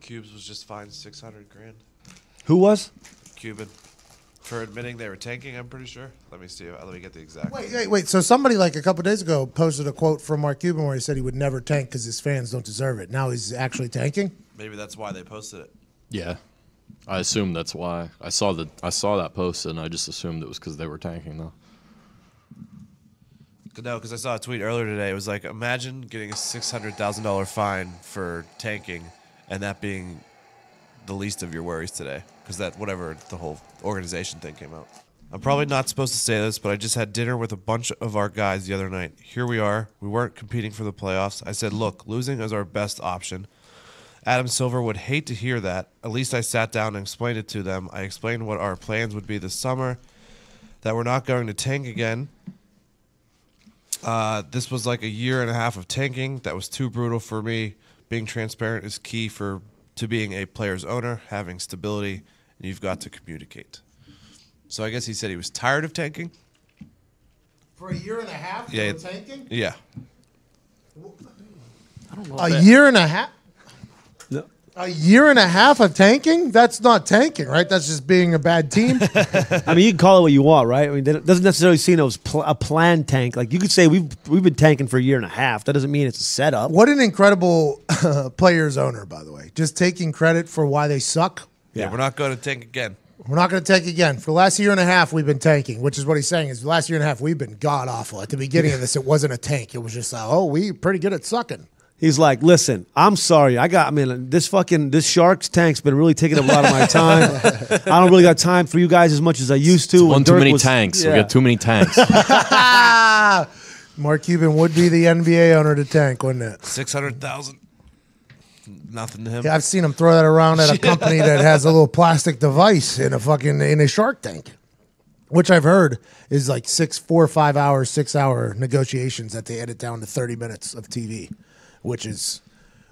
Cubes was just fined 600 grand. Who was? Cuban. For admitting they were tanking, I'm pretty sure. Let me see. Let me get the exact. Wait. So somebody like a couple days ago posted a quote from Mark Cuban where he said he would never tank because his fans don't deserve it. Now he's actually tanking? Maybe that's why they posted it. Yeah. I assume that's why. I saw that post, and I just assumed it was because they were tanking, though. No, because I saw a tweet earlier today. It was like, imagine getting a $600,000 fine for tanking, and that being the least of your worries today. Because that, whatever, the whole organization thing came out. I'm probably not supposed to say this, but I just had dinner with a bunch of our guys the other night. Here we are. We weren't competing for the playoffs. I said, look, losing is our best option. Adam Silver would hate to hear that. At least I sat down and explained it to them. I explained what our plans would be this summer, that we're not going to tank again. This was like a year and a half of tanking. That was too brutal for me. Being transparent is key to being a player's owner, having stability, and you've got to communicate. So I guess he said he was tired of tanking. For a year and a half of tanking? Yeah. I don't know. A year and a half? No. A year and a half of tanking? That's not tanking, right? That's just being a bad team. I mean, you can call it what you want, right? I mean, it doesn't necessarily seem it was a planned tank. Like, you could say we've been tanking for a year and a half. That doesn't mean it's a setup. What an incredible player's owner, by the way. Just taking credit for why they suck. Yeah, we're not going to tank again. We're not going to tank again. For the last year and a half, we've been tanking, which is what he's saying is the last year and a half, we've been god-awful. At the beginning of this, it wasn't a tank. It was just like, oh, we pretty good at sucking. He's like, listen, I'm sorry. This Sharks tank's been really taking up a lot of my time. I don't really got time for you guys as much as I used to. One too many tanks. Yeah. We got too many tanks. Mark Cuban would be the NBA owner to tank, wouldn't it? 600,000. Nothing to him. Yeah, I've seen him throw that around at a company that has a little plastic device in a Shark Tank, which I've heard is like 4 or 5 hours, 6-hour negotiations that they edit down to 30 minutes of TV, which is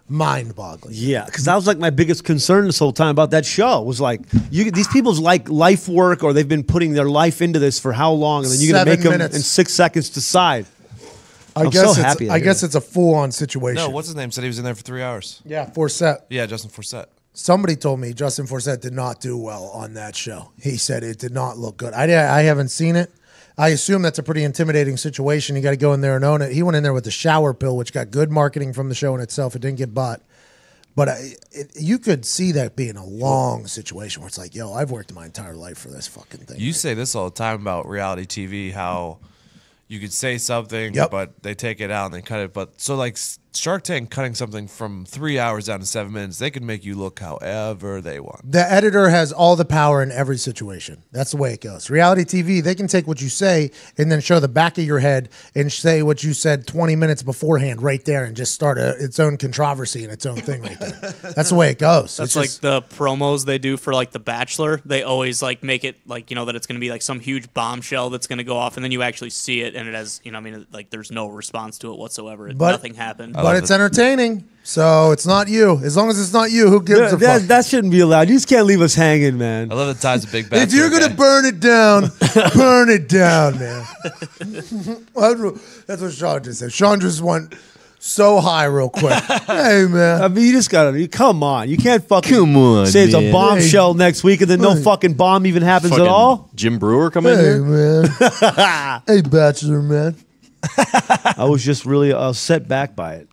mind-boggling. Yeah, because that was like my biggest concern this whole time about that show was like, these people's like life work, or they've been putting their life into this for how long, and then you're going to make them in 6 seconds decide. I guess it's a full-on situation. No, what's his name? Said he was in there for 3 hours. Yeah, Forsett. Yeah, Justin Forsett. Somebody told me Justin Forsett did not do well on that show. He said it did not look good. I haven't seen it. I assume that's a pretty intimidating situation. You got to go in there and own it. He went in there with the shower pill, which got good marketing from the show in itself. It didn't get bought. But you could see that being a long situation where it's like, yo, I've worked my entire life for this fucking thing. You say this all the time about reality TV, how you could say something, but they take it out and they cut it. But so like Shark Tank cutting something from 3 hours down to 7 minutes, they can make you look however they want. The editor has all the power in every situation. That's the way it goes. Reality TV, they can take what you say and then show the back of your head and say what you said 20 minutes beforehand right there and just start its own controversy and its own thing right there. That's the way it goes. That's like the promos they do for like The Bachelor. They always like make it like, that it's going to be like some huge bombshell that's going to go off, and then you actually see it and it has, like there's no response to it whatsoever. Nothing happened. But it's entertaining, so it's not you. As long as it's not you, who gives a fuck? That shouldn't be allowed. You just can't leave us hanging, man. I love the ties of Big Bachelor. If you're going to burn it down, burn it down, man. That's what Sean just said. Sean just went so high real quick. Hey, man. I mean, you just got to, come on. You can't fucking say it's a bombshell next week and then no fucking bomb even happens at all. Jim Brewer come in here? Man. Hey, Bachelor, man. I was just really set back by it.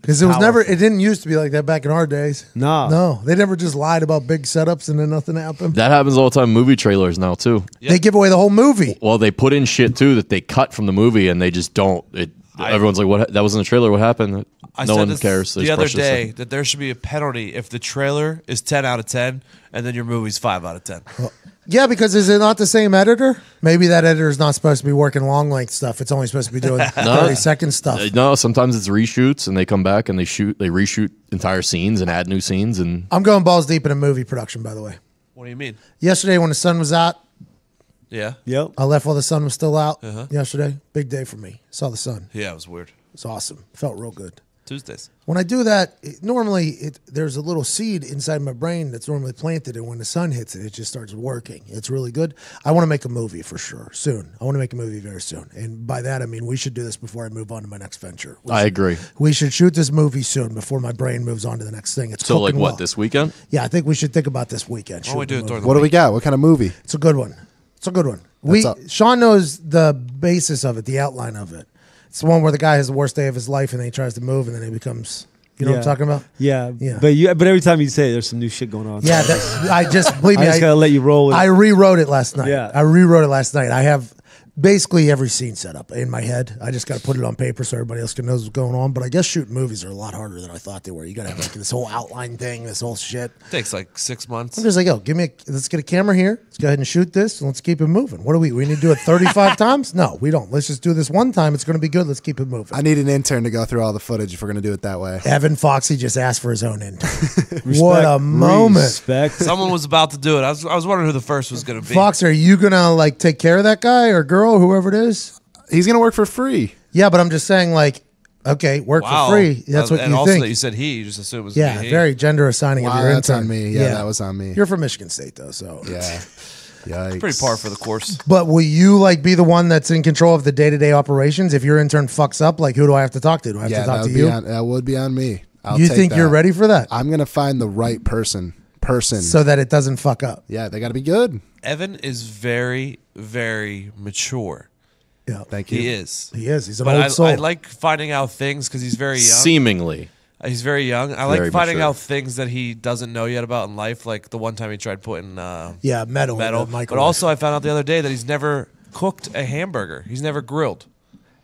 Because it didn't used to be like that back in our days. No, they never just lied about big setups and then nothing happened. That happens all the time in movie trailers now too. Yep. They give away the whole movie. Well, they put in shit too that they cut from the movie and they just don't. Everyone's like, "What? That was in the trailer. What happened?" No one cares. The other day that there should be a penalty if the trailer is 10 out of 10 and then your movie's 5 out of 10. Well, yeah, because is it not the same editor? Maybe that editor is not supposed to be working long length stuff. It's only supposed to be doing 30-second stuff. No, sometimes it's reshoots, and they come back and they reshoot entire scenes and add new scenes. And I'm going balls deep in a movie production, by the way. What do you mean? Yesterday when the sun was out. Yeah. Yep. I left while the sun was still out yesterday. Big day for me. Saw the sun. Yeah, it was weird. It's awesome. Felt real good. Tuesdays. When I do that, normally there's a little seed inside my brain that's normally planted, and when the sun hits it, it just starts working. It's really good. I want to make a movie for sure soon. I want to make a movie very soon, and by that I mean we should do this before I move on to my next venture. I agree. We should shoot this movie soon before my brain moves on to the next thing. It's So like cooking what, well. this weekend? Yeah, I think we should think about this weekend. Why don't we do it during the What do we got? What kind of movie? It's a good one. It's a good one. up. Sean knows the basis of it, the outline of it. It's the one where the guy has the worst day of his life and then he tries to move and then he becomes, you know what I'm talking about? Yeah. Yeah. But every time you say it, there's some new shit going on. Yeah, I just believe me. I just gotta let you roll with it. I rewrote it last night. Yeah. I rewrote it last night. I have basically every scene set up in my head. I just got to put it on paper so everybody else can know what's going on. But I guess shooting movies are a lot harder than I thought they were. You got to have like this whole outline thing, this whole shit. Takes like 6 months. I'm just like, yo, let's get a camera here. Let's go ahead and shoot this and let's keep it moving. What do we need to do it 35 times? No, we don't. Let's just do this one time. It's going to be good. Let's keep it moving. I need an intern to go through all the footage if we're going to do it that way. Evan Foxy just asked for his own intern. What a moment. Respect. Someone was about to do it. I was wondering who the first was going to be. Fox, are you going to like take care of that guy or girl, whoever it is? He's going to work for free. Yeah, but I'm just saying, like, okay, work Wow. for free. That's what and you also think. that you said he. You just assumed it was Yeah, he. very gender assigning of Wow, your that's intern. on me. Yeah, that was on me. You're from Michigan State, though, so. Yeah. Yikes. Pretty par for the course. But will you, like, be the one that's in control of the day-to-day operations? If your intern fucks up, like, who do I have to talk to? Do I have to Yeah, talk that to would, you? that would be on me. I'll You take think you're that. ready for that? I'm going to find the right person. So that it doesn't fuck up. Yeah, they got to be good. Evan is very, very mature. Yeah. Thank you. He is. He is. He's an But old soul. I like finding out things because he's very young. Seemingly. He's very young. I like Very finding mature. out things that he doesn't know yet about in life. Like the one time he tried putting yeah, metal. in the metal. But microwave. also, I found out the other day that he's never cooked a hamburger. He's never grilled.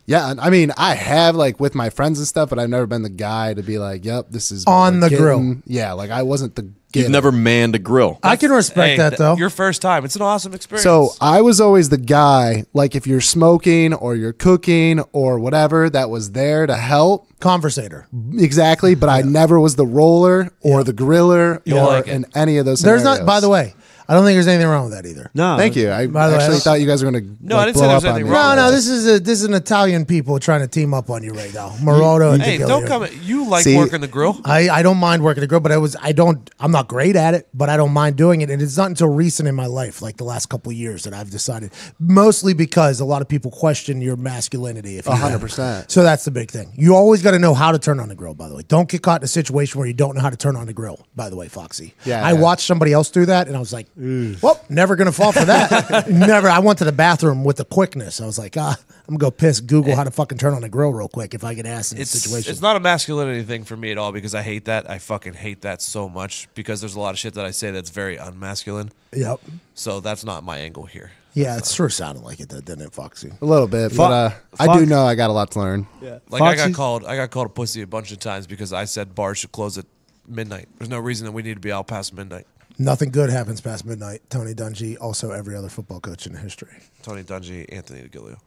Yeah, and I mean, I have like with my friends and stuff, but I've never been the guy to be like, "Yep, this is what On we're the grill. getting." Yeah, like I wasn't the. You've getter. never manned a grill. I can respect that, though. Your first time. It's an awesome experience. So I was always the guy, like if you're smoking or you're cooking or whatever, that was there to help. Conversator. Exactly, but I never was the roller or the griller You'll or like it. in any of those. There's scenarios. not, by the way, I don't think there's anything wrong with that either. No. Thank you. I By the way, actually I- thought you guys were going to No, I didn't say blow there up was on anything me. wrong. No, this is an Italian people trying to team up on you right now. Morodo and hey, D'Agelio. don't come. You like See- working the grill. I don't mind working the grill, but I'm not great at it, but I don't mind doing it. And it's not until recent in my life, like the last couple of years, that I've decided. Mostly because a lot of people question your masculinity. If you 100%. So that's the big thing. You always got to know how to turn on the grill, by the way. Don't get caught in a situation where you don't know how to turn on the grill, by the way, Foxy. Yeah, I yeah. watched somebody else do that, and I was like, well, never going to fall for that. Never. I went to the bathroom with the quickness. I was like, I'm going to go piss, Google how to fucking turn on the grill real quick if I get asked in this situation. It's not a masculinity thing for me at all because I hate that. I fucking hate that so much because there's a lot of shit that I say that's very unmasculine. Yep. So that's not my angle here. Yeah, it sure sounded like it, didn't it, Foxy? A little bit, but I do know I got a lot to learn. Yeah. Like I Foxy? got called a pussy a bunch of times because I said bars should close at midnight. There's no reason that we need to be out past midnight. Nothing good happens past midnight. Tony Dungy, also every other football coach in history. Tony Dungy, Anthony DeGilio.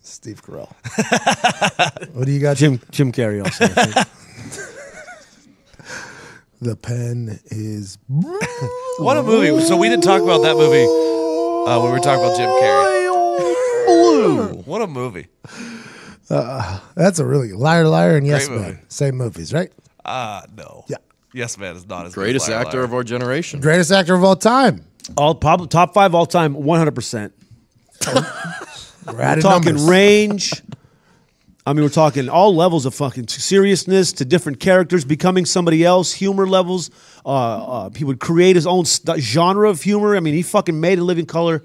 Steve Carell. What do you got? Jim Carrey also. I think. The pen is. What a movie! So we didn't talk about that movie when we were talking about Jim Carrey. What a movie! That's a really Liar, and Yes Great Man. movie. Same movies, right? No. Yeah. Yes Man is not as Greatest good as Liar, actor Liar. of our generation. Greatest actor of all time. Top 5 all time, 100%. We're adding Talking numbers. range. I mean, we're talking all levels of fucking seriousness to different characters, becoming somebody else, humor levels. He would create his own genre of humor. I mean, he fucking made a living color.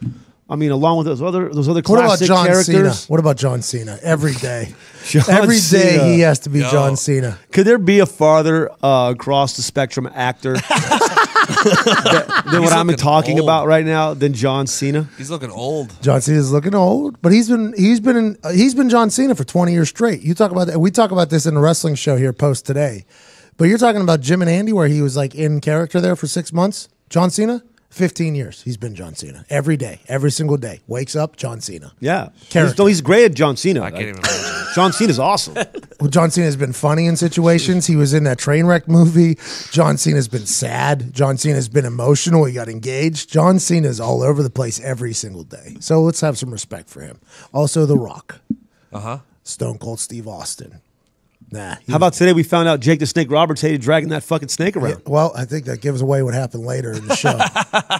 I mean, along with those other What about classic John characters. Cena? What about John Cena? Every day. John Every day Cena. he has to be Yo. John Cena. Could there be a farther across the spectrum actor than what I'm looking talking old. about right now than John Cena? He's looking old. John Cena's looking old, but he's been John Cena for 20 years straight. You talk about that. We talk about this in the wrestling show here post today. But you're talking about Jim and Andy where he was like in character there for 6 months. John Cena, 15 years. He's been John Cena every day, every single day. Wakes up, John Cena. Yeah. Character. He's great at John Cena. I can't even imagine. John Cena's awesome. Well, John Cena's been funny in situations. He was in that train wreck movie. John Cena's been sad. John Cena's been emotional. He got engaged. John Cena's all over the place every single day. So let's have some respect for him. Also, The Rock. Uh-huh. Stone Cold Steve Austin. Nah. How about today we found out Jake the Snake Roberts hated dragging that fucking snake around? Well, I think that gives away what happened later in the show.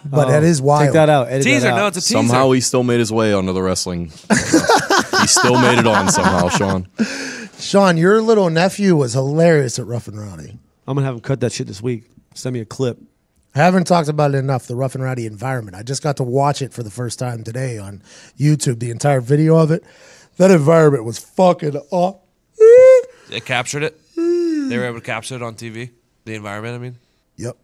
But that is wild. Take that out. Edit Teaser. that out. No, it's a teaser. Somehow he still made his way onto the wrestling. He still made it on somehow, Sean. Sean, your little nephew was hilarious at Rough and Rowdy. I'm going to have him cut that shit this week. Send me a clip. I haven't talked about it enough, the Rough and Rowdy environment. I just got to watch it for the first time today on YouTube, the entire video of it. That environment was fucking up. They captured it. They were able to capture it on TV. The environment, I mean. Yep.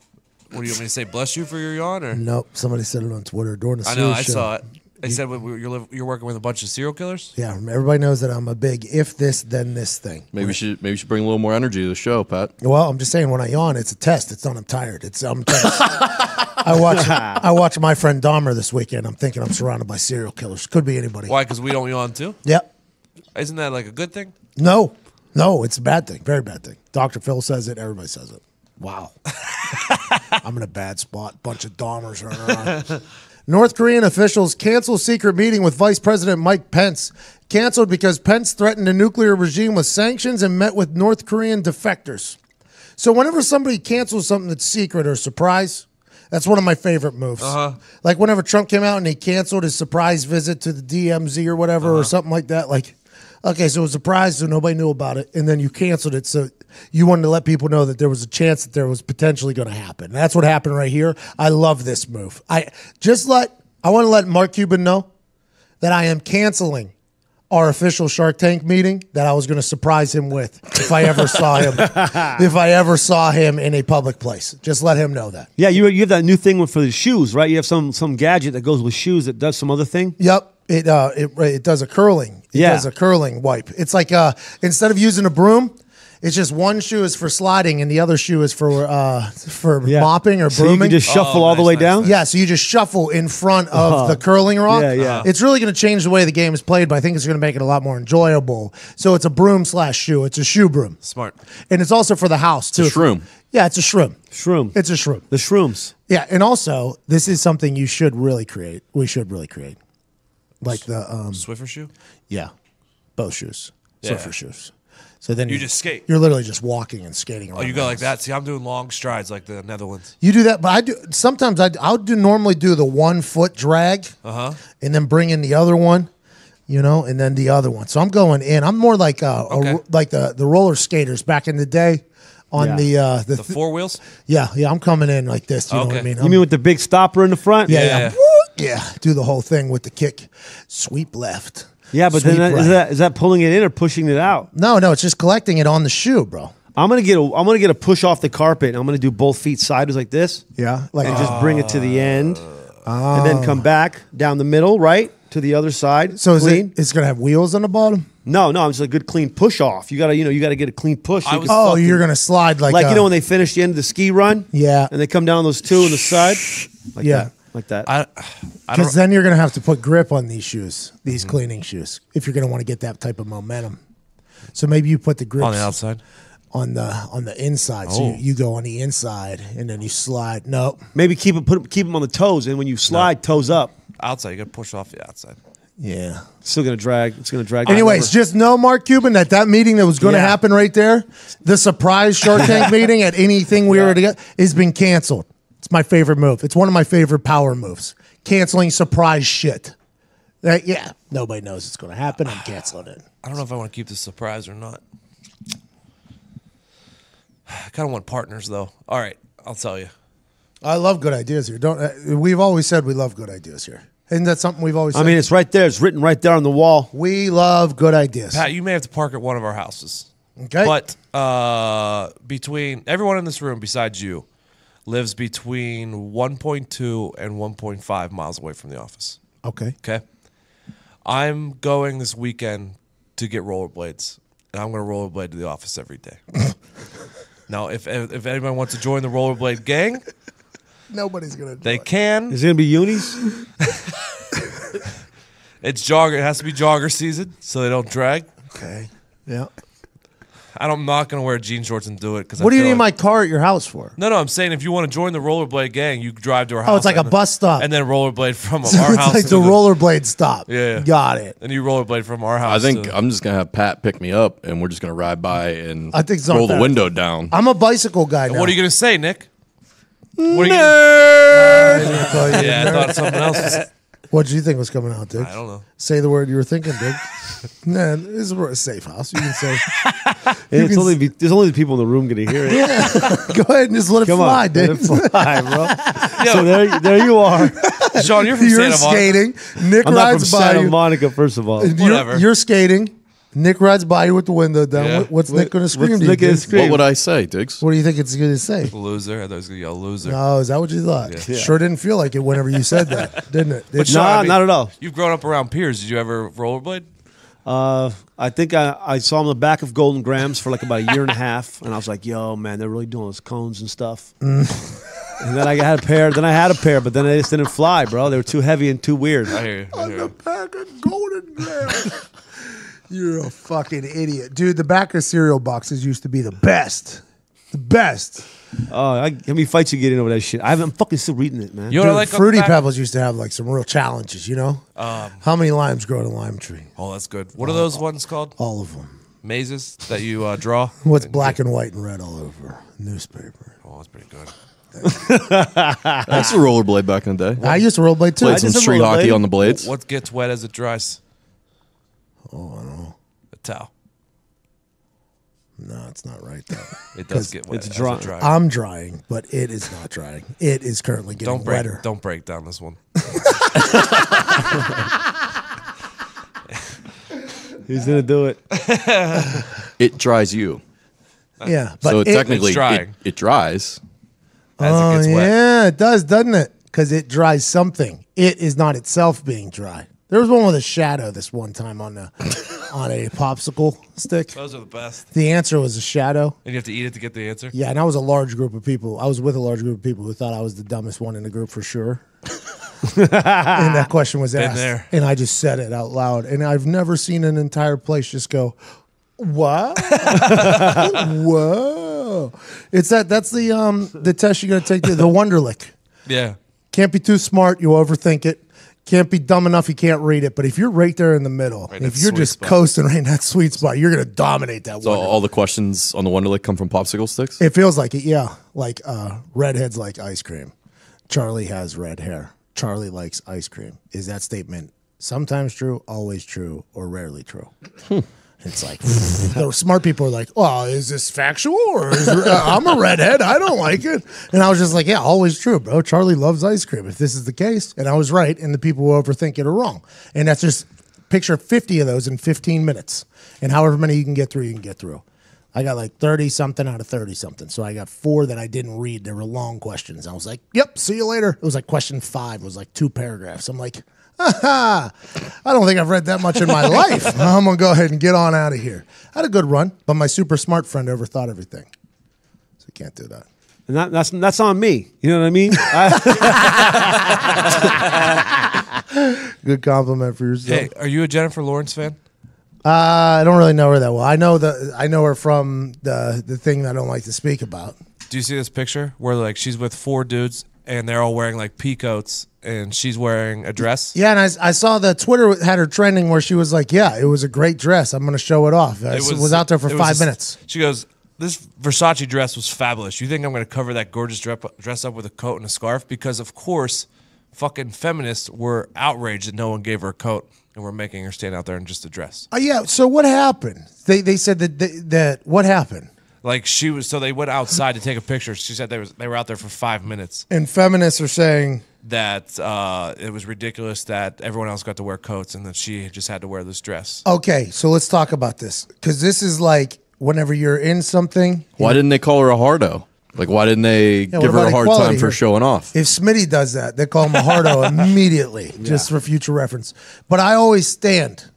What do you want me to say? Bless you for your yawn, or? Nope. Somebody said it on Twitter during the I know. Sears I show. saw it. They said you're working with a bunch of serial killers. Yeah, everybody knows that I'm a big if this then this thing. Maybe you should bring a little more energy to the show, Pat. Well, I'm just saying when I yawn, it's a test. It's not I'm tired. I'm tired. I watched My Friend Dahmer this weekend. I'm thinking I'm surrounded by serial killers. Could be anybody. Why? Because we don't yawn too. Yep. Isn't that like a good thing? No, it's a bad thing. Very bad thing. Dr. Phil says it. Everybody says it. Wow. I'm in a bad spot. Bunch of Dahmers running around. North Korean officials cancel secret meeting with Vice President Mike Pence. Canceled because Pence threatened a nuclear regime with sanctions and met with North Korean defectors. So whenever somebody cancels something that's secret or surprise, that's one of my favorite moves. Like whenever Trump came out and he canceled his surprise visit to the DMZ or whatever or something like that. Like, okay, so it was a surprise, so nobody knew about it, and then you canceled it, so you wanted to let people know that there was a chance that there was potentially going to happen. And that's what happened right here. I love this move. I want to let Mark Cuban know that I am canceling our official Shark Tank meeting that I was going to surprise him with if I ever saw him. If I ever saw him in a public place, just let him know that. Yeah, you have that new thing for the shoes, right? You have some gadget that goes with shoes that does some other thing. Yep. It does a curling. It does a curling wipe. It's like instead of using a broom, it's just one shoe is for sliding and the other shoe is for mopping or brooming. So you can just shuffle all the way down? Yeah, so you just shuffle in front of the curling rock. Yeah. It's really going to change the way the game is played, but I think it's going to make it a lot more enjoyable. So it's a broom/shoe. It's a shoe broom. Smart. And it's also for the house, too. It's a shroom. Yeah, it's a shroom. Shroom. It's a shroom. The shrooms. Yeah, and also, this is something you should really create. We should really create. Like the Swiffer shoe. yeah, both shoes, Yeah. Swiffer shoes. So then You just skate. You're literally just walking and skating around. Oh, you the go like house. that. See, I'm doing long strides like the Netherlands. You do that, but I do sometimes. I'll normally do the 1 foot drag, and then bring in the other one, and then the other one. So I'm going in. I'm more like like the roller skaters back in the day on The four wheels. Yeah. I'm coming in like this. You know what I mean? You mean with the big stopper in the front? Yeah. Do the whole thing with the kick, sweep left. Yeah, but sweep then right. is that pulling it in or pushing it out? No, it's just collecting it on the shoe, bro. I'm gonna get a push off the carpet, and I'm gonna do both feet sideways like this. Yeah, like And just bring it to the end, and then come back down the middle, right to the other side. So clean. it's gonna have wheels on the bottom. No, I'm just a good clean push off. You gotta get a clean push. So you can Oh, fucking- you're gonna slide like when they finish the end of the ski run. Yeah. and they come down those two on the side. Like Yeah. that, like that. I because don't. then you're gonna have to put grip on these shoes, these cleaning shoes, if you're gonna want to get that type of momentum. So maybe you put the grips On the outside. on the inside. So you go on the inside and then you slide. No, Maybe keep them on the toes, and when you slide, toes up. Outside. You got to push off the outside. yeah. Still gonna drag. It's gonna drag. Anyways, just know, Mark Cuban, that meeting that was going to Yeah. happen right there, the surprise Shark Tank meeting at anything we were to get, has been canceled. It's my favorite move. It's one of my favorite power moves. Canceling surprise shit. Nobody knows it's going to happen. I'm canceling it. I don't know if I want to keep this surprise or not. I kind of want partners, though. All right, I'll tell you. I love good ideas here. We've always said we love good ideas here. Isn't that something we've always said? I mean, it's right there. It's written right there on the wall. We love good ideas. Pat, you may have to park at one of our houses. Okay. But between everyone in this room besides you lives between 1.2 and 1.5 miles away from the office. Okay. Okay? I'm going this weekend to get rollerblades, and I'm going to rollerblade to the office every day. Now, if anyone wants to join the rollerblade gang, Nobody's going to do they it. can. Is it gonna be unis? It's jogger. It has to be jogger season, so they don't drag. Okay. Yeah. I'm not gonna wear jean shorts and do it because. What do you need my car at your house for? No, I'm saying if you want to join the rollerblade gang, you drive to our house. Oh, it's like a bus stop, and then rollerblade from so our it's house. like the rollerblade stop. Yeah, got it. And you rollerblade from our house. I think I'm just gonna have Pat pick me up, and we're just gonna ride by and I think it's roll not the bad. window down. I'm a bicycle guy now. What are you gonna say, Nick? What are I thought something else. What did you think was coming out, Dick? I don't know. Say the word you were thinking, Dick. Nah, this is a safe house. You can say. There's only the people in the room going to hear it. Go ahead and just let it fly, on, Dick. let it fly, bro. So there you are. Sean, you're from You're Santa Monica. skating. Nick I'm not from rides by Santa you. Monica, first of all. Whatever. You're skating. Nick rides by you with the window down. Yeah. What's Nick going to scream what's to you? Nick gonna Dick? scream? What would I say, Diggs? What do you think it's going to say? Loser. I thought it was gonna yell loser. Oh, is that what you thought? Yeah. Sure didn't feel like it whenever you said that, didn't it? But Sean, Nah, I mean, not at all. You've grown up around peers. Did you ever rollerblade? I think I saw him on the back of Golden Grams for like about a year and a half, and I was like, "Yo, man, they're really doing those cones and stuff." And then I had a pair. Then I had a pair, but then they just didn't fly, bro. They were too heavy and too weird. I hear you. I hear you. Back of Golden Grams. You're a fucking idiot. Dude, the back of cereal boxes used to be the best. The best. How many fights you get in over that shit? I'm fucking still reading it, man. You know what I Dude, like? Fruity back? Pebbles used to have like some real challenges, you know? How many limes grow in a lime tree? Oh, that's good. What are those ones called? All of them. Mazes that you draw? What's black and white and red all over? Newspaper. Oh, that's pretty good. I used to rollerblade back in the day. I used to rollerblade too. Played some just street rollerblade. hockey on the blades. What gets wet as it dries? Oh, I don't know. A towel. No, it's not right though. It does get wet. it's as dry. it dries. I'm drying, but it is not drying. It is currently getting wetter. Don't break down this one. He's gonna do it. It dries you. Yeah, but So it, technically, It's drying. it dries. As oh, it gets wet. yeah, it does, doesn't it? Because it dries something. It is not itself being dry. There was one with a shadow this one time on a popsicle stick. Those are the best. The answer was a shadow. And you have to eat it to get the answer? Yeah, and I was a large group of people. I was with a large group of people who thought I was the dumbest one in the group for sure. And that question was asked. there. And I just said it out loud. And I've never seen an entire place just go, what? Whoa. It's that's the test you gotta take, the Wonderlic. Yeah. Can't be too smart, you overthink it. Can't be dumb enough you can't read it. But if you're right there in the middle, Right, if that you're sweet just spot. coasting right in that sweet spot, you're gonna dominate that So one. all the questions on the Wonderlic come from popsicle sticks. It feels like it, yeah. Like redheads like ice cream. Charlie has red hair. Charlie likes ice cream. Is that statement sometimes true, always true, or rarely true? It's like the smart people are like, "Well, is this factual or is I'm a redhead? I don't like it." And I was just like, "Yeah, always true, bro. Charlie loves ice cream. If this is the case," and I was right, and the people who overthink it are wrong. And that's just picture 50 of those in 15 minutes, and however many you can get through, you can get through. I got like 30 something out of 30 something. So I got 4 that I didn't read. They were long questions. I was like, "Yep, see you later." It was like question 5 was like 2 paragraphs. I'm like, I don't think I've read that much in my life. I'm going to go ahead and get on out of here. I had a good run, but my super smart friend overthought everything. So you can't do that. And that's on me. You know what I mean? Good compliment for yourself. Hey, are you a Jennifer Lawrence fan? I don't really know her that well. I know her from the thing that I don't like to speak about. Do you see this picture where like she's with 4 dudes and they're all wearing like pea coats and she's wearing a dress? Yeah, and I saw the Twitter had her trending where she was like, "Yeah, it was a great dress. I'm going to show it off." It was out there for it 5 minutes. She goes, "This Versace dress was fabulous. You think I'm going to cover that gorgeous dress up with a coat and a scarf?" Because of course, fucking feminists were outraged that no one gave her a coat and were making her stand out there in just a dress. Yeah. So what happened? They said that what happened? Like she was, so they went outside to take a picture. She said they were out there for 5 minutes. And feminists are saying That it was ridiculous that everyone else got to wear coats and that she just had to wear this dress. Okay, so let's talk about this because this is like whenever you're in something. Why didn't they call her a hardo? Like, why didn't they what give her about a hard equality time for here? showing off? If Smitty does that, they call him a hardo immediately, just for future reference. But I always stand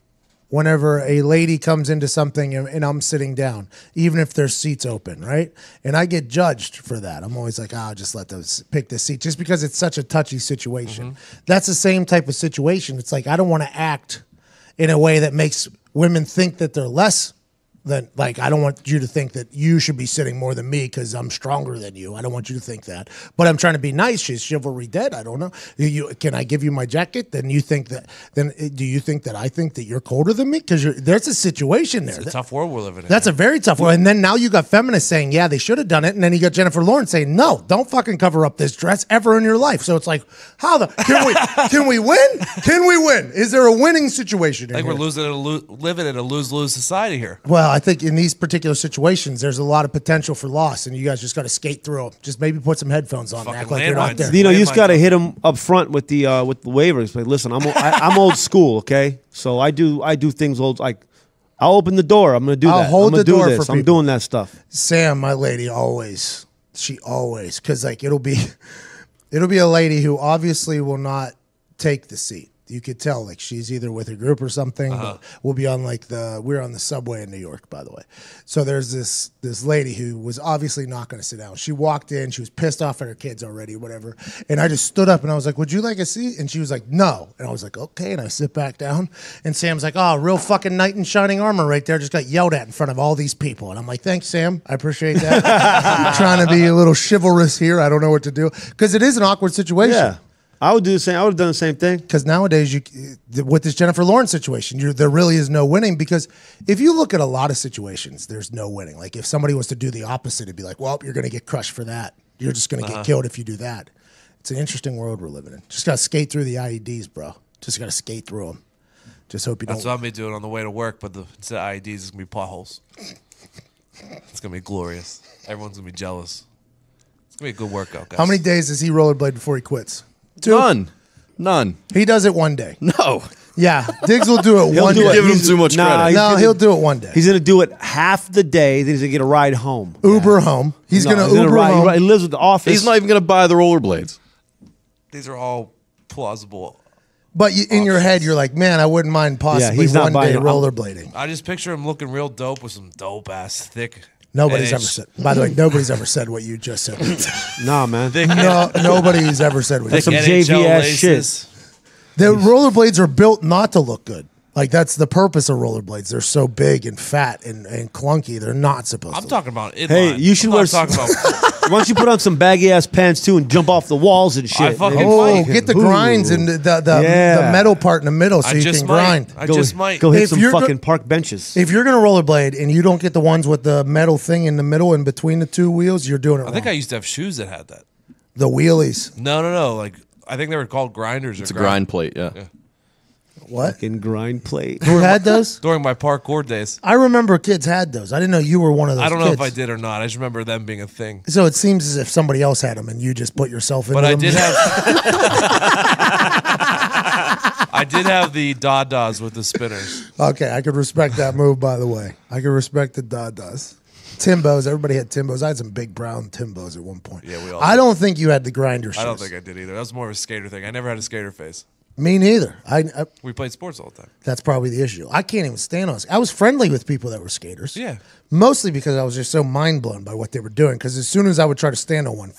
whenever a lady comes into something and I'm sitting down, even if there's seats open, right? And I get judged for that. I'm always like, I'll just let those pick this seat just because it's such a touchy situation. That's the same type of situation. It's like I don't want to act in a way that makes women think that they're less Then, like, I don't want you to think that you should be sitting more than me because I'm stronger than you. I don't want you to think that. But I'm trying to be nice. She's chivalry dead. I don't know. Can I give you my jacket? Then you think that? Then do you think that I think that you're colder than me? Because there's a situation there. It's a tough world we're living in. That's a very tough one. And then now you got feminists saying, yeah, they should have done it. And then you got Jennifer Lawrence saying, no, don't fucking cover up this dress ever in your life. So it's like, can we win? Can we win? Is there a winning situation? I think we're living in a lose-lose society here. Well, I think in these particular situations, there's a lot of potential for loss, and you guys just got to skate through them. Just maybe put some headphones on and act like you're not there. You just got to hit them up front with the waivers. Like, listen, I'm old school, okay? So I do things old. Like, I'll open the door. I'm gonna do that. I'll hold the door for people. I'm doing that stuff. Sam, my lady, always, because like it'll be a lady who obviously will not take the seat. You could tell, like, she's either with a group or something. But we'll be on we're on the subway in New York, by the way. So there's this lady who was obviously not going to sit down. She walked in, she was pissed off at her kids already, whatever. And I just stood up and I was like, "Would you like a seat?" And she was like, "No." And I was like, "Okay." And I sit back down. And Sam's like, "Oh, real fucking knight in shining armor right there. Just got yelled at in front of all these people." And I'm like, "Thanks, Sam. I appreciate that." I'm trying to be a little chivalrous here. I don't know what to do because it is an awkward situation. Yeah. I would do the same. I would have done the same thing. Because nowadays, with this Jennifer Lawrence situation, there really is no winning. Because if you look at a lot of situations, there's no winning. Like if somebody was to do the opposite, it'd be like, well, you're going to get crushed for that. You're just going to get killed if you do that. It's an interesting world we're living in. Just got to skate through the IEDs, bro. Just got to skate through them. Just hope you don't. That's what I'm be doing on the way to work, but instead of IEDs, it's going to be potholes. It's going to be glorious. Everyone's going to be jealous. It's going to be a good workout, guys. How many days does he rollerblade before he quits? None. He does it one day. No. Yeah, Diggs will do it one day. You're giving him too much credit. No, he'll do it one day. He's going to do it half the day. Then he's going to get a ride home. Uber home. He's going to Uber home. He lives with the office. He's not even going to buy the rollerblades. These are all plausible. But in your head, you're like, man, I wouldn't mind possibly one day rollerblading. I just picture him looking real dope with some dope-ass thick... Nobody's ever said. By the way, nobody's ever said what you just said. Nah, man. Nobody's ever said what you That's said. some JV ass shit. The rollerblades are built not to look good. Like that's the purpose of rollerblades. They're so big and fat and clunky. They're not supposed to. I'm talking about it. Hey, you should wear. Why don't you put on some baggy ass pants too and jump off the walls and shit? Get the grinds and the metal part in the middle so you can grind. I just might go hit some fucking park benches. If you're gonna rollerblade and you don't get the ones with the metal thing in the middle and between the two wheels, you're doing it wrong. I think I used to have shoes that had that. The wheelies. No. Like I think they were called grinders. It's a grind plate. Yeah. What? Fucking grind plate. Who had those? During my parkour days. I remember kids had those. I didn't know you were one of those I don't know kids. if I did or not. I just remember them being a thing. So it seems as if somebody else had them and you just put yourself in them. But I did have... I did have the Dadas with the spinners. Okay, I could respect that move, by the way. I could respect the Dadas. Timbos. Everybody had Timbos. I had some big brown Timbos at one point. Yeah, we all I don't think you had the grinder shoes. I don't think I did either. That was more of a skater thing. I never had a skater face. Me neither. We played sports all the time. That's probably the issue. I can't even stand on. I was friendly with people that were skaters. Yeah. Mostly because I was just so mind blown by what they were doing. Because as soon as I would try to stand on one,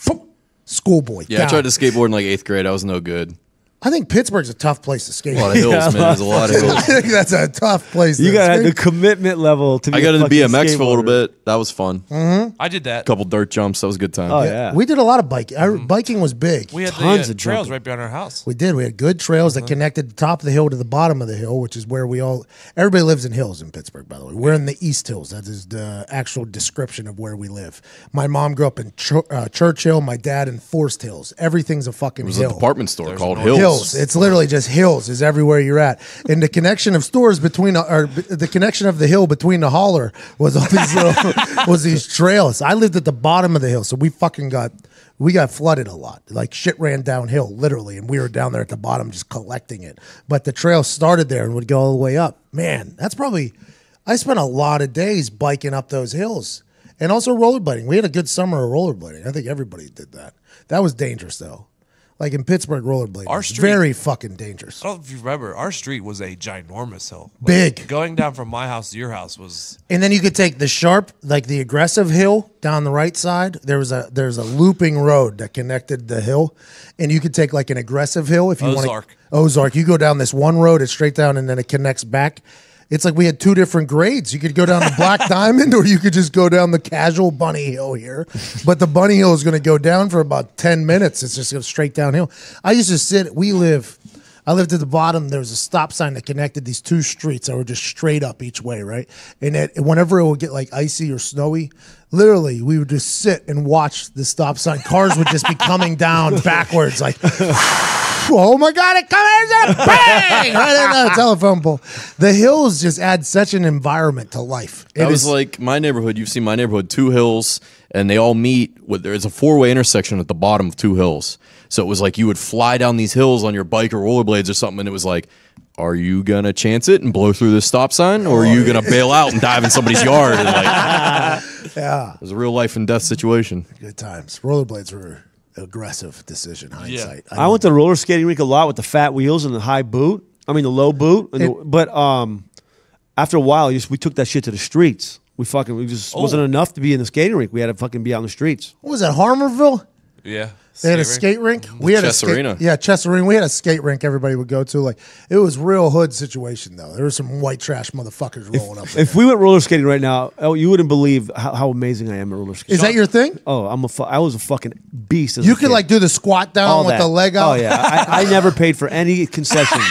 schoolboy. Yeah, I tried to skateboard in like 8th grade. I was no good. I think Pittsburgh's a tough place to skate. A lot of hills, man. There's a lot of hills. I think that's a tough place. You got to have the commitment level to be I got into BMX for a little bit. That was fun. Mm-hmm. I did that. A couple dirt jumps. That was a good time. Oh, yeah. We did a lot of biking. Biking was big. We had Tons the of trails jumping. right behind our house. We did. We had good trails that connected the top of the hill to the bottom of the hill, which is where everybody lives in hills in Pittsburgh, by the way. We're in the East Hills. That is the actual description of where we live. My mom grew up in Churchill, my dad in Forest Hills. Everything's a fucking It was hill. a department store called no Hills. It's literally just hills is everywhere you're at. And the connection of stores between, or the connection of the hill between the holler was all these was these trails. I lived at the bottom of the hill, so we got flooded a lot. Like shit ran downhill, literally, and we were down there at the bottom just collecting it. But the trail started there and would go all the way up. Man, I spent a lot of days biking up those hills. And also rollerblading. We had a good summer of rollerblading. I think everybody did that. That was dangerous, though. Like in Pittsburgh, rollerblading was very fucking dangerous. I don't know if you remember, our street was a ginormous hill. Like, big. Going down from my house to your house was... And then you could take the sharp, like the aggressive hill down the right side. There's a looping road that connected the hill. And you could take like an aggressive hill if you want to... Ozark. Ozark. You go down this one road, it's straight down, and then it connects back. It's like we had 2 different grades. You could go down the Black Diamond or you could just go down the casual bunny hill here. But the bunny hill is going to go down for about 10 minutes. It's just going straight downhill. I used to sit, I lived at the bottom. There was a stop sign that connected these 2 streets that were just straight up each way, right? And whenever it would get like icy or snowy, literally we would just sit and watch the stop sign. Cars would just be coming down backwards like... Oh my God, it comes in, bang! Right in the telephone pole. The hills just add such an environment to life. That was like my neighborhood. You've seen my neighborhood, 2 hills, and they all meet. There's a 4-way intersection at the bottom of 2 hills. So it was like you would fly down these hills on your bike or rollerblades or something, and it was like, are you going to chance it and blow through this stop sign, or are you going to bail out and dive in somebody's yard? And yeah. It was a real life and death situation. Good times. Rollerblades were aggressive decision, hindsight. I went to the roller skating rink a lot with the fat wheels and the high boot. I mean, the low boot. But after a while, we took that shit to the streets. We just wasn't enough to be in the skating rink. We had to fucking be out in the streets. What was that, Harmerville? Yeah. They had a skate rink. We had Chess Arena. Yeah, Chess Arena. We had a skate rink everybody would go to. Like, it was real hood situation, though. There were some white trash motherfuckers rolling up. If we went roller skating right now, you wouldn't believe how amazing I am at roller skating. Is that your thing? Oh, I was a fucking beast. As You a could kid. like do the squat down with the leg out. Oh yeah, I never paid for any concessions.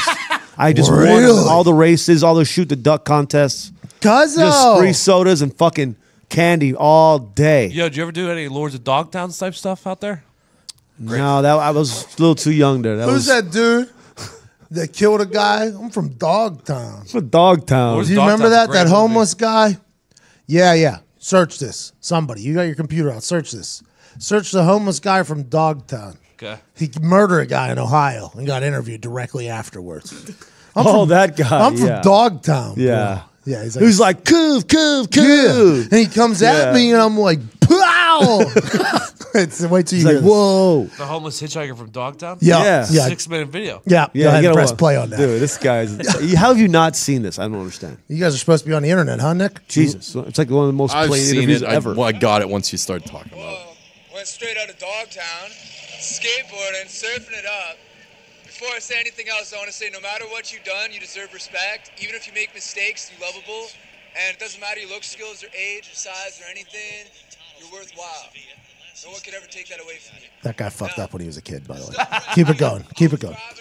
I just won Really? all the races, all the shoot the duck contests, just free sodas and fucking candy all day. Yo, did you ever do any Lords of Dogtown type stuff out there? No, I was a little too young there. Who's that dude that killed a guy? I'm from Dogtown. For Dogtown. Do you remember that? That homeless guy? Yeah. Search this. Somebody. You got your computer out. Search this. Search the homeless guy from Dogtown. Okay. He murdered a guy in Ohio and got interviewed directly afterwards. That guy. I'm from Dogtown. Yeah. Bro. Yeah, he's like, cove. Yeah. And he comes at me and I'm like, pow! It's wait till you hear He's like, whoa. The homeless hitchhiker from Dogtown? Yeah. 6-minute video. Yeah. Go ahead you and gotta press play on that. Dude, this guy's. How have you not seen this? I don't understand. You guys are supposed to be on the internet, huh, Nick? Jesus. It's like one of the most I've played seen interviews it. ever. I got it once you start talking about it. Went straight out of Dogtown, skateboarding, surfing it up. Before I say anything else, I want to say no matter what you've done, you deserve respect. Even if you make mistakes, you're lovable. And it doesn't matter your looks, skills, or age, or size, or anything. You're worthwhile. No one could ever take that away from you. That guy fucked up when he was a kid, by the way. Keep it going. Keep it going. I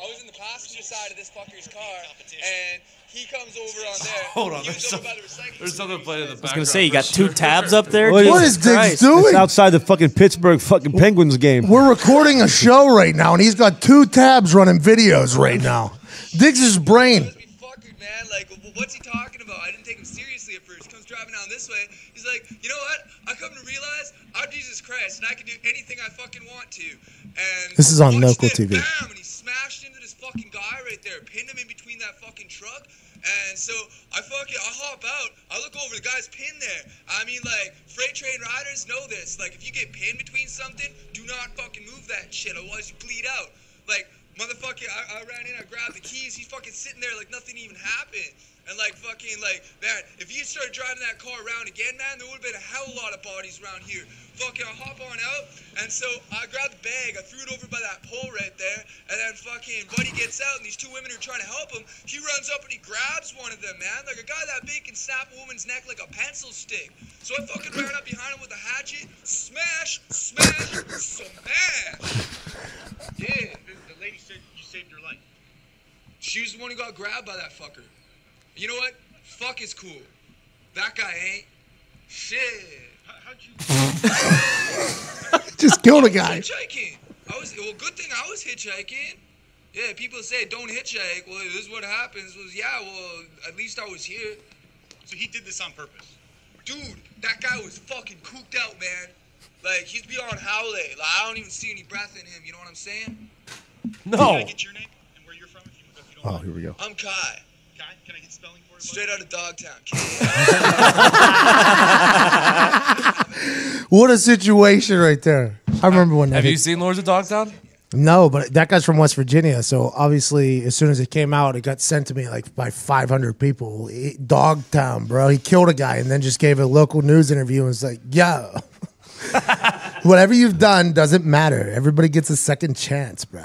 was in the passenger side of this fucker's car, and he comes over on there. Hold on, He was over by the recycling there's something playing in the background. I was gonna say, you got 2 tabs up there. What What Jesus is Diggs Christ. doing? It's outside the fucking Pittsburgh fucking Penguins game. We're recording a show right now, and he's got 2 tabs running videos right now. Diggs' brain. Must be fucking, man. Like, what's he talking about? I didn't take him seriously at first. He comes driving down this way. He's like, you know what? I come to realize I'm Jesus Christ, and I can do anything I fucking want to. And This is on watch local this, TV. Bam, and he smashed into this fucking guy right there, pinned him in between that fucking truck. And so I hop out. I look over, the guy's pinned there. I mean, like, freight train riders know this. Like, if you get pinned between something, do not fucking move that shit, otherwise you bleed out. Like, motherfucker, I ran in, I grabbed the keys. He's fucking sitting there like nothing even happened. And like fucking like, man, if you started driving that car around again, man, there would have been a hell of a lot of bodies around here. Fucking, I hop on out, and so I grabbed the bag, I threw it over by that pole right there, and then fucking Buddy gets out, and these 2 women are trying to help him. He runs up and he grabs one of them, man. Like a guy that big can snap a woman's neck like a pencil stick. So I fucking ran up behind him with a hatchet, smash, smash, smash. Yeah. The lady said you saved her life. She was the one who got grabbed by that fucker. You know what? Fuck is cool. That guy ain't. Shit. How'd you? Just killed a guy. Hitchhiking. Good thing I was hitchhiking. Yeah, people say don't hitchhike. Well, this is what happens. At least I was here. So he did this on purpose. Dude, that guy was fucking cooped out, man. Like, he's beyond Howley. Like, I don't even see any breath in him. You know what I'm saying? Can I get your name and where you're from? If you don't Oh, mind? here we go. I'm Kai. Kai, can I get spelling for you? Straight out of Dogtown. What a situation right there. I remember when that Have hit- you seen Lords of Dogtown? No, but that guy's from West Virginia, so obviously as soon as it came out, it got sent to me like by 500 people. Dogtown, bro. He killed a guy and then just gave a local news interview and was like, yo, whatever you've done doesn't matter. Everybody gets a second chance, bro.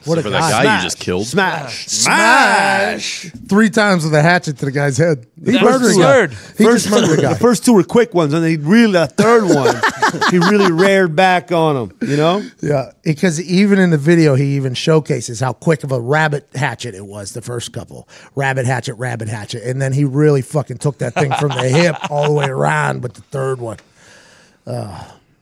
What So a for guy. that guy you just killed. Smash. 3 times with a hatchet to the guy's head. He That murdered was a guy. absurd. He just murdered a guy. The first 2 were quick ones, and then he really that third one, he really reared back on him. You know? Yeah, because even in the video, he even showcases how quick of a rabbit hatchet it was, the first couple. Rabbit hatchet. And then he really fucking took that thing from the hip all the way around with the third one.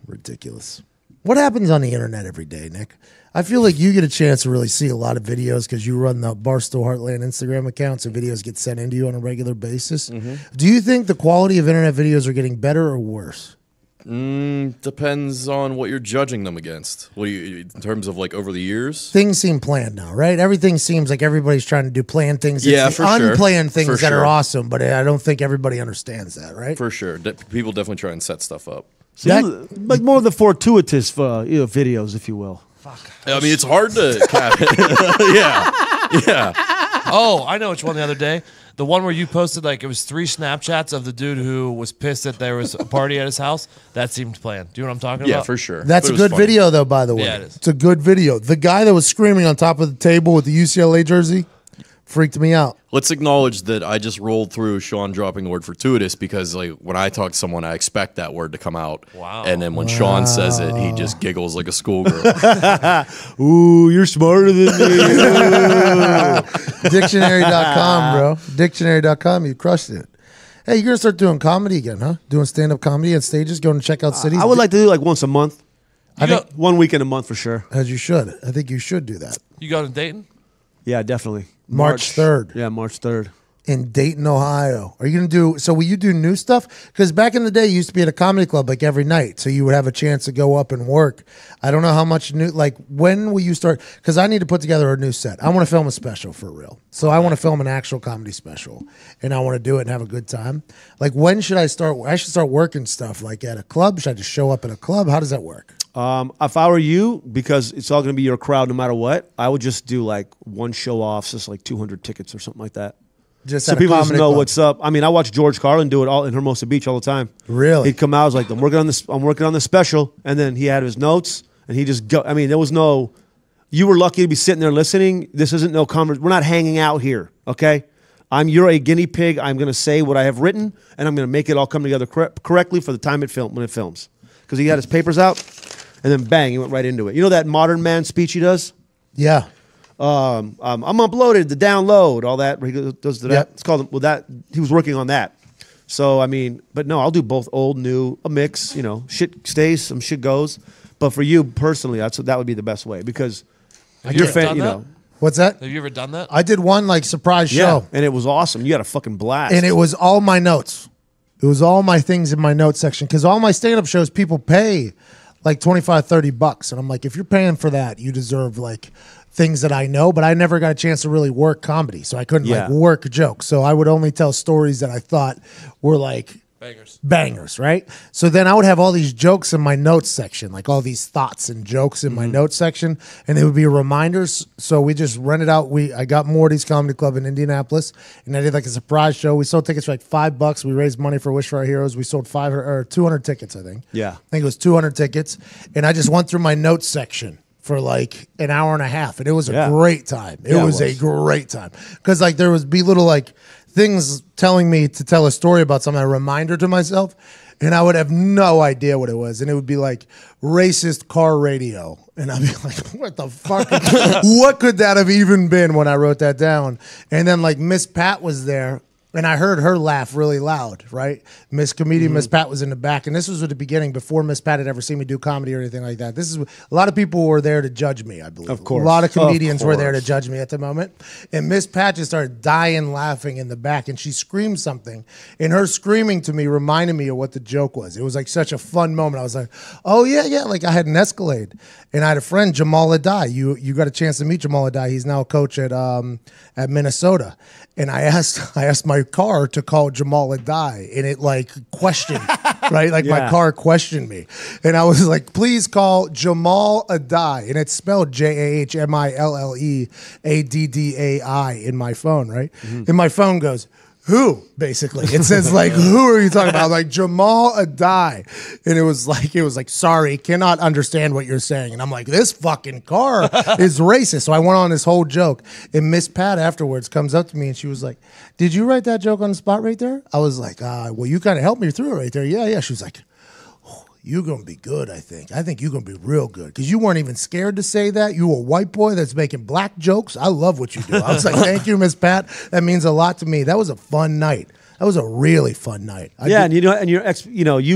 Ridiculous. What happens on the internet every day, Nick? I feel like you get a chance to really see a lot of videos because you run the Barstool Heartland Instagram account, so videos get sent into you on a regular basis. Do you think the quality of internet videos are getting better or worse? Depends on what you're judging them against. What do you, in terms of like over the years? Things seem planned now, right? Everything seems like everybody's trying to do planned things. Yeah, it's the for sure. unplanned things For that are sure. awesome, but I don't think everybody understands that, right? For sure. People definitely try and set stuff up. Like more of the fortuitous videos, if you will. I mean, it's hard to cap it. Yeah. Oh, I know which one the other day. The one where you posted like it was 3 Snapchats of the dude who was pissed that there was a party at his house. That seemed planned. Do you know what I'm talking Yeah, about? for sure. That's But a it was good funny. video, though, by the way. Yeah, it is. It's a good video. The guy that was screaming on top of the table with the UCLA jersey freaked me out. Let's acknowledge that I just rolled through Sean dropping the word fortuitous because like when I talk to someone, I expect that word to come out. Wow. And then when Sean says it, he just giggles like a schoolgirl. Ooh, you're smarter than me. Dictionary.com, bro. Dictionary.com. You crushed it. Hey, you're going to start doing comedy again, huh? Doing stand-up comedy at stages, going to check out cities? I would like to do like once a month. You go, 1 weekend a month for sure. As you should. I think you should do that. you go to Dayton? Yeah, definitely. March 3rd. Yeah, March 3rd. In Dayton, Ohio. Are you going to do, so will you do new stuff? Because back in the day, you used to be at a comedy club like every night. So you would have a chance to go up and work. I don't know how much new, like when will you start? Because I need to put together a new set. I want to film a special for real. So I want to film an actual comedy special and I want to do it and have a good time. Like when should I start? I should start working stuff like at a club. Should I just show up at a club? How does that work? If I were you, because it's all going to be your crowd no matter what, I would just do like one show off, just like 200 tickets or something like that. Just So at a people just comedy know club. what's up. I mean, I watch George Carlin do it all in Hermosa Beach all the time. Really? He'd come out, I was like, I'm working on this special, and then he had his notes, and he just go. I mean, there was no. You were lucky to be sitting there listening. This isn't no conversation. We're not hanging out here, okay? You're a guinea pig. I'm going to say what I have written, and I'm going to make it all come together correctly for the time when it films. Because he had his papers out, and then bang, he went right into it. You know that modern man speech he does? Yeah. I'm uploaded, the download, all that. Where he does that. Yep. It's called, well, that, he was working on that. So, I mean, but no, I'll do both old, new, a mix, you know, shit stays, some shit goes. But for you personally, that would be the best way because Have you're you ever fan, done you that? know. What's that? Have you ever done that? I did one like surprise Yeah, show. and it was awesome. You had a fucking blast. And it was all my notes. It was all my things in my notes section because all my stand-up shows people pay like $25-$30, and I'm like, if you're paying for that, you deserve like things that I know. But I never got a chance to really work comedy, so I couldn't like work jokes. So I would only tell stories that I thought were like bangers, right? So then I would have all these jokes in my notes section, like all these thoughts and jokes in my notes section, and they would be reminders. So we just rented out. I got Morty's Comedy Club in Indianapolis, and I did like a surprise show. We sold tickets for like $5. We raised money for Wish for Our Heroes. We sold 200 tickets, I think. Yeah. I think it was 200 tickets, and I just went through my notes section for like an hour and a half, and it was a great time. It was a great time because like there would be little like things telling me to tell a story about something, a reminder to myself, and I would have no idea what it was, and it would be like racist car radio, and I'd be like, what the fuck? What could that have even been when I wrote that down? And then like Miss Pat was there. And I heard her laugh really loud, right? Miss Comedian Miss Pat was in the back. And this was at the beginning before Miss Pat had ever seen me do comedy or anything like that. This is a lot of people were there to judge me, I believe. Of course. A lot of comedians were there to course. judge me at the moment. And Miss Pat just started dying laughing in the back. And she screamed something. And her screaming to me reminded me of what the joke was. It was like such a fun moment. I was like, oh, yeah. Like I had an Escalade. And I had a friend, Jamal Adai. You got a chance to meet Jamal Adai. He's now a coach at Minnesota. And I asked my car to call Jamal Adai, and it like questioned, right? Like my car questioned me, and I was like, "Please call Jamal Adai," and it's spelled JAHMILLEADDAI in my phone, right? And my phone goes, who, basically. It says, like, who are you talking about? Like, Jamal Adai. And it was like, sorry, cannot understand what you're saying. And I'm like, this fucking car is racist. So I went on this whole joke. And Miss Pat afterwards comes up to me and she was like, did you write that joke on the spot right there? I was like, well, you kind of helped me through it right there. Yeah. She was like, you're going to be good, I think. I think you're going to be real good. Because you weren't even scared to say that. You a white boy that's making black jokes. I love what you do. I was like, thank you, Miss Pat. That means a lot to me. That was a fun night. That was a really fun night. And you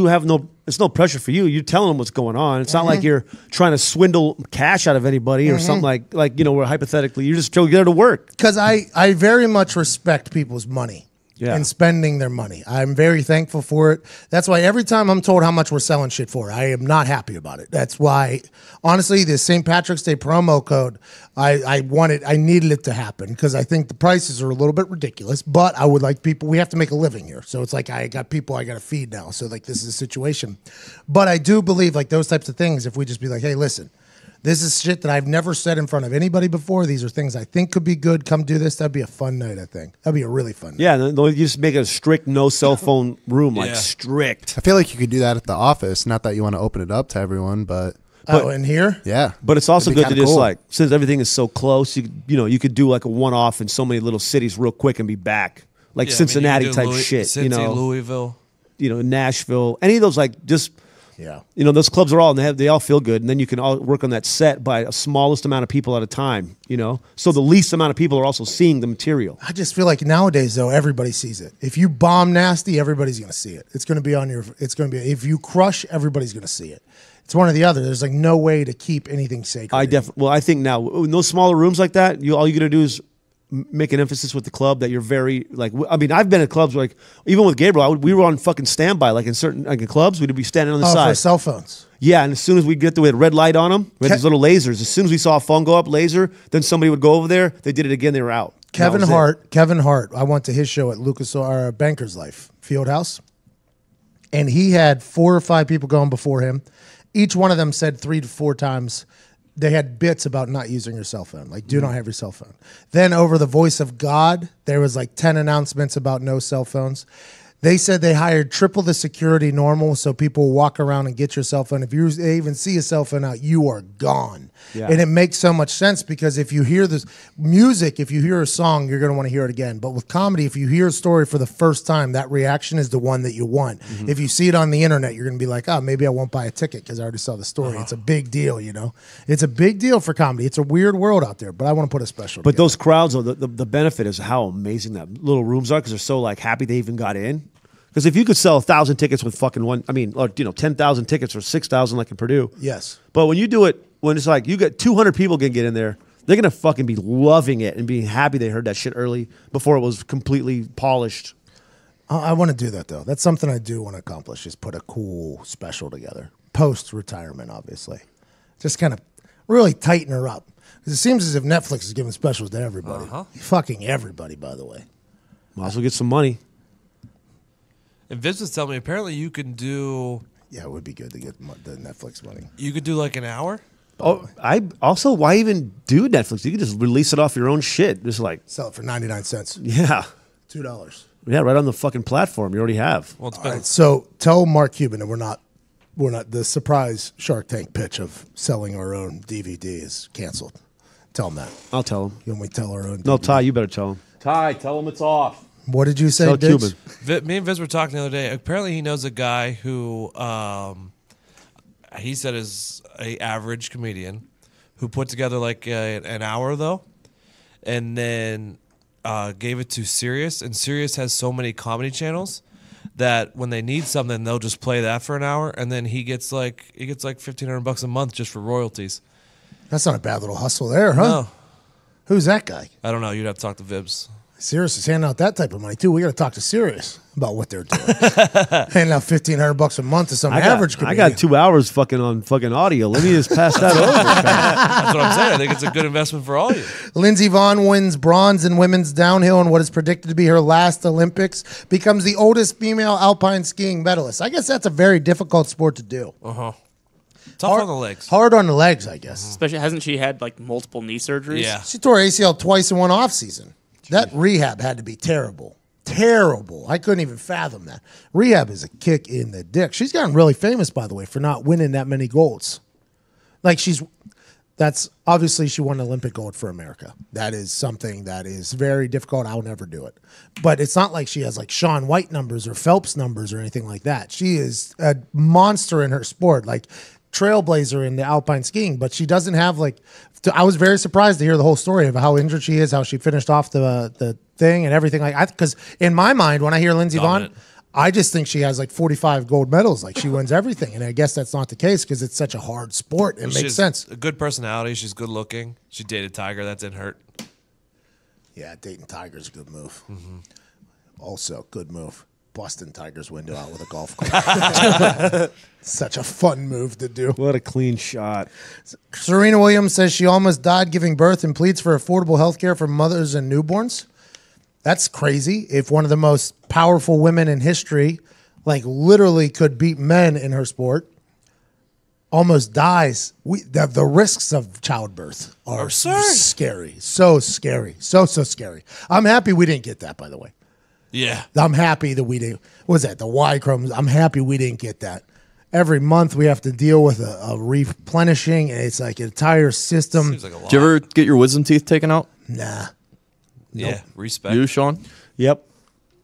have it's no pressure for you. You're telling them what's going on. It's not like you're trying to swindle cash out of anybody or something where hypothetically you're just there to work. Because I very much respect people's money. And spending their money. I'm very thankful for it. That's why every time I'm told how much we're selling shit for, I am not happy about it. That's why, honestly, this St. Patrick's Day promo code, I needed it to happen because I think the prices are a little bit ridiculous, but I would like people, we have to make a living here. So it's like I got people I got to feed now. So like this is a situation. But I do believe like those types of things, if we just be like, hey, listen, this is shit that I've never said in front of anybody before. These are things I think could be good. Come do this. That'd be a fun night, I think. That'd be a really fun night. Yeah, you just make it a strict no cell phone room, like strict. I feel like you could do that at the office. Not that you want to open it up to everyone, but in here? Yeah. But it's also good to just cool. like, since everything is so close, you could do like a one-off in so many little cities real quick and be back. Like Cincinnati type shit. Cincy, Louisville. Nashville. Any of those like just... Yeah, those clubs are all they all feel good, and then you can all work on that set by a smallest amount of people at a time. So the least amount of people are also seeing the material. I just feel like nowadays though everybody sees it. If you bomb nasty, everybody's gonna see it. It's gonna be on your. It's gonna be if you crush, everybody's gonna see it. It's one or the other. There's like no way to keep anything sacred. I think now in those smaller rooms like that, all you gotta do is make an emphasis with the club that you're very like. I mean, I've been at clubs where, like even with Gabriel, we were on fucking standby. Like in certain clubs, we'd be standing on the side for cell phones. Yeah, and as soon as we get we had red light on them, we had these little lasers. As soon as we saw a phone go up, laser, then somebody would go over there. They did it again. They were out. Kevin Hart. I went to his show at Lucas Banker's Life Fieldhouse, and he had 4 or 5 people going before him. Each one of them said 3 to 4 times. They had bits about not using your cell phone, like do not have your cell phone. Then over the voice of God, there was like 10 announcements about no cell phones. They said they hired triple the security normal so people will walk around and get your cell phone. If you even see a cell phone out, you are gone. Yeah. And it makes so much sense because if you hear this music, if you hear a song, you're going to want to hear it again. But with comedy, if you hear a story for the first time, that reaction is the one that you want. Mm-hmm. If you see it on the internet, you're going to be like, oh, maybe I won't buy a ticket because I already saw the story. It's a big deal, It's a big deal for comedy. It's a weird world out there, but I want to put a special But together. those crowds, the benefit is how amazing that little rooms are because they're so like happy they even got in. Because if you could sell 1,000 tickets with fucking 10,000 tickets or 6,000 like in Purdue. Yes. But when you do it, when it's like you get 200 people can get in there, they're going to fucking be loving it and being happy they heard that shit early before it was completely polished. I want to do that, though. That's something I do want to accomplish is put a cool special together. Post-retirement, obviously. Just kind of really tighten her up. Because it seems as if Netflix is giving specials to everybody. Fucking everybody, by the way. Might as well get some money. And Vince was telling me apparently you can do. Yeah, it would be good to get the Netflix money. You could do like an hour. Oh, why even do Netflix? You could just release it off your own shit. Just like sell it for 99 cents. Yeah, $2. Yeah, right on the fucking platform. You already have. Well, it's all right, so tell Mark Cuban that we're not the surprise Shark Tank pitch of selling our own DVD is canceled. Tell him that. I'll tell him. When we tell our own. No, DVD. Ty, you better tell him. Ty, tell him it's off. What did you say, Tell Diggs? Cuban. Me and Vince were talking the other day. Apparently, he knows a guy who he said is a average comedian who put together like an hour though, and then gave it to Sirius. And Sirius has so many comedy channels that when they need something, they'll just play that for an hour, and then he gets like $1,500 a month just for royalties. That's not a bad little hustle there, huh? No. Who's that guy? I don't know. You'd have to talk to Vibs. Sirius is handing out that type of money too. We got to talk to Sirius about what they're doing. Handing out $1,500 a month to some average comedian. I got 2 hours fucking on fucking audio. Let me just pass that over. That's what I'm saying. I think it's a good investment for all of you. Lindsey Vonn wins bronze in women's downhill in what is predicted to be her last Olympics. Becomes the oldest female alpine skiing medalist. I guess that's a very difficult sport to do. Tough on the legs. Hard on the legs, I guess. Especially, hasn't she had like multiple knee surgeries? Yeah. She tore ACL twice in one off season. That rehab had to be terrible. terrible. I couldn't even fathom that. Rehab is a kick in the dick. She's gotten really famous, by the way, for not winning that many golds. Like that's obviously she won an Olympic gold for America. That is something that is very difficult. I'll never do it. But it's not like she has like Shaun White numbers or Phelps numbers or anything like that. She is a monster in her sport, like trailblazer in the alpine skiing. But she doesn't have like. I was very surprised to hear the whole story of how injured she is, how she finished off the thing and everything like that. Because in my mind, when I hear Lindsey Vonn, I just think she has like 45 gold medals. Like she wins everything. And I guess that's not the case because it's such a hard sport. It makes sense. A good personality. She's good looking. She dated Tiger. That didn't hurt. Yeah, dating Tiger's a good move. Also, good move. Busting Tiger's window out with a golf club. Such a fun move to do. What a clean shot. Serena Williams says she almost died giving birth and pleads for affordable health care for mothers and newborns. That's crazy. If one of the most powerful women in history, like literally could beat men in her sport, almost dies, the risks of childbirth are scary. So scary. So scary. I'm happy we didn't get that, by the way. Yeah. I'm happy that we didn't. What was that? The Y chromosomes. I'm happy we didn't get that. Every month we have to deal with a replenishing, and it's like an entire system. Seems like a lot. Did you ever get your wisdom teeth taken out? Nah. Yeah. Respect. You, Sean? Yep.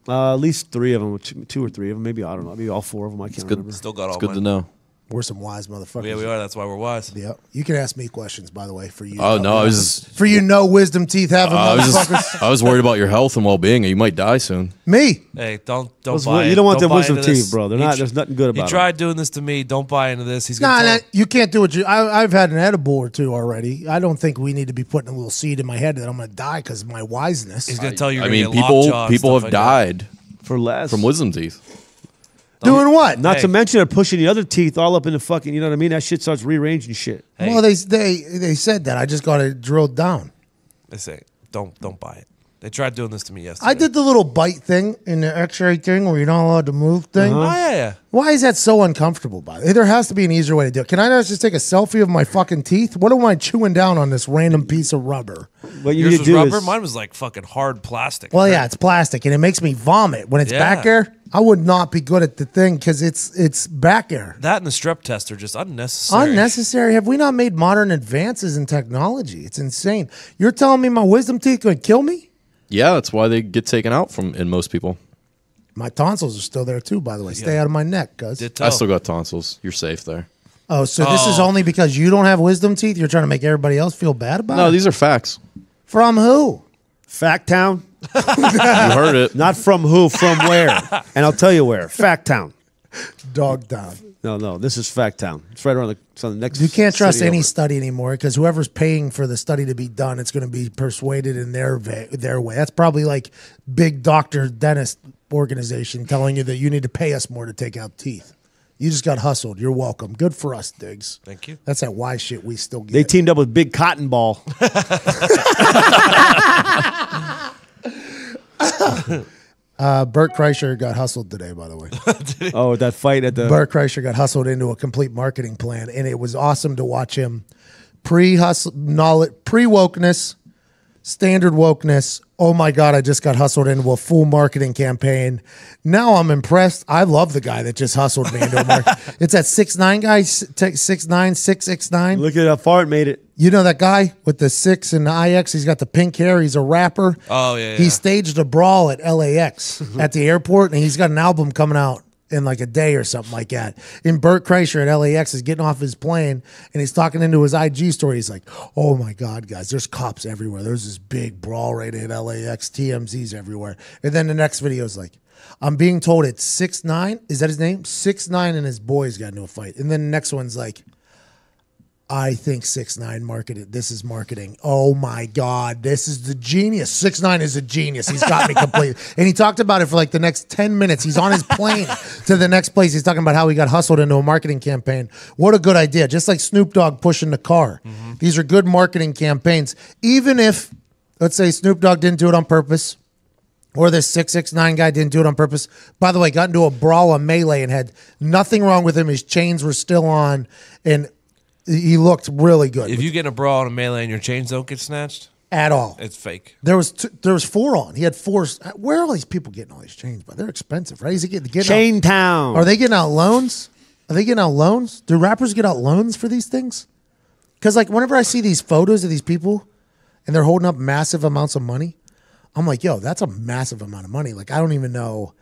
At least 3 of them, 2 or 3 of them. Maybe, I don't know. Maybe all 4 of them. I can't remember. Still got all It's good mine. to know. We're some wise motherfuckers. Yeah, we are. That's why we're wise. Yeah. You can ask me questions, by the way, for you. Oh, no, I was For you no wisdom teeth having motherfuckers. I was worried about your health and well-being. You might die soon. Me. Hey, don't What's buy what- it. you don't want them buy wisdom into this. teeth, bro. They're not- there's nothing good about He 'em. tried doing this to me. Don't buy into this. He's Nah, gonna you can't do what you. I've had an edible or 2 already. I don't think we need to be putting a little seed in my head that I'm going to die because of my wiseness. He's gonna tell you. I You're mean, gonna get lockjaw and people stuff have like died For less. from wisdom teeth. Doing what? Not Hey. to mention they're pushing the other teeth all up in the fucking, you know what I mean? That shit starts rearranging shit. Hey. Well, they said that. I just got it drilled down. They say, don't buy it. They tried doing this to me yesterday. I did the little bite thing in the X-ray thing where you're not allowed to move thing. Oh yeah. Why is that so uncomfortable? By the way? There has to be an easier way to do it. Can I not just take a selfie of my fucking teeth? What am I chewing down on this random piece of rubber? What you Yours need to was do rubber. is Mine was like fucking hard plastic. Well, right? yeah, it's plastic and it makes me vomit when it's Yeah. back air. I would not be good at the thing because it's back air. That and the strep test are just unnecessary. Unnecessary. Have we not made modern advances in technology? It's insane. You're telling me my wisdom teeth going to kill me? Yeah, that's why they get taken out in most people. My tonsils are still there too, by the way. Stay out of my neck, cuz. Ditto. I still got tonsils. You're safe there. Oh, so this is only because you don't have wisdom teeth? You're trying to make everybody else feel bad about No, it? these are facts. From who? Fact Town. You heard it. Not from who, from where. And I'll tell you where. Fact Town. Dog down. No, this is Fact Town. It's right around the next. You can't trust city any over. study anymore because whoever's paying for the study to be done, it's going to be persuaded in their way. That's probably like big doctor dentist organization telling you that you need to pay us more to take out teeth. You just got hustled. You're welcome. Good for us, Diggs. Thank you. That's that why shit we still get. They teamed up with Big Cotton Ball. Bert Kreischer got hustled today, by the way. Oh, that fight at the. Bert Kreischer got hustled into a complete marketing plan, and it was awesome to watch him pre-wokeness, standard wokeness. Oh my God, I just got hustled into a full marketing campaign. Now I'm impressed. I love the guy that just hustled me into a market. It's that 6'9" guy, 6'9", Look at how far it made it. You know that guy with the 6 and the IX? He's got the pink hair. He's a rapper. Oh, yeah, He yeah. staged a brawl at LAX at the airport, and he's got an album coming out in like a day or something like that. And Bert Kreischer at LAX is getting off his plane, and he's talking into his IG story. He's like, oh my God, guys, there's cops everywhere. There's this big brawl right at LAX, TMZs everywhere. And then the next video is like, I'm being told it's 6'9". Is that his name? 6'9" and his boys got into a fight. And then the next one's like, I think 6'9" marketed. This is marketing. Oh my God, this is the genius. 6'9" is a genius. He's got me completely. And he talked about it for like the next 10 minutes. He's on his plane to the next place. He's talking about how he got hustled into a marketing campaign. What a good idea. Just like Snoop Dogg pushing the car. These are good marketing campaigns. Even if, let's say Snoop Dogg didn't do it on purpose, or this 6'9" guy didn't do it on purpose. By the way, got into a brawl, a melee, and had nothing wrong with him. His chains were still on, and he looked really good. If you get in a brawl in a melee and your chains don't get snatched, at all. It's fake. There was 4 on. He had 4. Where are all these people getting all these chains? But they're expensive, right? Is he getting Chain Town. Are they getting out loans? Are they getting out loans? Do rappers get out loans for these things? Because like whenever I see these photos of these people and they're holding up massive amounts of money, I'm like, yo, that's a massive amount of money. Like I don't even know.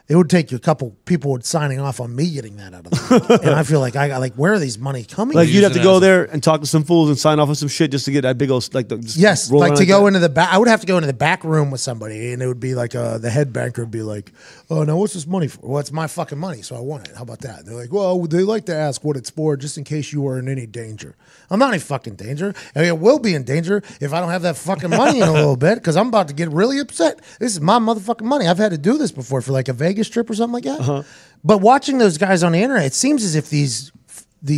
It would take you a couple people signing off on me getting that out of them. And I feel like I got like, where are these money coming? Like from? you'd have to go there and talk to some fools and sign off on some shit just to get that big old like. Yes, like to go into the back. I would have to go into the back room with somebody, and it would be like the head banker would be like, "Oh, now what's this money for?" Well, it's my fucking money, so I want it. How about that? They're like, "Well, they like to ask what it's for, just in case you are in any danger." I'm not in fucking danger. I mean, I will be in danger if I don't have that fucking money in a little bit, because I'm about to get really upset. This is my motherfucking money. I've had to do this before for like a Vegas trip or something like that. But watching those guys on the internet, it seems as if these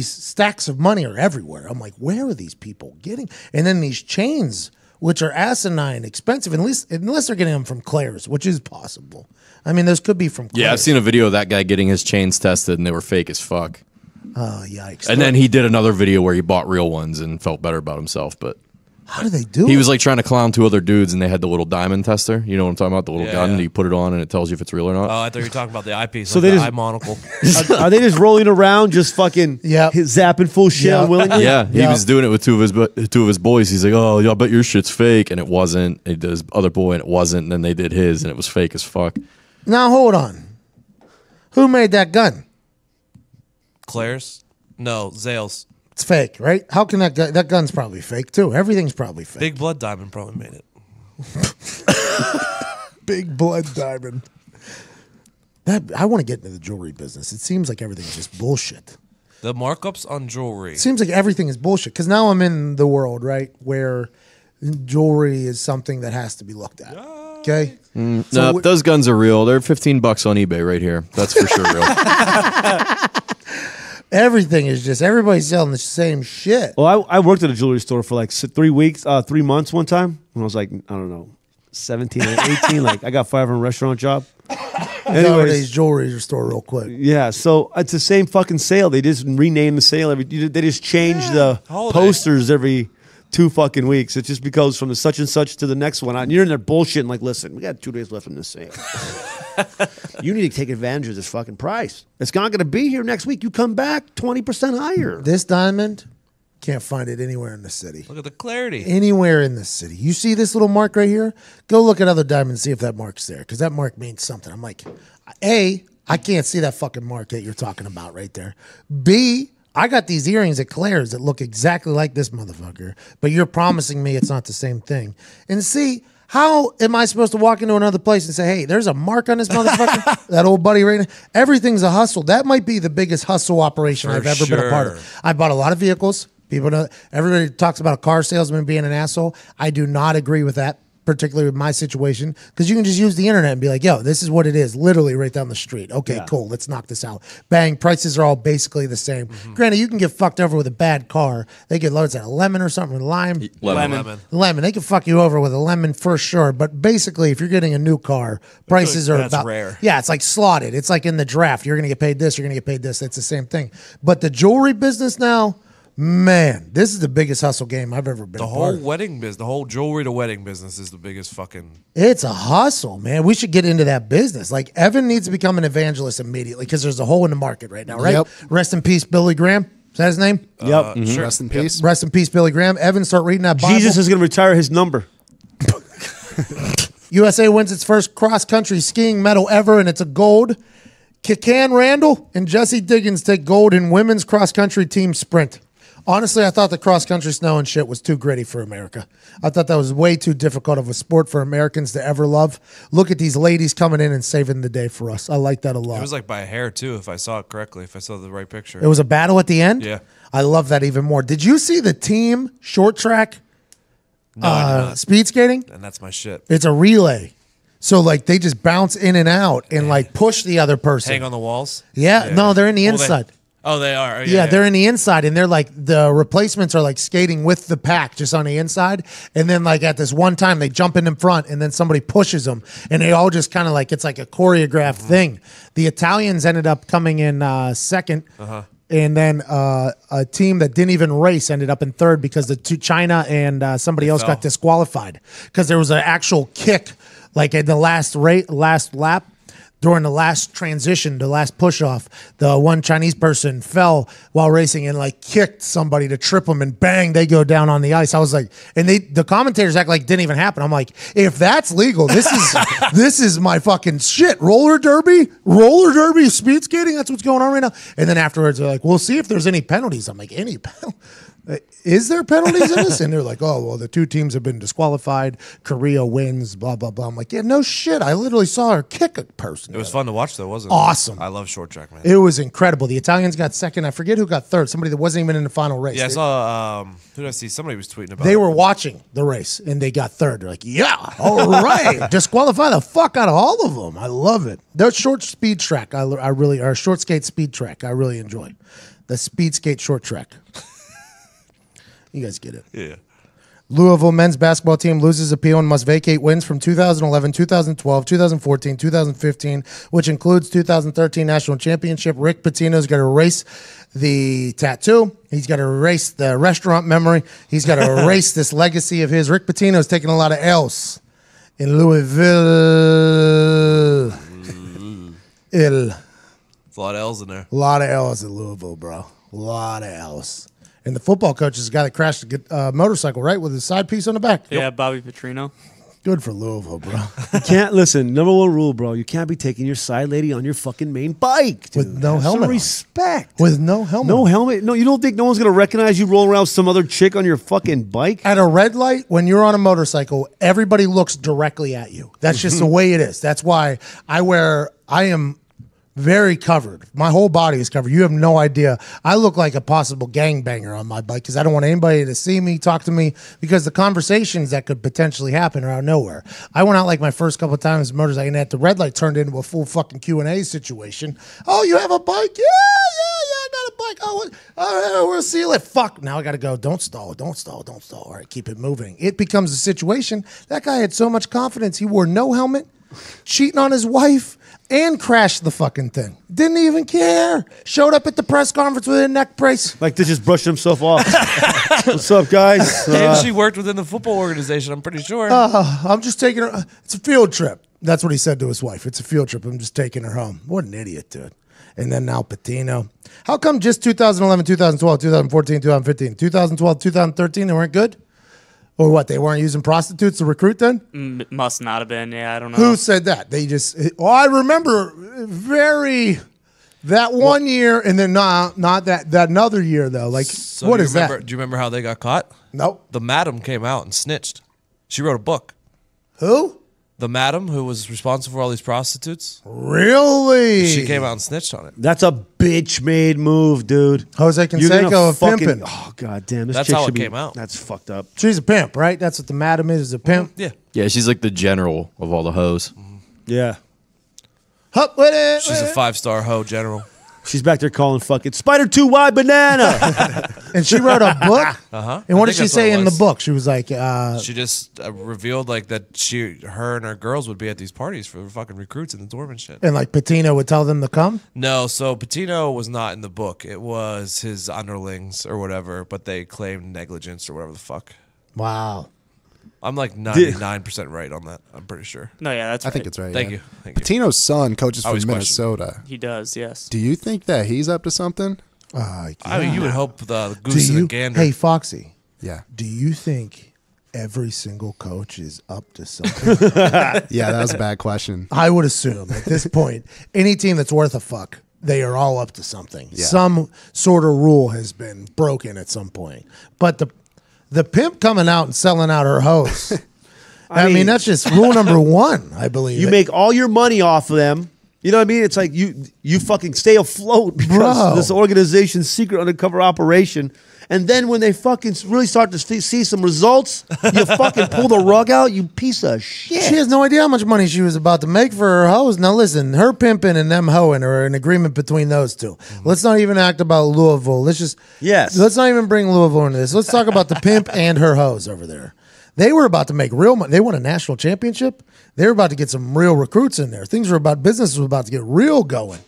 stacks of money are everywhere. I'm like, where are these people getting? And then these chains, which are asinine expensive, unless they're getting them from Claire's, which is possible. I mean, those could be from Claire's. Yeah, I've seen a video of that guy getting his chains tested, and they were fake as fuck. Oh, yikes. And then he did another video where he bought real ones and felt better about himself, but how do they do he it? was like trying to clown 2 other dudes, and they had the little diamond tester. You know what I'm talking about? The little Yeah, gun. yeah. You put it on, and it tells you if it's real or not. Oh, I thought you were talking about the eyepiece. So like they the just- eye monocle. Are they just rolling around, just fucking zapping full shit Yeah. willingly? Yeah, he was doing it with 2 of his boys. He's like, "Oh, yeah, I bet your shit's fake," and it wasn't. He did his other boy, and it wasn't. And then they did his, and it was fake as fuck. Now, hold on. Who made that gun? Claire's? No, Zales. It's fake, right? How can that gun's probably fake, too. Everything's probably fake. Big Blood Diamond probably made it. Big blood diamond. I want to get into the jewelry business. It seems like everything's just bullshit. The markups on jewelry. It seems like everything is bullshit. Because now I'm in the world, right, where jewelry is something that has to be looked at. Okay? No, those guns are real. They're $15 on eBay right here. That's for sure real. Everything is just, everybody's selling the same shit. Well, I worked at a jewelry store for like 3 weeks, 3 months one time when I was like, I don't know, 17 or 18. Like I got fired from a restaurant job. Nowadays, jewelry store real quick. Yeah, so it's the same fucking sale. They just rename the sale they just change the holiday. posters every 2 fucking weeks. It just goes from the such and such to the next one. And you're in there bullshitting like, listen, we got 2 days left in this sale. You need to take advantage of this fucking price. It's not going to be here next week. You come back 20% higher. This diamond, can't find it anywhere in the city. Look at the clarity. Anywhere in the city. You see this little mark right here? Go look at other diamonds, see if that mark's there, because that mark means something. I'm like, A, I can't see that fucking mark that you're talking about right there. B, I got these earrings at Claire's that look exactly like this motherfucker, but you're promising me it's not the same thing. And C, how am I supposed to walk into another place and say, hey, there's a mark on this motherfucker? That old buddy right now. Everything's a hustle. That might be the biggest hustle operation For I've ever been a part of. sure. I bought a lot of vehicles. People know, everybody talks about a car salesman being an asshole. I do not agree with that, particularly with my situation, because you can just use the internet and be like, yo, this is what it is, literally right down the street. Okay, cool, let's knock this out. Bang, prices are all basically the same. Granted, you can get fucked over with a bad car. They get loads of lemon or something with lime. Lemon. They can fuck you over with a lemon for sure. But basically, if you're getting a new car, prices are that's about rare. Yeah, it's like slotted. It's like in the draft. You're gonna get paid this, you're gonna get paid this. It's the same thing. But the jewelry business now, man, this is the biggest hustle game I've ever been The a part whole of. wedding business, the whole jewelry to wedding business is the biggest fucking. It's a hustle, man. We should get into that business. Like, Evan needs to become an evangelist immediately because there's a hole in the market right now, right? Yep. Rest in peace, Billy Graham. Is that his name? Yep. Sure. Rest in peace. Rest in peace, Billy Graham. Evan, start reading that Bible. Jesus is going to retire his number. USA wins its first cross-country skiing medal ever, and it's a gold. Kikan Randall and Jesse Diggins take gold in women's cross-country team sprint. Honestly, I thought the cross-country snow and shit was too gritty for America. I thought that was way too difficult of a sport for Americans to ever love. Look at these ladies coming in and saving the day for us. I like that a lot. It was like by a hair too, if I saw it correctly, if I saw the right picture. It was a battle at the end? Yeah. I love that even more. Did you see the team short track No, I did not. speed skating? And that's my shit. It's a relay. So, like, they just bounce in and out and, like, push the other person. Hang on the walls. Yeah, no, they're in the Well, inside. they are. Yeah, they're in the inside, and they're like the replacements are like skating with the pack just on the inside, and then like at this one time they jump in front, and then somebody pushes them, and they all just kind of like it's like a choreographed thing. The Italians ended up coming in second, And then a team that didn't even race ended up in third because the two China and somebody else got disqualified because there was an actual kick, like in the last lap. During the last transition, the last push off, the one Chinese person fell while racing and like kicked somebody to trip them, and bang, they go down on the ice. I was like, and the commentators act like it didn't even happen. I'm like, if that's legal, this is my fucking shit. Roller derby, speed skating. That's what's going on right now. And then afterwards, they're like, we'll see if there's any penalties. I'm like, any penalty? Is there penalties in this? And they're like, oh, well, the two teams have been disqualified. Korea wins, blah, blah, blah. I'm like, yeah, no shit. I literally saw her kick a person. It was fun to watch, though, wasn't it? Awesome. I love short track, man. It was incredible. The Italians got second. I forget who got third. Somebody that wasn't even in the final race. Yeah, I saw, who did I see? Somebody was tweeting about They it. were watching the race, and they got third. They're like, yeah, all right. Disqualify the fuck out of all of them. I love it. The short speed track, or short skate speed track, I really enjoy. The speed skate short track. You guys get it. Yeah. Louisville men's basketball team loses appeal and must vacate wins from 2011, 2012, 2014, 2015, which includes 2013 national championship. Rick Pitino's got to erase the tattoo. He's got to erase the restaurant memory. He's got to erase this legacy of his. Rick Pitino's taking a lot of L's in Louisville. There's a lot of L's in there. A lot of L's in Louisville, bro. A lot of L's. And the football coach is the guy that crashed a motorcycle, right, with his side piece on the back. Yeah, Bobby Petrino. Good for Louisville, bro. You can't listen. Number one rule, bro. You can't be taking your side lady on your fucking main bike, dude. With no Have helmet Some on. respect. With no helmet. No helmet. No, you don't think no one's gonna recognize you rolling around with some other chick on your fucking bike? At a red light, when you're on a motorcycle, everybody looks directly at you. That's just the way it is. That's why I am very covered. My whole body is covered. You have no idea. I look like a possible gangbanger on my bike because I don't want anybody to see me, talk to me, because the conversations that could potentially happen are out of nowhere. I went out like my first couple of times motorcycle, and at the red light turned into a full fucking Q&A situation. Oh, you have a bike? Yeah, I got a bike. Oh, all right, we'll see you later. Fuck, now I got to go. Don't stall. All right, keep it moving. It becomes a situation. That guy had so much confidence. He wore no helmet, cheating on his wife, and crashed the fucking thing. Didn't even care. Showed up at the press conference with a neck brace. Like to just brush himself off. What's up, guys? And she worked within the football organization, I'm pretty sure. I'm just taking her. It's a field trip. That's what he said to his wife. It's a field trip. I'm just taking her home. What an idiot, dude. And then now Patino. How come just 2011, 2012, 2014, 2015, 2012, 2013, they weren't good? Or what, they weren't using prostitutes to recruit then? Must not have been. Yeah, I don't know. Who said that? They just, I remember that one year and then not that another year though. Like, So what do you is remember, that? Do you remember how they got caught? Nope. The madam came out and snitched. She wrote a book. Who? The madam who was responsible for all these prostitutes. Really? She came out and snitched on it. That's a bitch-made move, dude. Jose You're gonna Canseco of fucking- pimping. Oh, god damn. This That's chick how it should be- came out. That's fucked up. She's a pimp, right? That's what the madam is a pimp. Yeah. Yeah, she's like the general of all the hoes. Yeah. Hup with it. She's a 5-star hoe general. She's back there calling fucking Spider 2Y banana. And she wrote a book. Uh-huh. And what I did think she that's say what it in the was. book? She was like, She just revealed like that her and her girls would be at these parties for fucking recruits in the dorm and shit. and like Patino would tell them to come. No, so Patino was not in the book. It was his underlings or whatever, but they claimed negligence or whatever the fuck. Wow. I'm like 99% right on that. I'm pretty sure. No, yeah, that's I right. think it's right. Thank yeah. you. Thank you. Patino's son coaches I for always question. Minnesota. He does, yes. Do you think that he's up to something? I mean, you would hope the Do goose and you, the gander. hey, Foxy, Yeah. do you think every single coach is up to something? Yeah, that was a bad question. I would assume at this point, any team that's worth a fuck, they are all up to something. Yeah. Some sort of rule has been broken at some point. But the pimp coming out and selling out her hoes, I mean, that's just rule number one, I believe. You make all your money off of them. You know what I mean? It's like you fucking stay afloat because Bro. of this organization's secret undercover operation. And then when they fucking really start to see some results, you fucking pull the rug out, you piece of shit. She has no idea how much money she was about to make for her hoes. Now listen, her pimping and them hoeing are an agreement between those two. Let's not even act about Louisville. Let's not even bring Louisville into this. Let's talk about the pimp and her hoes over there. They were about to make real money. They won a national championship. They were about to get some real recruits in there. Business was about to get real going.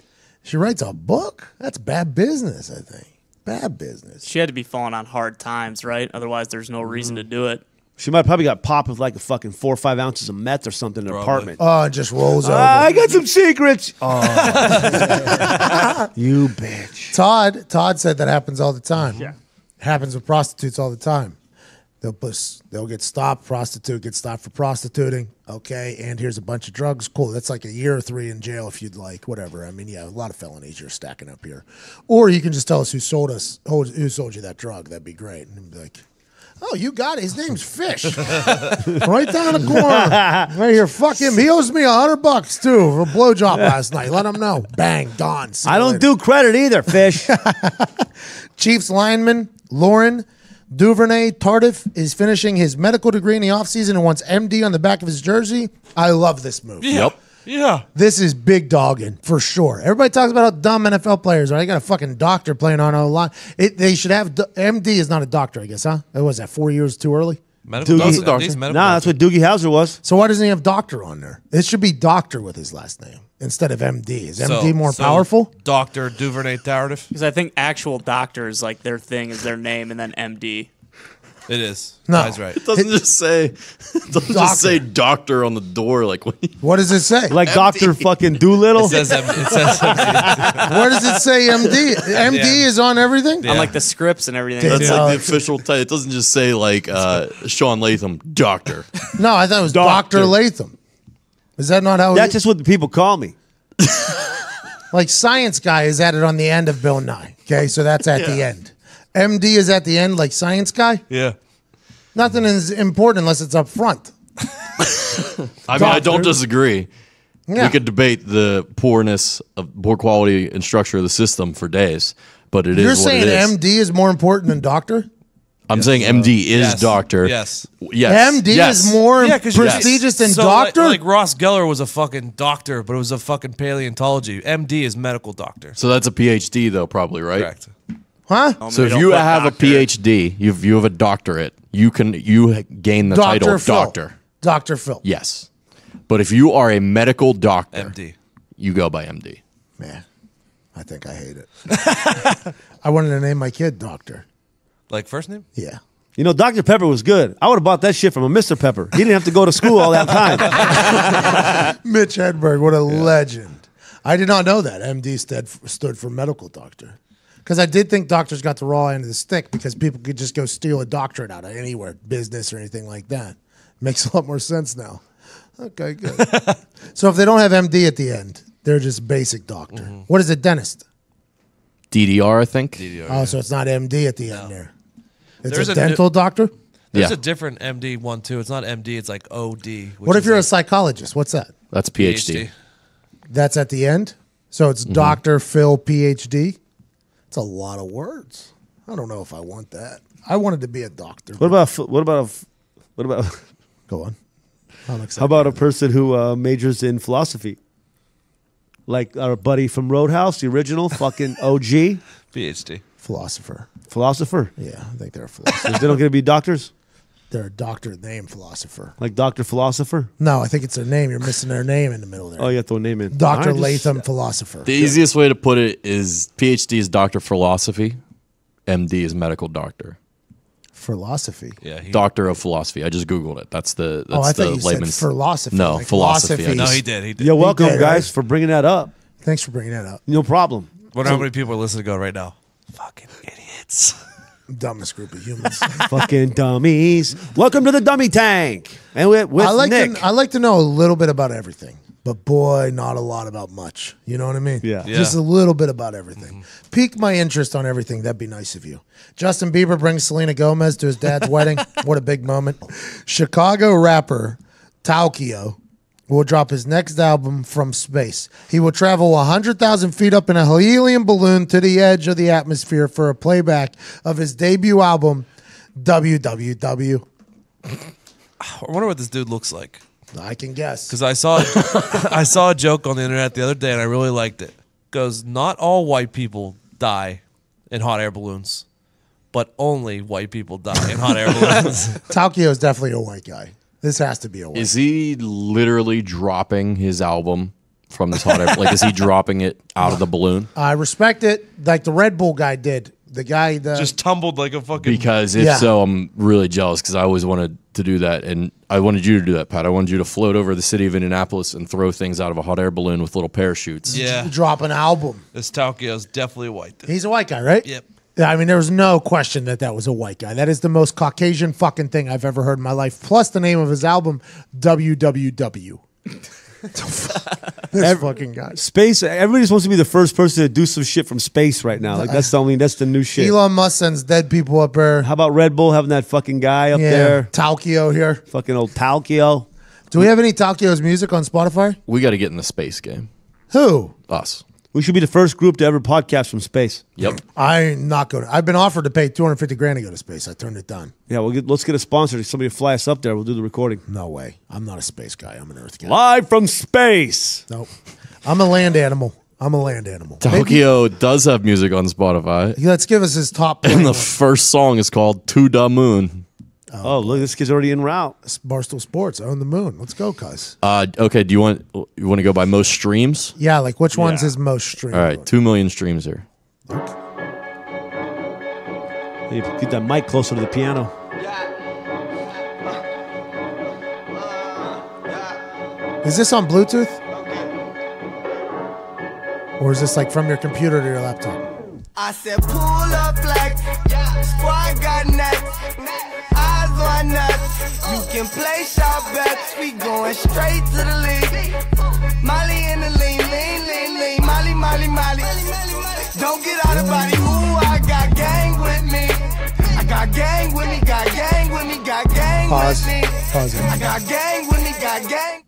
She writes a book? That's bad business, I think. Bad business. She had to be falling on hard times, right? Otherwise, there's no reason to do it. She might probably got popped with like a fucking 4 or 5 ounces of meth or something in her apartment. Oh, it just rolls over. I got some secrets. Oh, you bitch. Todd said that happens all the time. Yeah. Happens with prostitutes all the time. They'll get stopped. Prostitute gets stopped for prostituting. Okay, and here's a bunch of drugs. Cool. That's like a year or 3 in jail if you'd like. Whatever. I mean, yeah, a lot of felonies you're stacking up here. Or you can just tell us who sold you that drug. That'd be great. And be like, oh, you got it. His name's Fish. Right down the corner. Right here. Fuck him. He owes me $100 too for a blowjob last night. Let him know. Bang. Gone. See you I don't later. do credit either, Fish. Chiefs lineman Lauren Duvernay Tardif is finishing his medical degree in the offseason and wants MD on the back of his jersey. I love this move. Yep. Yeah. This is big dogging for sure. Everybody talks about how dumb NFL players are. I got a fucking doctor playing on a line. They should have MD is not a doctor, I guess, huh? What was that, 4 years too early? Medical Doogie- doctor. These medical Nah, that's what Doogie Howser was. So why doesn't he have doctor on there? It should be doctor with his last name instead of MD. Is MD more powerful? Dr. Duvernay Tardif. Because I think actual doctors, like their thing is their name and then MD. It is. No. Guy's right. It doesn't just say doctor on the door. Like, What does it say? Like Dr. fucking Doolittle. It says MD. Where does it say MD? MD is on everything? On like the scripts and everything. That's that's No, like the it's- official title. It doesn't just say like Sean Latham, doctor. No, I thought it was Doctor. Dr. Latham. Is that not how That's it just what the people call me. Like science guy is added on the end of Bill Nye. Okay, so that's at the end. MD is at the end, like science guy. Yeah. Nothing is important unless it's up front. I mean, I don't disagree. Yeah. We could debate the poor quality and structure of the system for days, but it is You're what saying it is. MD is more important than doctor? I'm saying MD is Yes. doctor. Yes. Yes. MD Yes. is more Yeah, because prestigious than so doctor? Like Ross Geller was a fucking doctor, but it was a fucking paleontology. MD is medical doctor. So that's a PhD though, probably, right? Correct. huh? So if you have a PhD, you have a doctorate, you gain the title Dr. of Phil. doctor. Dr. Phil. Yes. But if you are a medical doctor, MD. you go by MD. Man, I think I hate it. I wanted to name my kid Doctor. Like first name? Yeah. You know, Dr. Pepper was good. I would have bought that shit from a Mr. Pepper. He didn't have to go to school all that time. Mitch Hedberg, what a legend. I did not know that MD stood for medical doctor. Because I did think doctors got the raw end of the stick because people could just go steal a doctorate out of anywhere, business or anything like that. Makes a lot more sense now. Okay, good. So if they don't have MD at the end, they're just basic doctor. What is it, dentist? DDR, I think. Oh, so it's not MD at the end there. It's There's a a dental doctor? There's Yeah. a different MD one too. It's not MD. It's like OD. What if you're a psychologist? What's that? That's PhD. That's at the end? So it's Dr. Phil, PhD? It's a lot of words. I don't know if I want that. I wanted to be a doctor. What about Go on. how about a person who majors in philosophy? Like our buddy from Roadhouse, the original fucking OG PhD. Philosopher? philosopher. Yeah, I think they're a philosopher. They don't get to be doctors? They're a doctor name philosopher. Like Dr. Philosopher? No, I think it's their name. You're missing their name in the middle there. Oh, you have to name it. Dr. I just- Latham, philosopher. The easiest way to put it is PhD is doctor of philosophy, MD is medical doctor. Philosophy. Yeah. Doctor of philosophy. I just googled it. That's the Oh, I thought you layman's. said philosophy. No, like philosophy. philosophy. No, he did. He did. You're welcome, did, guys, right? for bringing that up. Thanks for bringing that up. No problem. Wonder how many people are listening to go right now. Fucking idiots. Dumbest group of humans. Fucking dummies. Welcome to the dummy tank. And with I like Nick. I like to know a little bit about everything, but boy, not a lot about much. You know what I mean? Yeah. Just a little bit about everything. Pique my interest on everything. That'd be nice of you. Justin Bieber brings Selena Gomez to his dad's wedding. What a big moment. Chicago rapper Taukio will drop his next album from space. He will travel 100,000 feet up in a helium balloon to the edge of the atmosphere for a playback of his debut album, WWW. I wonder what this dude looks like. I can guess. Because I saw a joke on the internet the other day and I really liked it. Goes, not all white people die in hot air balloons, but only white people die in hot air balloons. Taukio is definitely a white guy. This has to be a white Is he literally dropping his album from this hot air? Like, is he dropping it out of the balloon? I respect it, like the Red Bull guy did. The guy that Just tumbled like a fucking. Because if so, I'm really jealous because I always wanted to do that. And I wanted you to do that, Pat. I wanted you to float over the city of Indianapolis and throw things out of a hot air balloon with little parachutes. Yeah. drop an album. This Taokio's definitely white. He's a white guy, right? Yep. Yeah, I mean, there was no question that that was a white guy. That is the most Caucasian fucking thing I've ever heard in my life. Plus the name of his album, WWW. This fucking guy. Space. Everybody's supposed to be the first person to do some shit from space right now. Like that's the new shit. Elon Musk sends dead people up there. How about Red Bull having that fucking guy up there? Tokyo here. Fucking old Talkio. Do we have any Tokyo's music on Spotify? We got to get in the space game. Who? Us. We should be the first group to ever podcast from space. Yep. I'm not going to. I've been offered to pay $250,000 to go to space. I turned it down. Yeah, let's get a sponsor. Somebody to fly us up there. We'll do the recording. No way. I'm not a space guy. I'm an Earth guy. Live from space. Nope. I'm a land animal. Tokyo does have music on Spotify. Let's give us his top. And the first song is called To Da Moon. Oh, look, this kid's already en route. Barstool Sports own the moon. Let's go, cuz. Okay, do you want to go by most streams? Yeah, like which one's his most streamed? All right, 2 million streams here. Hey, get that mic closer to the piano. Is this on Bluetooth? Or is this like from your computer to your laptop? I said pull up like squad got nuts, eyes on nuts. You can play shot bets, we going straight to the league. Molly in the lean, Molly, Molly, Molly. Don't get out of body, ooh, I got gang with me. I got gang with me, got gang with me, got gang with me. Pause. I got gang with me, got gang.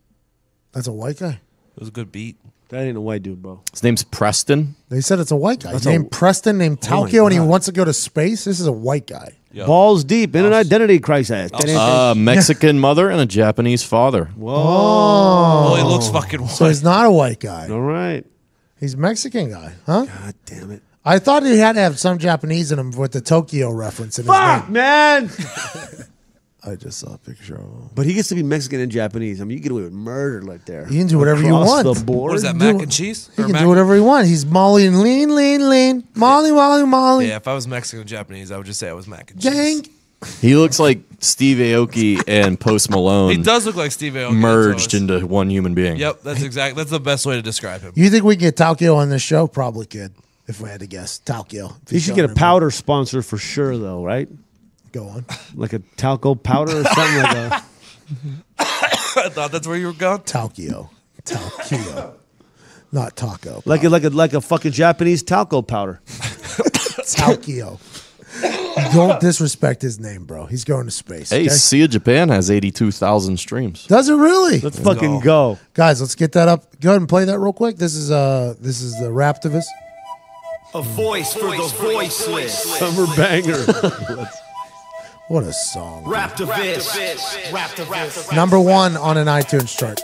That's a white guy? It was a good beat. That ain't a white dude, bro. His name's Preston. They said it's a white guy. That's Named Preston, named Oh my Tokyo, and he God. wants to go to space? This is a white guy. Yep. Balls deep in an identity crisis. Mexican mother and a Japanese father. Oh, he looks fucking white. So he's not a white guy. All right. He's a Mexican guy, huh? God damn it. I thought he had to have some Japanese in him with the Tokyo reference in his Fuck, name. man. I just saw a picture of him. But he gets to be Mexican and Japanese. I mean, you get away with murder right there. You can do whatever you Across want. the board. What is that, mac and cheese? He Or can mac- do whatever he wants. He's Molly and lean. Molly. Yeah, if I was Mexican and Japanese, I would just say I was mac and cheese. Gang. He looks like Steve Aoki and Post Malone. He does look like Steve Aoki. merged into one human being. Yep, that's the best way to describe him. You think we can get Tokyo on this show? Probably could, if we had to guess. Tokyo. You should get a powder sponsor for sure, though, right? Go on. Like a talco powder or something like that. I thought that's where you were going. Tokyo. Not taco. Like a fucking Japanese talco powder. Tokyo. Don't disrespect his name, bro. He's going to space. Hey, okay? Sia Japan has 82,000 streams. Does it really? Let's fucking go. Guys, let's get that up. Go ahead and play that real quick. This is the Raptivist. A voice for the voiceless. Summer banger. What a song. Raptivist. #1 on an iTunes chart.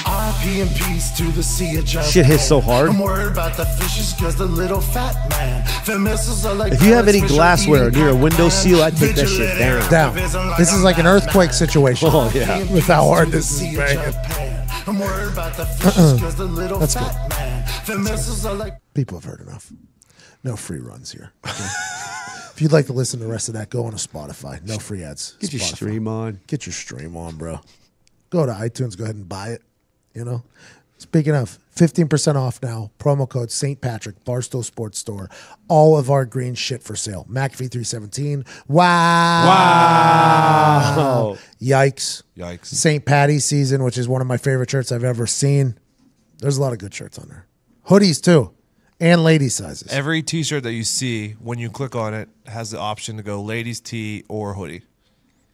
RP and peace to the sea of Japan. Shit hits so hard. I'm worried about the fishes cause the little fat man. The missiles are like If you have any fish are glassware eating near a crab windowsill, I'd take that vigilante shit down. Down. This is like an earthquake situation. Oh, yeah. With how hard this is Sea of banging. Japan. I'm worried about the fishes cause the little That's fat man. The missiles are like People have heard enough. No free runs here. Okay? If you'd like to listen to the rest of that, go on to Spotify. No free ads. Get your Spotify. stream on. Get your stream on, bro. Go to iTunes. Go ahead and buy it. You know? Speaking of, 15% off now. Promo code St. Patrick, Barstool Sports Store. All of our green shit for sale. McAfee 317. Wow. Yikes. Yikes. St. Patty's season, which is one of my favorite shirts I've ever seen. There's a lot of good shirts on there. Hoodies, too. And lady sizes. Every T-shirt that you see, when you click on it, has the option to go ladies tee or hoodie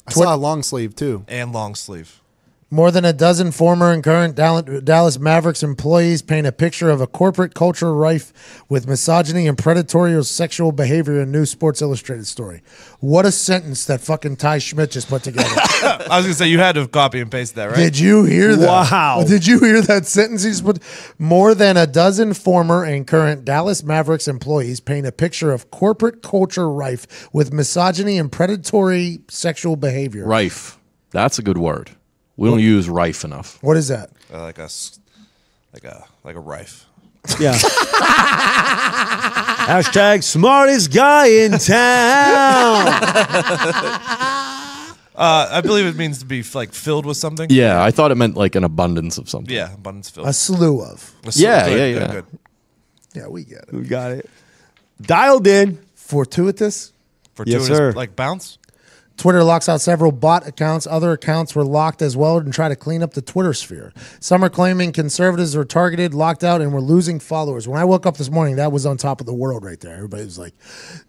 I saw a long sleeve too. and long sleeve. More than a dozen former and current Dallas Mavericks employees paint a picture of a corporate culture rife with misogyny and predatory or sexual behavior in new Sports Illustrated story. What a sentence that fucking Ty Schmidt just put together. I was gonna say you had to copy and paste that, right? Did you hear that? Wow. Did you hear that sentence he just put? More than a dozen former and current Dallas Mavericks employees paint a picture of corporate culture rife with misogyny and predatory sexual behavior. Rife. That's a good word. We don't use rife enough. What is that? Like like a rife. Yeah. Hashtag smartest guy in town. I believe it means to be like filled with something. Yeah, I thought it meant like an abundance of something. Yeah, abundance filled. A slew of. Yeah, Good, yeah. Good. Yeah, we get it. We got it. Dialed in. Fortuitous. Fortuitous, sir. like bounce. Twitter locks out several bot accounts. Other accounts were locked as well and try to clean up the Twitter sphere. Some are claiming conservatives were targeted, locked out, and were losing followers. When I woke up this morning, that was on top of the world right there. Everybody was like,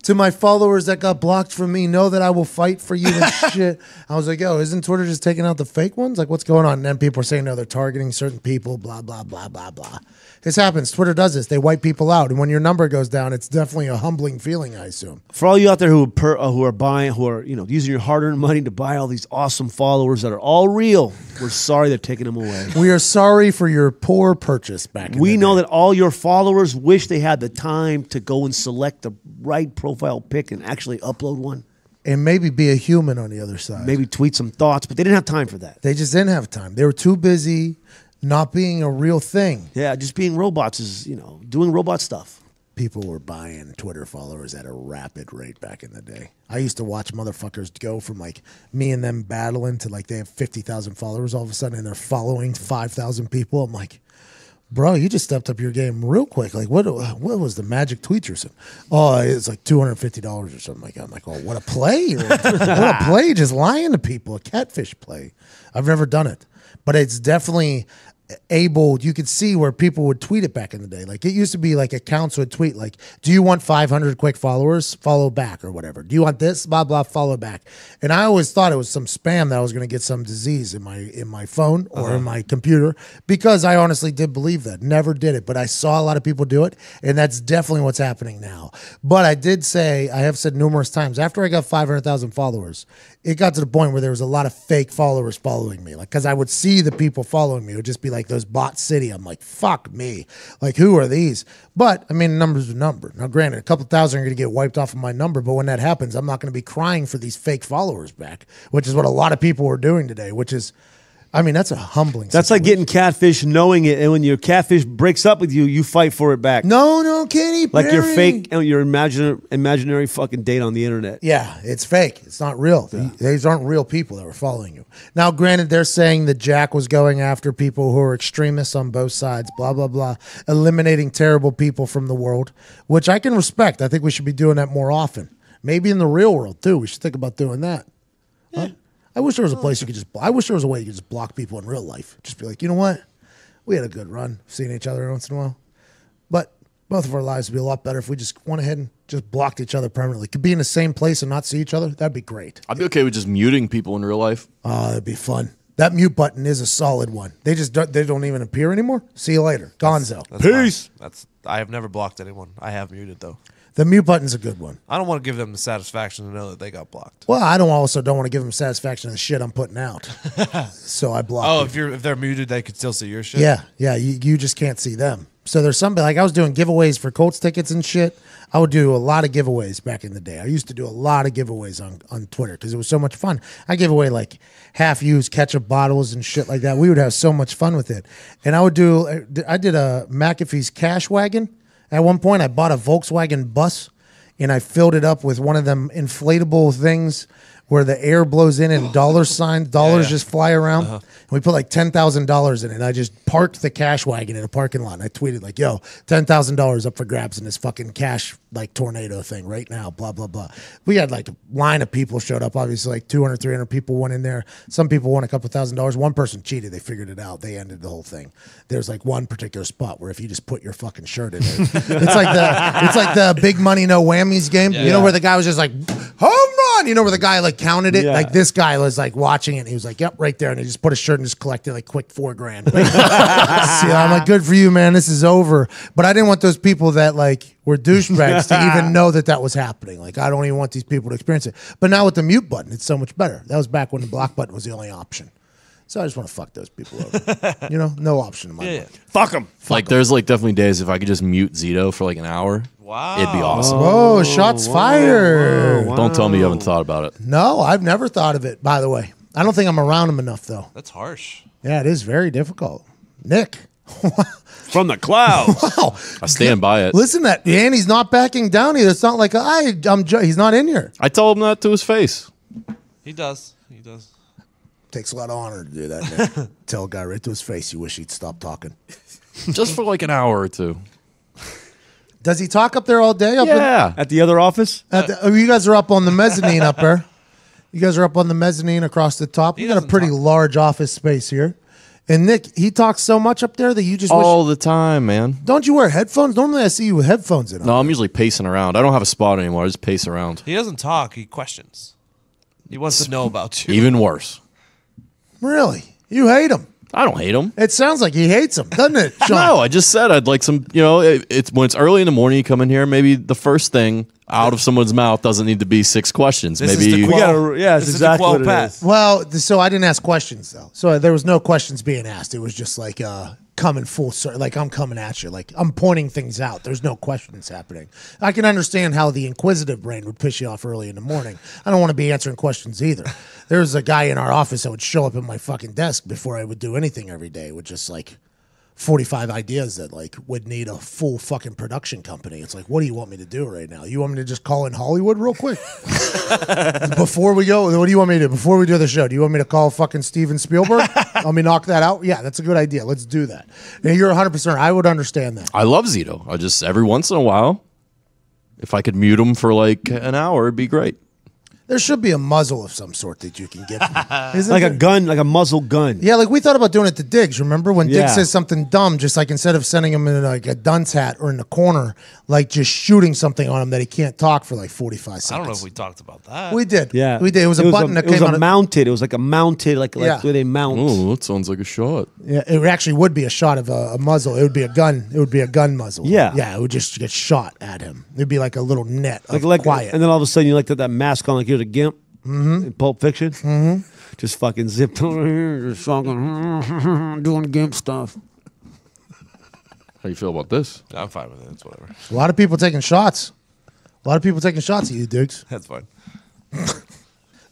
to my followers that got blocked from me, know that I will fight for you and shit. I was like, yo, isn't Twitter just taking out the fake ones? Like, what's going on? And then people are saying, no, they're targeting certain people, blah, blah, blah, blah, blah. This happens. Twitter does this. They wipe people out. And when your number goes down, it's definitely a humbling feeling, I assume. For all you out there who are buying, who are using your hard-earned money to buy all these awesome followers that are all real, we're sorry they're taking them away. We are sorry for your poor purchase back in We the know day. that all your followers wish they had the time to go and select the right profile pic and actually upload one. And maybe be a human on the other side. Maybe tweet some thoughts, but they didn't have time for that. They just didn't have time. They were too busy not being a real thing. Yeah, just being robots is, doing robot stuff. People were buying Twitter followers at a rapid rate back in the day. I used to watch motherfuckers go from like me and them battling to like they have 50,000 followers all of a sudden and they're following 5,000 people. I'm like, bro, you just stepped up your game real quick. Like, what was the magic tweet or something? Oh, it's like $250 or something like that. I'm like, oh, what a play. What a play, just lying to people, a catfish play. I've never done it. But it's definitely able, you could see where people would tweet it back in the day. Like it used to be like accounts would tweet like, do you want 500 quick followers? Follow back or whatever. Do you want this? Blah, blah, follow back. And I always thought it was some spam that I was going to get some disease in my phone or in my computer because I honestly did believe that. Never did it, but I saw a lot of people do it. And that's definitely what's happening now. But I did say, I have said numerous times, after I got 500,000 followers, it got to the point where there was a lot of fake followers following me. Like, because I would see the people following me. It would just be like those bot city. I'm like, fuck me. Like, who are these? But, I mean, numbers are number. Now, granted, a couple thousand are going to get wiped off of my number, but when that happens, I'm not going to be crying for these fake followers back, which is what a lot of people are doing today, which is, I mean, that's a humbling That's situation. like getting catfish, knowing it, and when your catfish breaks up with you, you fight for it back. No, Kenny Perry. Like your fake, your imaginary fucking date on the internet. Yeah, it's fake. It's not real. These aren't real people that were following you. Now, granted, they're saying that Jack was going after people who are extremists on both sides, blah, blah, blah, eliminating terrible people from the world, which I can respect. I think we should be doing that more often. Maybe in the real world, too. We should think about doing that. Yeah. Huh? I wish there was a place you could just. I wish there was a way you could just block people in real life. Just be like, you know what? We had a good run, seeing each other once in a while, but both of our lives would be a lot better if we just went ahead and just blocked each other permanently. Could be in the same place and not see each other. That'd be great. I'd be okay with just muting people in real life. Oh, that'd be fun. That mute button is a solid one. They don't even appear anymore. See you later, Gonzo. That's Peace. fine. I have never blocked anyone. I have muted though. The mute button's a good one. I don't want to give them the satisfaction to know that they got blocked. Well, I don't want to give them satisfaction of the shit I'm putting out. So I block. Oh, people. if they're muted, they could still see your shit. Yeah. You just can't see them. So there's somebody like I was doing giveaways for Colts tickets and shit. I would do a lot of giveaways back in the day. I used to do a lot of giveaways on Twitter because it was so much fun. I gave away like half-used ketchup bottles and shit like that. We would have so much fun with it. And I did a McAfee's cash wagon. At one point, I bought a Volkswagen bus, and I filled it up with one of them inflatable things where the air blows in and dollars just fly around. And we put like $10,000 in it. And I just parked the cash wagon in a parking lot. And I tweeted like, yo, $10,000 up for grabs in this fucking cash like tornado thing right now, blah, blah, blah. We had like a line of people showed up. Obviously like 200, 300 people went in there. Some people won a couple $1,000s. One person cheated. They figured it out. They ended the whole thing. There's like one particular spot where if you just put your fucking shirt in it, it's like the big money, no whammies game. You know, where the guy was just like, home run. You know, where the guy like counted it. Yeah. Like this guy was like watching it. And he was like, yep, right there. And he just put his shirt and just collected like quick $4,000. See, I'm like, good for you, man. This is over. But I didn't want those people that like were douchebags to even know that was happening. Like, I don't even want these people to experience it. But now with the mute button, it's so much better. That was back when the block button was the only option. So I just want to fuck those people over. You know, no option in my mind. Fuck them. There's like definitely days if I could just mute Zito for like an hour. Wow. It'd be awesome. Whoa, shots fired. Don't tell me you haven't thought about it. No, I've never thought of it, by the way. I don't think I'm around him enough, though. That's harsh. Yeah, it is very difficult. Nick, From the clouds. Wow. I stand by it. Listen to that. And he's not backing down either. It's not like, he's not in here. I told him that to his face. He does. He does. Takes a lot of honor to do that, Nick. Tell a guy right to his face you wish he'd stop talking. Just for like an hour or two. Does he talk up there all day? Yeah. At the other office? You guys are up on the mezzanine up there. You guys are up on the mezzanine across the top. You got a pretty large office space here. And Nick, he talks so much up there that you just all the time, man. Don't you wear headphones? Normally I see you with headphones in. No, I'm usually pacing around. I don't have a spot anymore. I just pace around. He doesn't talk. He questions. He wants to know about you. Even worse. Really? You hate him? I don't hate him. It sounds like he hates him, doesn't it, Sean? No, I just said I'd like some, it's when it's early in the morning, you come in here, maybe the first thing out of someone's mouth doesn't need to be 6 questions. This Maybe is that's exactly what it is. Well, so I didn't ask questions, though. So there was no questions being asked. It was just like coming full circle. Like, I'm coming at you. Like, I'm pointing things out. There's no questions happening. I can understand how the inquisitive brain would piss you off early in the morning. I don't want to be answering questions either. There was a guy in our office that would show up at my fucking desk before I would do anything every day with just like 45 ideas that like would need a full fucking production company. It's like, what do you want me to do right now? You want me to just call in Hollywood real quick? Before we go, what do you want me to do? Before we do the show, do you want me to call fucking Steven Spielberg? Let me knock that out? Yeah, that's a good idea. Let's do that. And you're 100%. I would understand that. I love Zito. I just, every once in a while, if I could mute him for like an hour, it'd be great. There should be a muzzle of some sort that you can get. Isn't Like there? a gun, like a muzzle gun. Yeah, like we thought about doing it to Diggs. Remember when Yeah. Diggs says something dumb, just like instead of sending him in like a dunce hat or in the corner, like just shooting something on him that he can't talk for like 45 seconds. I don't know if we talked about that. We did. Yeah, we did. It was a button that it was came a on. mounted. It was like a mounted, like Yeah. where they mount. Oh, that sounds like a shot. Yeah, it actually would be a shot of a muzzle. It would be a gun. It would be a gun muzzle. Yeah. yeah. It would just get shot at him. It'd be like a little net of like quiet. and then all of a sudden you like that mask on, like you're the Gimp in Pulp Fiction. Mm-hmm. Just fucking zipped over here, just fucking doing Gimp stuff. How you feel about this? I'm fine with it. It's whatever. A lot of people taking shots. A lot of people taking shots at you, Diggs. That's fine.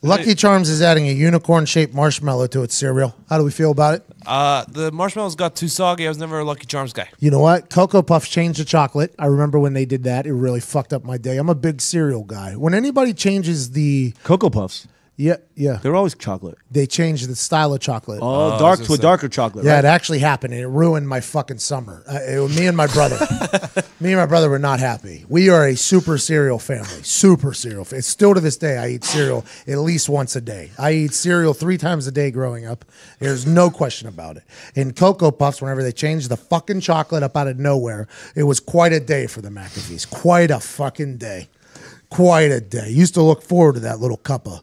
Lucky Charms is adding a unicorn-shaped marshmallow to its cereal. How do we feel about it? The marshmallows got too soggy. I was never a Lucky Charms guy. You know what? Cocoa Puffs changed the chocolate. I remember when they did that. It really fucked up my day. I'm a big cereal guy. When anybody changes the... Cocoa Puffs. Yeah. They're always chocolate. They change the style of chocolate. Oh, dark to a darker chocolate. Yeah, right? it actually happened, and it ruined my fucking summer. Me and my brother. Me and my brother were not happy. We are a super cereal family. Super cereal. Still to this day, I eat cereal at least once a day. I eat cereal 3 times a day growing up. There's no question about it. And Cocoa Puffs, whenever they changed the fucking chocolate up out of nowhere, it was quite a day for the McAfees. Quite a fucking day. Quite a day. Used to look forward to that little cup of...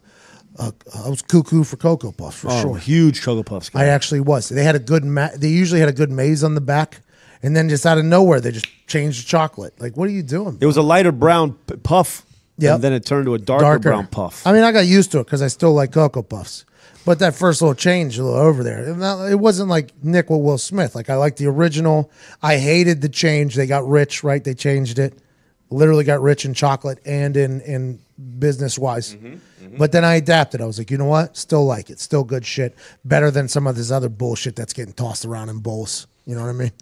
I was cuckoo for Cocoa Puffs for sure. Huge Cocoa Puffs guy. I actually was. They had a good. They usually had a good maze on the back, and then just out of nowhere, they just changed the chocolate. Like, what are you doing? It was a lighter brown puff, Yep. and then it turned to a darker brown puff. I mean, I got used to it because I still like Cocoa Puffs. But that first little change a little over there, it wasn't like Nick with Will Smith. Like, I liked the original. I hated the change. They got rich, right? They changed it. Literally got rich in chocolate and in business wise. But then I adapted. I was like, you know what? Still like it. Still good shit. Better than some of this other bullshit that's getting tossed around in bowls. You know what I mean?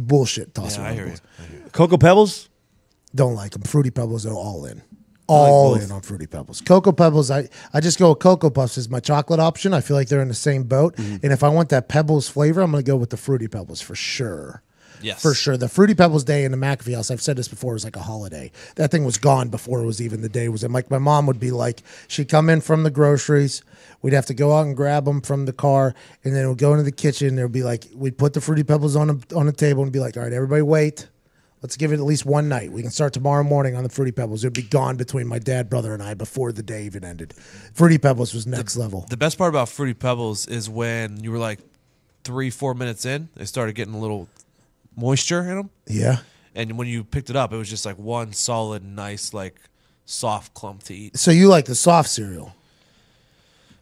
Bullshit tossed around in bowls. Cocoa Pebbles? Don't like them. Fruity Pebbles are all in. All in on Fruity Pebbles. Cocoa Pebbles, I just go with Cocoa Puffs as my chocolate option. I feel like they're in the same boat. And if I want that Pebbles flavor, I'm going to go with the Fruity Pebbles for sure. Yes. For sure. The Fruity Pebbles day in the McAfee house, I've said this before, was like a holiday. That thing was gone before it was even the day was in. Like, my mom would be like, she'd come in from the groceries. We'd have to go out and grab them from the car, and then we'd go into the kitchen. There'd be like, we'd put the Fruity Pebbles on the table and be like, all right, everybody wait. Let's give it at least one night. We can start tomorrow morning on the Fruity Pebbles. It would be gone between my dad, brother, and I before the day even ended. Fruity Pebbles was next level. The best part about Fruity Pebbles is when you were like 3-4 minutes in, they started getting a little moisture in them. Yeah. And when you picked it up, it was just like one solid, nice, like soft clump to eat. So you like the soft cereal?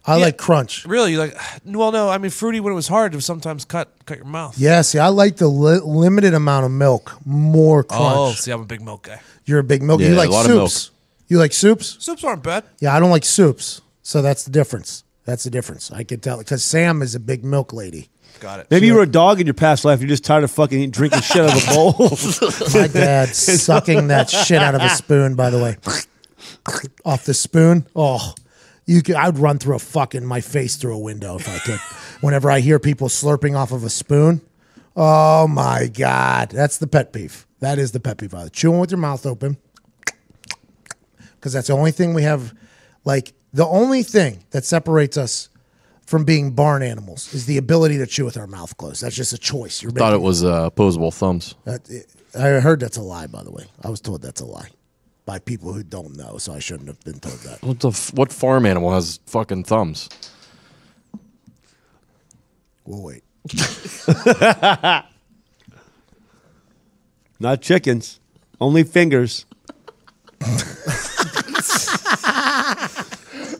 I like crunch. Really? Like, well, no. I mean, fruity when it was hard, it would sometimes cut your mouth. Yeah, see, I like the limited amount of milk, more crunch. Oh, see, I'm a big milk guy. You're a big milk. Yeah, You like a lot of soups? You like soups? Soups aren't bad. Yeah, I don't like soups. So that's the difference. That's the difference. I could tell because Sam is a big milk lady. Got it. Maybe you were a dog in your past life. You're just tired of fucking drinking shit out of a bowl. My dad sucking that shit out of a spoon, by the way. Off the spoon. Oh, I'd run through my face through a window if I could. Whenever I hear people slurping off of a spoon. Oh my God. That's the pet peeve. That is the pet peeve. Chewing with your mouth open. Because that's the only thing we have, like, the only thing that separates us from being barn animals is the ability to chew with our mouth closed. That's just a choice. I thought it was opposable thumbs. I heard that's a lie, by the way. I was told that's a lie by people who don't know, so I shouldn't have been told that. What farm animal has fucking thumbs? We'll wait. Not chickens. Only fingers.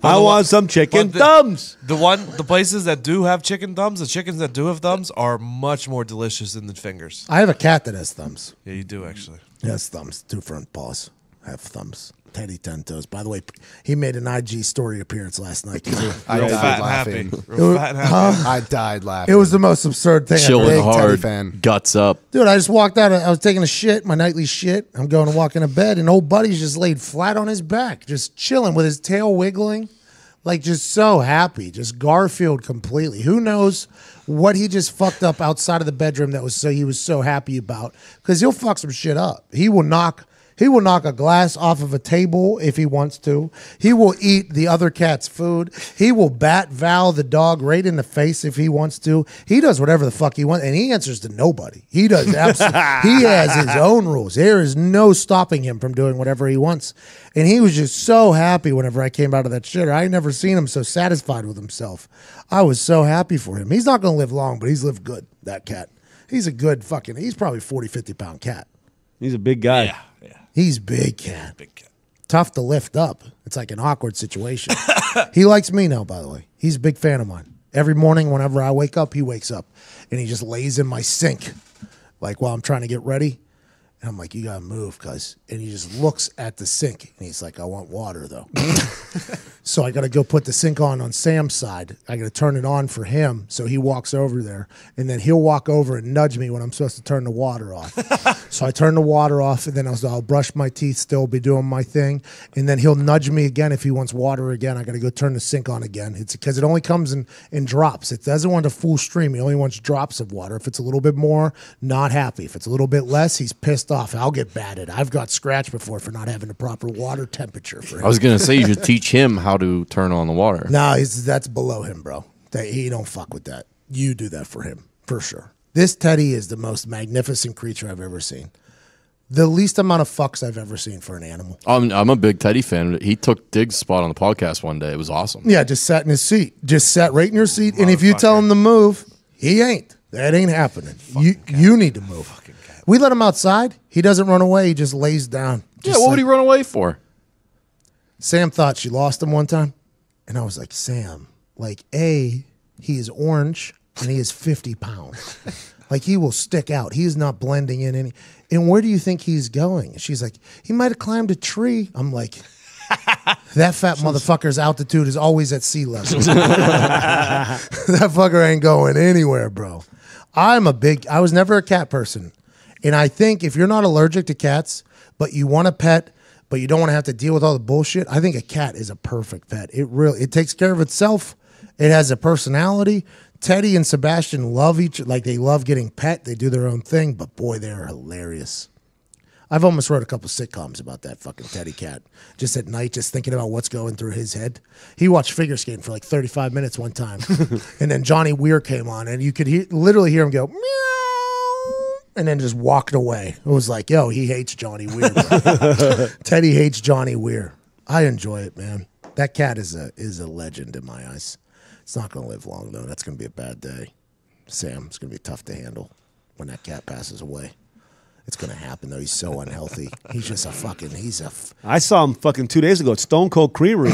I want some chicken thumbs. The places that do have chicken thumbs, the chickens that do have thumbs are much more delicious than the fingers. I have a cat that has thumbs. Yeah, you do actually. He has thumbs. 2 front paws have thumbs. Teddy 10 toes. By the way, he made an IG story appearance last night. I Real died fat and laughing. happy. Real fat and happy. I died laughing. It was the most absurd thing. Chilling Big hard, Teddy fan. guts up. Dude, I just walked out. I was taking a shit, my nightly shit. I'm going to walk into bed, and old buddy's just laid flat on his back, just chilling with his tail wiggling, like just so happy, just Garfield completely. Who knows what he just fucked up outside of the bedroom that he was so happy about? Because he'll fuck some shit up. He will knock a glass off of a table if he wants to. He will eat the other cat's food. He will bat Val the dog right in the face if he wants to. He does whatever the fuck he wants, and he answers to nobody. He does absolutely. He has his own rules. There is no stopping him from doing whatever he wants. And he was just so happy whenever I came out of that shitter. I ain't never seen him so satisfied with himself. I was so happy for him. He's not going to live long, but he's lived good, that cat. He's a good he's probably 40, 50-pound cat. He's a big guy. Yeah. He's big cat. Big cat. Tough to lift up. It's like an awkward situation. He likes me now, by the way. He's a big fan of mine. Every morning whenever I wake up, he wakes up. And he just lays in my sink, like while I'm trying to get ready. And I'm like, you got to move, cuz. And he just looks at the sink. And he's like, I want water, though. So I got to go put the sink on Sam's side. I got to turn it on for him. So he walks over there. And then he'll walk over and nudge me when I'm supposed to turn the water off. So I turn the water off. And then I'll brush my teeth, still be doing my thing. And then he'll nudge me again if he wants water again. I got to go turn the sink on again. It's because it only comes in drops. It doesn't want a full stream. He only wants drops of water. If it's a little bit more, not happy. If it's a little bit less, he's pissed off. I'll get batted. I've got scratched before for not having the proper water temperature for him. I was gonna say you should teach him how to turn on the water. No, that's below him, bro. He don't fuck with that. You do that for him, for sure. This Teddy is the most magnificent creature I've ever seen. The least amount of fucks I've ever seen for an animal. I'm a big Teddy fan. He took Dig's spot on the podcast one day. It was awesome. Yeah, just sat in his seat. Just sat right in your seat. And if you tell him to move, he ain't. That ain't happening. You need to move. We let him outside. He doesn't run away. He just lays down. Yeah, what would he run away for? Sam thought she lost him one time. And I was like, Sam, like, he is orange and he is 50 pounds. Like, he will stick out. He is not blending in any. And where do you think he's going? And she's like, he might have climbed a tree. I'm like, that fat motherfucker's altitude is always at sea level. That fucker ain't going anywhere, bro. I was never a cat person. And I think if you're not allergic to cats, but you want a pet, but you don't want to have to deal with all the bullshit, I think a cat is a perfect pet. It takes care of itself. It has a personality. Teddy and Sebastian they love getting pet. They do their own thing, but boy, they're hilarious. I've almost wrote a couple sitcoms about that fucking Teddy cat. Just at night, just thinking about what's going through his head. He watched figure skating for like 35 minutes one time. And then Johnny Weir came on, and you could literally hear him go, meow, and then just walked away. It was like, yo, he hates Johnny Weir. Teddy hates Johnny Weir. I enjoy it, man. That cat is a legend in my eyes. It's not going to live long, though. That's going to be a bad day. Sam, it's going to be tough to handle when that cat passes away. It's going to happen, though. He's so unhealthy. He's just I saw him fucking 2 days ago at Stone Cold Creamery.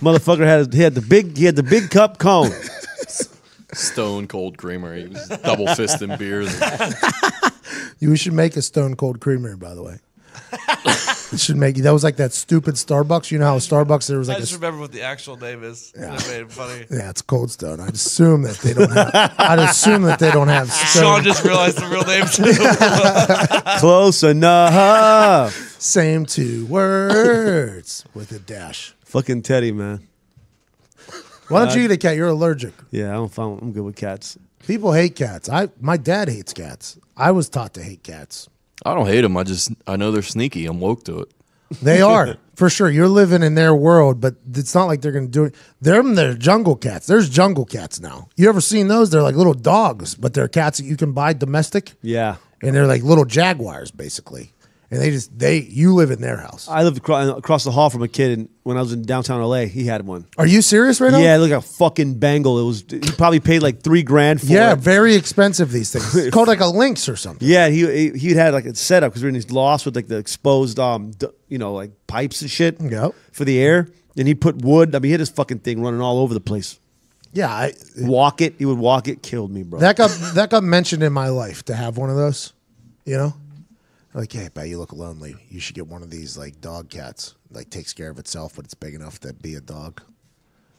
Motherfucker had the big cup cone. Stone Cold Creamery. He was double fisting beers. You should make a Stone Cold Creamery, by the way. It should make you. That was like that stupid Starbucks. You know how Starbucks there was like I just remember what the actual name is. Yeah. It made it funny. Yeah, it's Cold Stone. I'd assume that they don't have. I'd assume that they don't have. Sean just realized the real name too. Close enough. Same two words with a dash. Fucking Teddy, man. Why don't you eat a cat? You're allergic. Yeah, I'm good with cats. People hate cats. My dad hates cats. I was taught to hate cats. I don't hate them. I know they're sneaky. I'm woke to it. They are, for sure. You're living in their world, but it's not like they're going to do it. They're jungle cats. There's jungle cats now. You ever seen those? They're like little dogs, but they're cats that you can buy domestic. Yeah. And they're like little jaguars, basically. And you live in their house. I lived across the hall from a kid when I was in downtown LA. He had one. Are you serious right now? Yeah, like a fucking Bengal. He probably paid like $3,000 for it. Yeah, very expensive, these things. It's called like a lynx or something. Yeah, he had like a setup because we were in his loft with like the exposed like pipes and shit for the air. And he put wood. I mean, he had this fucking thing running all over the place. Yeah, he would walk it, killed me, bro. That got mentioned in my life to have one of those. You know? Like, hey, bet you look lonely. You should get one of these like dog cats. Like takes care of itself, but it's big enough to be a dog.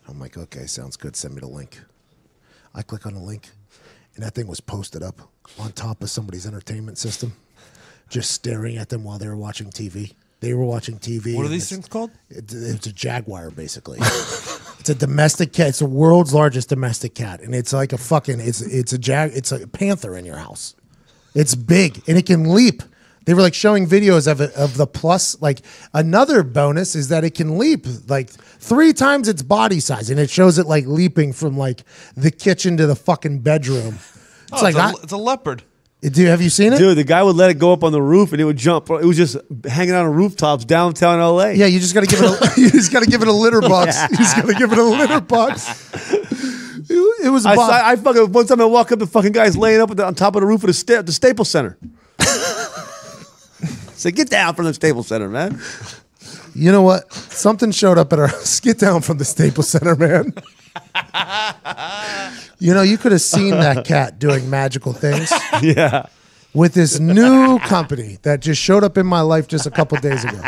I'm like, okay, sounds good. Send me the link. I click on the link, and that thing was posted up on top of somebody's entertainment system, just staring at them while they were watching TV. They were watching TV. What are these things called? It's a jaguar, basically. It's a domestic cat. It's the world's largest domestic cat, and it's like a fucking. It's a panther in your house. It's big and it can leap. They were like showing videos of the plus. Like another bonus is that it can leap like 3 times its body size, and it shows it like leaping from like the kitchen to the fucking bedroom. It's it's a leopard. Have you seen it? Dude, the guy would let it go up on the roof and it would jump. It was just hanging out on rooftops downtown LA. Yeah, you just got to give it. You just got to give it a litter box. You just got to give it a litter box. It was. I fucking one time I walk up, the fucking guy's laying up on top of the roof of the Staples Center. So get down from the Staples Center, man. You know what? Something showed up at our house. Get down from the Staples Center, man. You know, you could have seen that cat doing magical things. Yeah. With this new company that just showed up in my life just a couple days ago.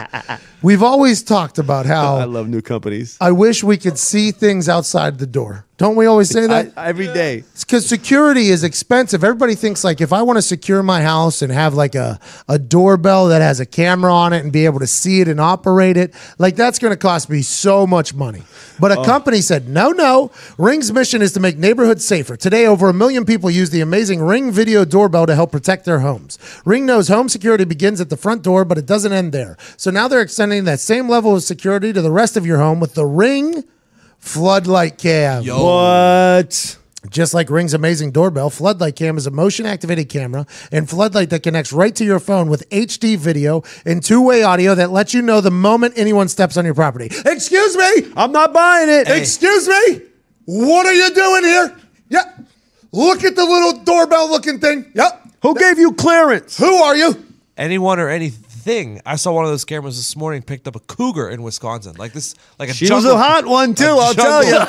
We've always talked about how I love new companies. I wish we could see things outside the door. Don't we always say that? Every day. It's because security is expensive. Everybody thinks like if I want to secure my house and have like a doorbell that has a camera on it and be able to see it and operate it, like that's going to cost me so much money. But a company said, no. Ring's mission is to make neighborhoods safer. Today, over 1 million people use the amazing Ring video doorbell to help protect their homes. Ring knows home security begins at the front door, but it doesn't end there. So now they're extending that same level of security to the rest of your home with the Ring Floodlight Cam. Yo. What? Just like Ring's amazing doorbell, Floodlight Cam is a motion-activated camera and floodlight that connects right to your phone with HD video and 2-way audio that lets you know the moment anyone steps on your property. Excuse me? I'm not buying it. Hey. Excuse me? What are you doing here? Yep. Look at the little doorbell-looking thing. Yep. Who gave you clearance? Who are you? Anyone or anything. I saw one of those cameras this morning picked up a cougar in Wisconsin. She was a hot one too, I'll tell you.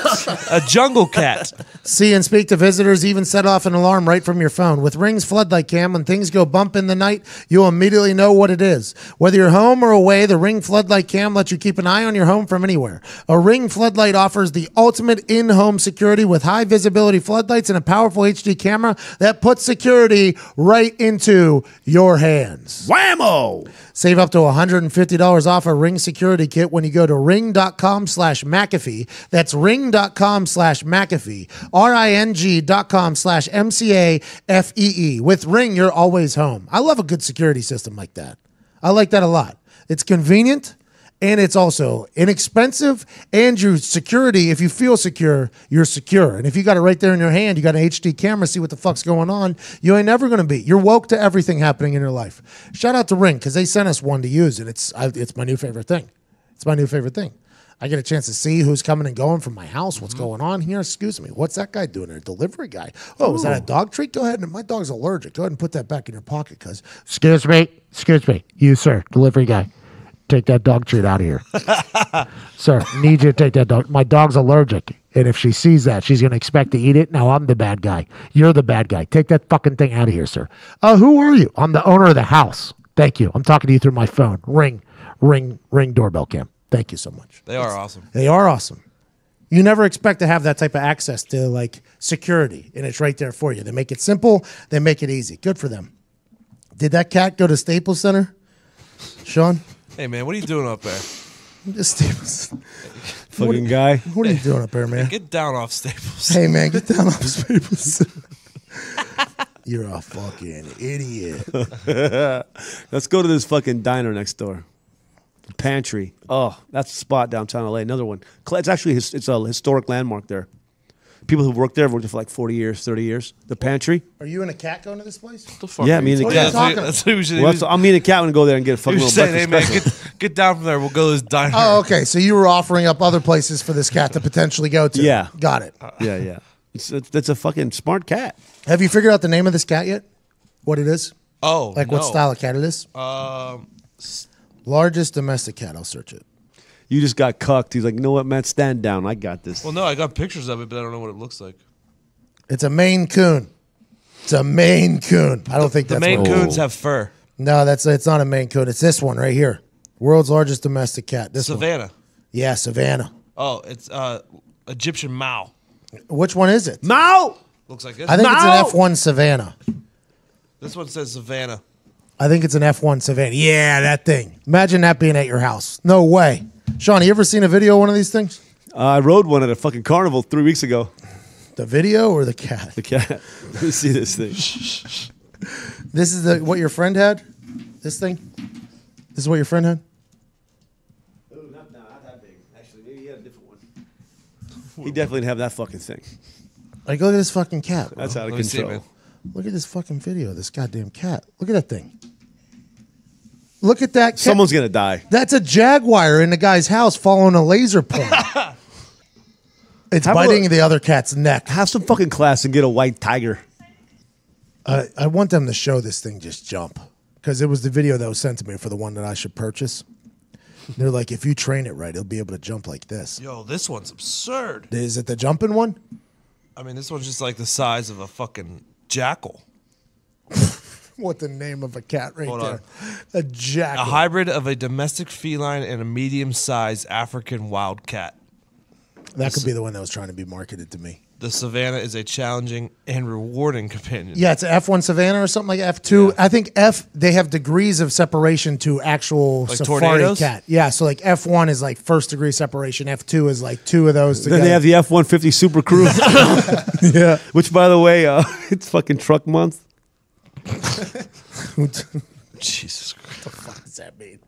A jungle cat. See and speak to visitors, even set off an alarm right from your phone. With Ring's Floodlight Cam, when things go bump in the night, you'll immediately know what it is. Whether you're home or away, the Ring Floodlight Cam lets you keep an eye on your home from anywhere. A Ring Floodlight offers the ultimate in-home security with high visibility floodlights and a powerful HD camera that puts security right into your hands. Whammo! Save up to $150 off a Ring security kit when you go to ring.com/McAfee. That's ring.com/McAfee. RING.com/MCAFEE. With Ring, you're always home. I love a good security system like that. I like that a lot. It's convenient. And it's also inexpensive, and your security, if you feel secure, you're secure. And if you got it right there in your hand, you got an HD camera, see what the fuck's going on, you ain't never going to be. You're woke to everything happening in your life. Shout out to Ring, because they sent us one to use, and it's my new favorite thing. It's my new favorite thing. I get a chance to see who's coming and going from my house, what's going on here. Excuse me, what's that guy doing there? Delivery guy. Oh, is that a dog treat? Go ahead, and my dog's allergic. Go ahead and put that back in your pocket, because... Excuse me, you, sir, delivery guy. Take that dog treat out of here. Sir, need you to take that dog. My dog's allergic. And if she sees that, she's going to expect to eat it. Now I'm the bad guy. You're the bad guy. Take that fucking thing out of here, sir. Who are you? I'm the owner of the house. Thank you. I'm talking to you through my phone. Ring doorbell cam. Thank you so much. They are awesome. They are awesome. You never expect to have that type of access to like security, and it's right there for you. They make it simple. They make it easy. Good for them. Did that cat go to Staples Center, Sean? Hey man, what are you doing up there? Just Staples. Fucking guy. What are you doing up there, man? Get down off Staples. Hey man, get down off Staples. You're a fucking idiot. Let's go to this fucking diner next door. Pantry. Oh, that's a spot downtown LA. Another one. It's actually it's a historic landmark there. People who work there have worked there for like 40 years, 30 years. The Pantry. Are you and a cat going to this place? What the fuck? Yeah, me and the What are you cat. talking That's what we should Well, I'm me and the cat want to go there and get a fucking little saying, hey breakfast man, special. get down from there. We'll go to this diner. Oh, okay. So you were offering up other places for this cat to potentially go to. Yeah. Got it. Yeah. It's a fucking smart cat. Have you figured out the name of this cat yet? What it is? Oh, Like what no. style of cat it is? Largest domestic cat. I'll search it. You just got cucked. He's like, you know what, Matt? Stand down. I got this. Well, no, I got pictures of it, but I don't know what it looks like. It's a Maine Coon. It's a Maine Coon. I don't think The that's Maine what it is. Coons have fur. No, it's not a Maine Coon. It's this one right here. World's largest domestic cat. This one. Savannah. Yeah, Savannah. Oh, it's Egyptian Mao. Which one is it? Mao! Looks like this. I think Mao! it's an F1 Savannah. This one says Savannah. I think it's an F1 Savannah. Yeah, that thing. Imagine that being at your house. No way. Sean, you ever seen a video of one of these things? I rode one at a fucking carnival 3 weeks ago. The video or the cat? The cat. Let me see this thing. This is what your friend had? This thing? This is what your friend had? Not that big. Actually, maybe he had a different one. He definitely didn't have that fucking thing. Like, look at this fucking cat. Bro. That's out of Let me see, control. man. Look at this fucking video of this goddamn cat. Look at that thing. Look at that cat. Someone's going to die. That's a jaguar in the guy's house following a laser point. It's How biting about- the other cat's neck. Have some fucking class and get a white tiger. I want them to show this thing just jump. Because it was the video that was sent to me for the one that I should purchase. They're like, if you train it right, it'll be able to jump like this. Yo, this one's absurd. Is it the jumping one? I mean, this one's just like the size of a fucking jackal. What the name of a cat right Hold there? on. A jackal. A hybrid of a domestic feline and a medium-sized African wild cat. That could be the one that was trying to be marketed to me. The Savannah is a challenging and rewarding companion. Yeah, it's an F1 Savannah or something like F2. Yeah. I think they have degrees of separation to actual Like safari tornadoes? cat. Yeah, so like F1 is like first degree separation. F2 is like two of those together. Then they have the F-150 Super Crew. yeah. Which, by the way, it's fucking truck month. Jesus Christ. What the fuck does that mean?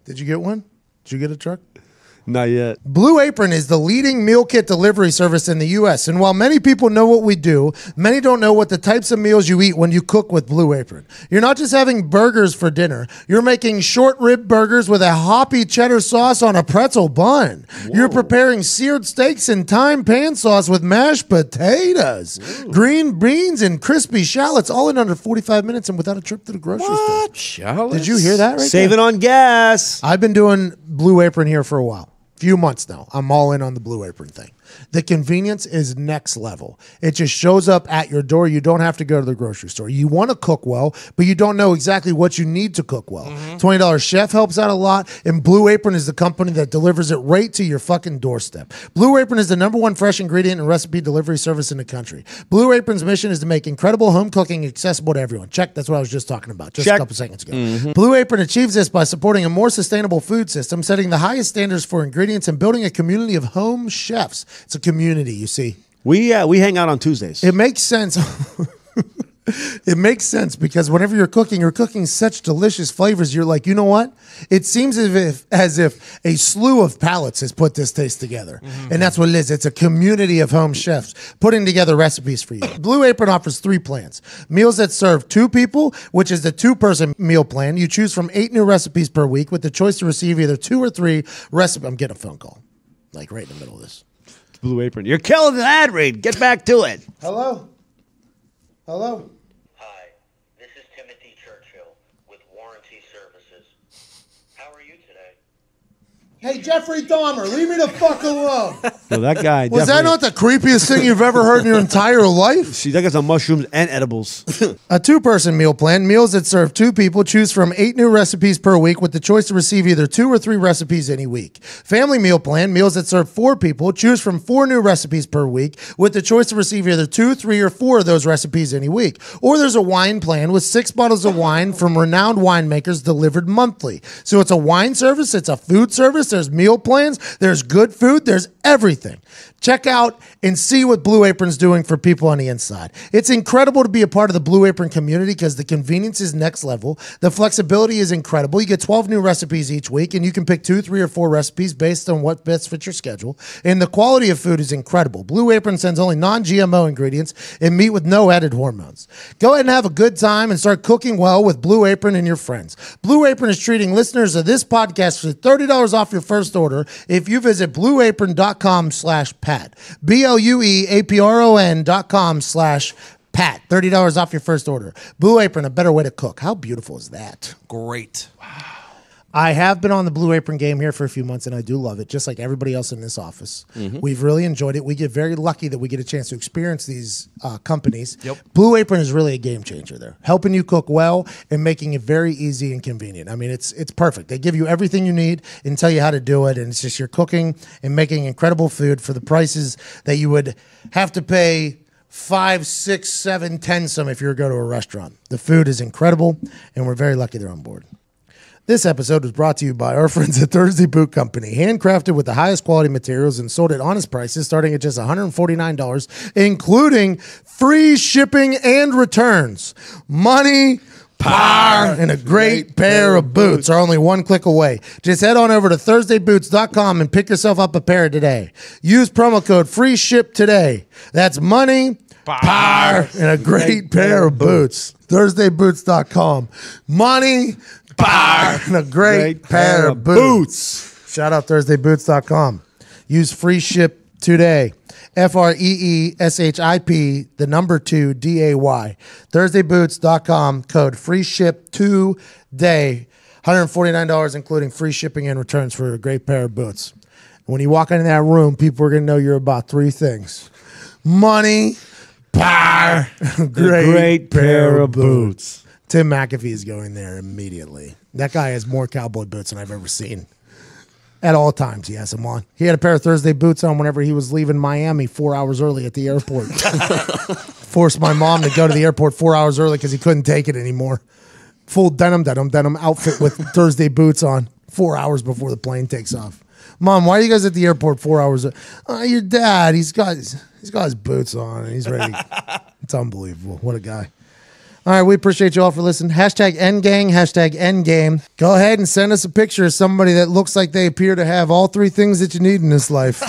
Did you get one? Did you get a truck? Not yet. Blue Apron is the leading meal kit delivery service in the U.S. And while many people know what we do, many don't know what the types of meals you eat when you cook with Blue Apron. You're not just having burgers for dinner. You're making short rib burgers with a hoppy cheddar sauce on a pretzel bun. Whoa. You're preparing seared steaks in thyme pan sauce with mashed potatoes, green beans, and crispy shallots, all in under 45 minutes and without a trip to the grocery store. Shallots? Did you hear that right Saving there? on gas. I've been doing Blue Apron here for a while. Few months now. I'm all in on the Blue Apron thing. The convenience is next level. It just shows up at your door. You don't have to go to the grocery store. You want to cook well, but you don't know exactly what you need to cook well. $20 Chef helps out a lot, and Blue Apron is the company that delivers it right to your fucking doorstep. Blue Apron is the #1 fresh ingredient and recipe delivery service in the country. Blue Apron's mission is to make incredible home cooking accessible to everyone. Check. That's what I was just talking about just a couple seconds ago. Blue Apron achieves this by supporting a more sustainable food system, setting the highest standards for ingredients, and building a community of home chefs. It's a community, you see. We hang out on Tuesdays. It makes sense. It makes sense because whenever you're cooking such delicious flavors. You're like, you know what? It seems as if a slew of palates has put this taste together. And that's what it is. It's a community of home chefs putting together recipes for you. Blue Apron offers 3 plans. Meals that serve 2 people, which is the 2-person meal plan. You choose from 8 new recipes per week with the choice to receive either 2 or 3 recipes. I'm getting a phone call. Like right in the middle of this. It's Blue Apron. You're killing the ad read. Get back to it. Hello? Hello? Hi, this is Timothy Churchill with Warranty Services. How are you today? Hey, Jeffrey Dahmer, leave me the fuck alone. So that guy Was that not the creepiest thing you've ever heard in your entire life? See, that guy's on mushrooms and edibles. A 2-person meal plan, meals that serve 2 people, choose from 8 new recipes per week with the choice to receive either 2 or 3 recipes any week. Family meal plan, meals that serve 4 people, choose from 4 new recipes per week with the choice to receive either 2, 3, or 4 of those recipes any week. Or there's a wine plan with 6 bottles of wine from renowned winemakers delivered monthly. So it's a wine service, it's a food service, there's meal plans, there's good food, there's everything. Check out and see what Blue Apron's doing for people on the inside. It's incredible to be a part of the Blue Apron community because the convenience is next level. The flexibility is incredible. You get 12 new recipes each week, and you can pick 2, 3, or 4 recipes based on what best fits your schedule. And the quality of food is incredible. Blue Apron sends only non-GMO ingredients and meat with no added hormones. Go ahead and have a good time and start cooking well with Blue Apron and your friends. Blue Apron is treating listeners of this podcast for $30 off your first order if you visit blueapron.com/Pat. BLUEAPRON.com/Pat. $30 off your first order. Blue Apron, a better way to cook. How beautiful is that? Great. I have been on the Blue Apron game here for a few months, and I do love it, just like everybody else in this office. We've really enjoyed it. We get very lucky that we get a chance to experience these companies. Yep. Blue Apron is really a game changer there, helping you cook well and making it very easy and convenient. I mean, it's perfect. They give you everything you need and tell you how to do it, and it's just you're cooking and making incredible food for the prices that you would have to pay 5, 6, 7, 10 some if you were to go to a restaurant. The food is incredible, and we're very lucky they're on board. This episode was brought to you by our friends at Thursday Boot Company. Handcrafted with the highest quality materials and sold at honest prices starting at just $149, including free shipping and returns. Money, power, and a great pair of boots are only one click away. Just head on over to ThursdayBoots.com and pick yourself up a pair today. Use promo code FREESHIP today. That's money, power, and a great pair of boots. ThursdayBoots.com. Money, power, and a great pair of boots. Shout out ThursdayBoots.com. Use free ship today. FREESHIP, the number 2, DAY. ThursdayBoots.com, code free ship today. $149, including free shipping and returns for a great pair of boots. When you walk into that room, people are going to know you're about 3 things: money, power, great pair of boots. Tim McAfee is going there immediately. That guy has more cowboy boots than I've ever seen. At all times, he has them on. He had a pair of Thursday boots on whenever he was leaving Miami 4 hours early at the airport. Forced my mom to go to the airport 4 hours early because he couldn't take it anymore. Full denim outfit with Thursday boots on 4 hours before the plane takes off. Mom, why are you guys at the airport 4 hours? Your dad, he's got his boots on and he's ready. It's unbelievable. What a guy. All right, we appreciate you all for listening. Hashtag Endgang, hashtag Endgame. Go ahead and send us a picture of somebody that looks like they appear to have all 3 things that you need in this life.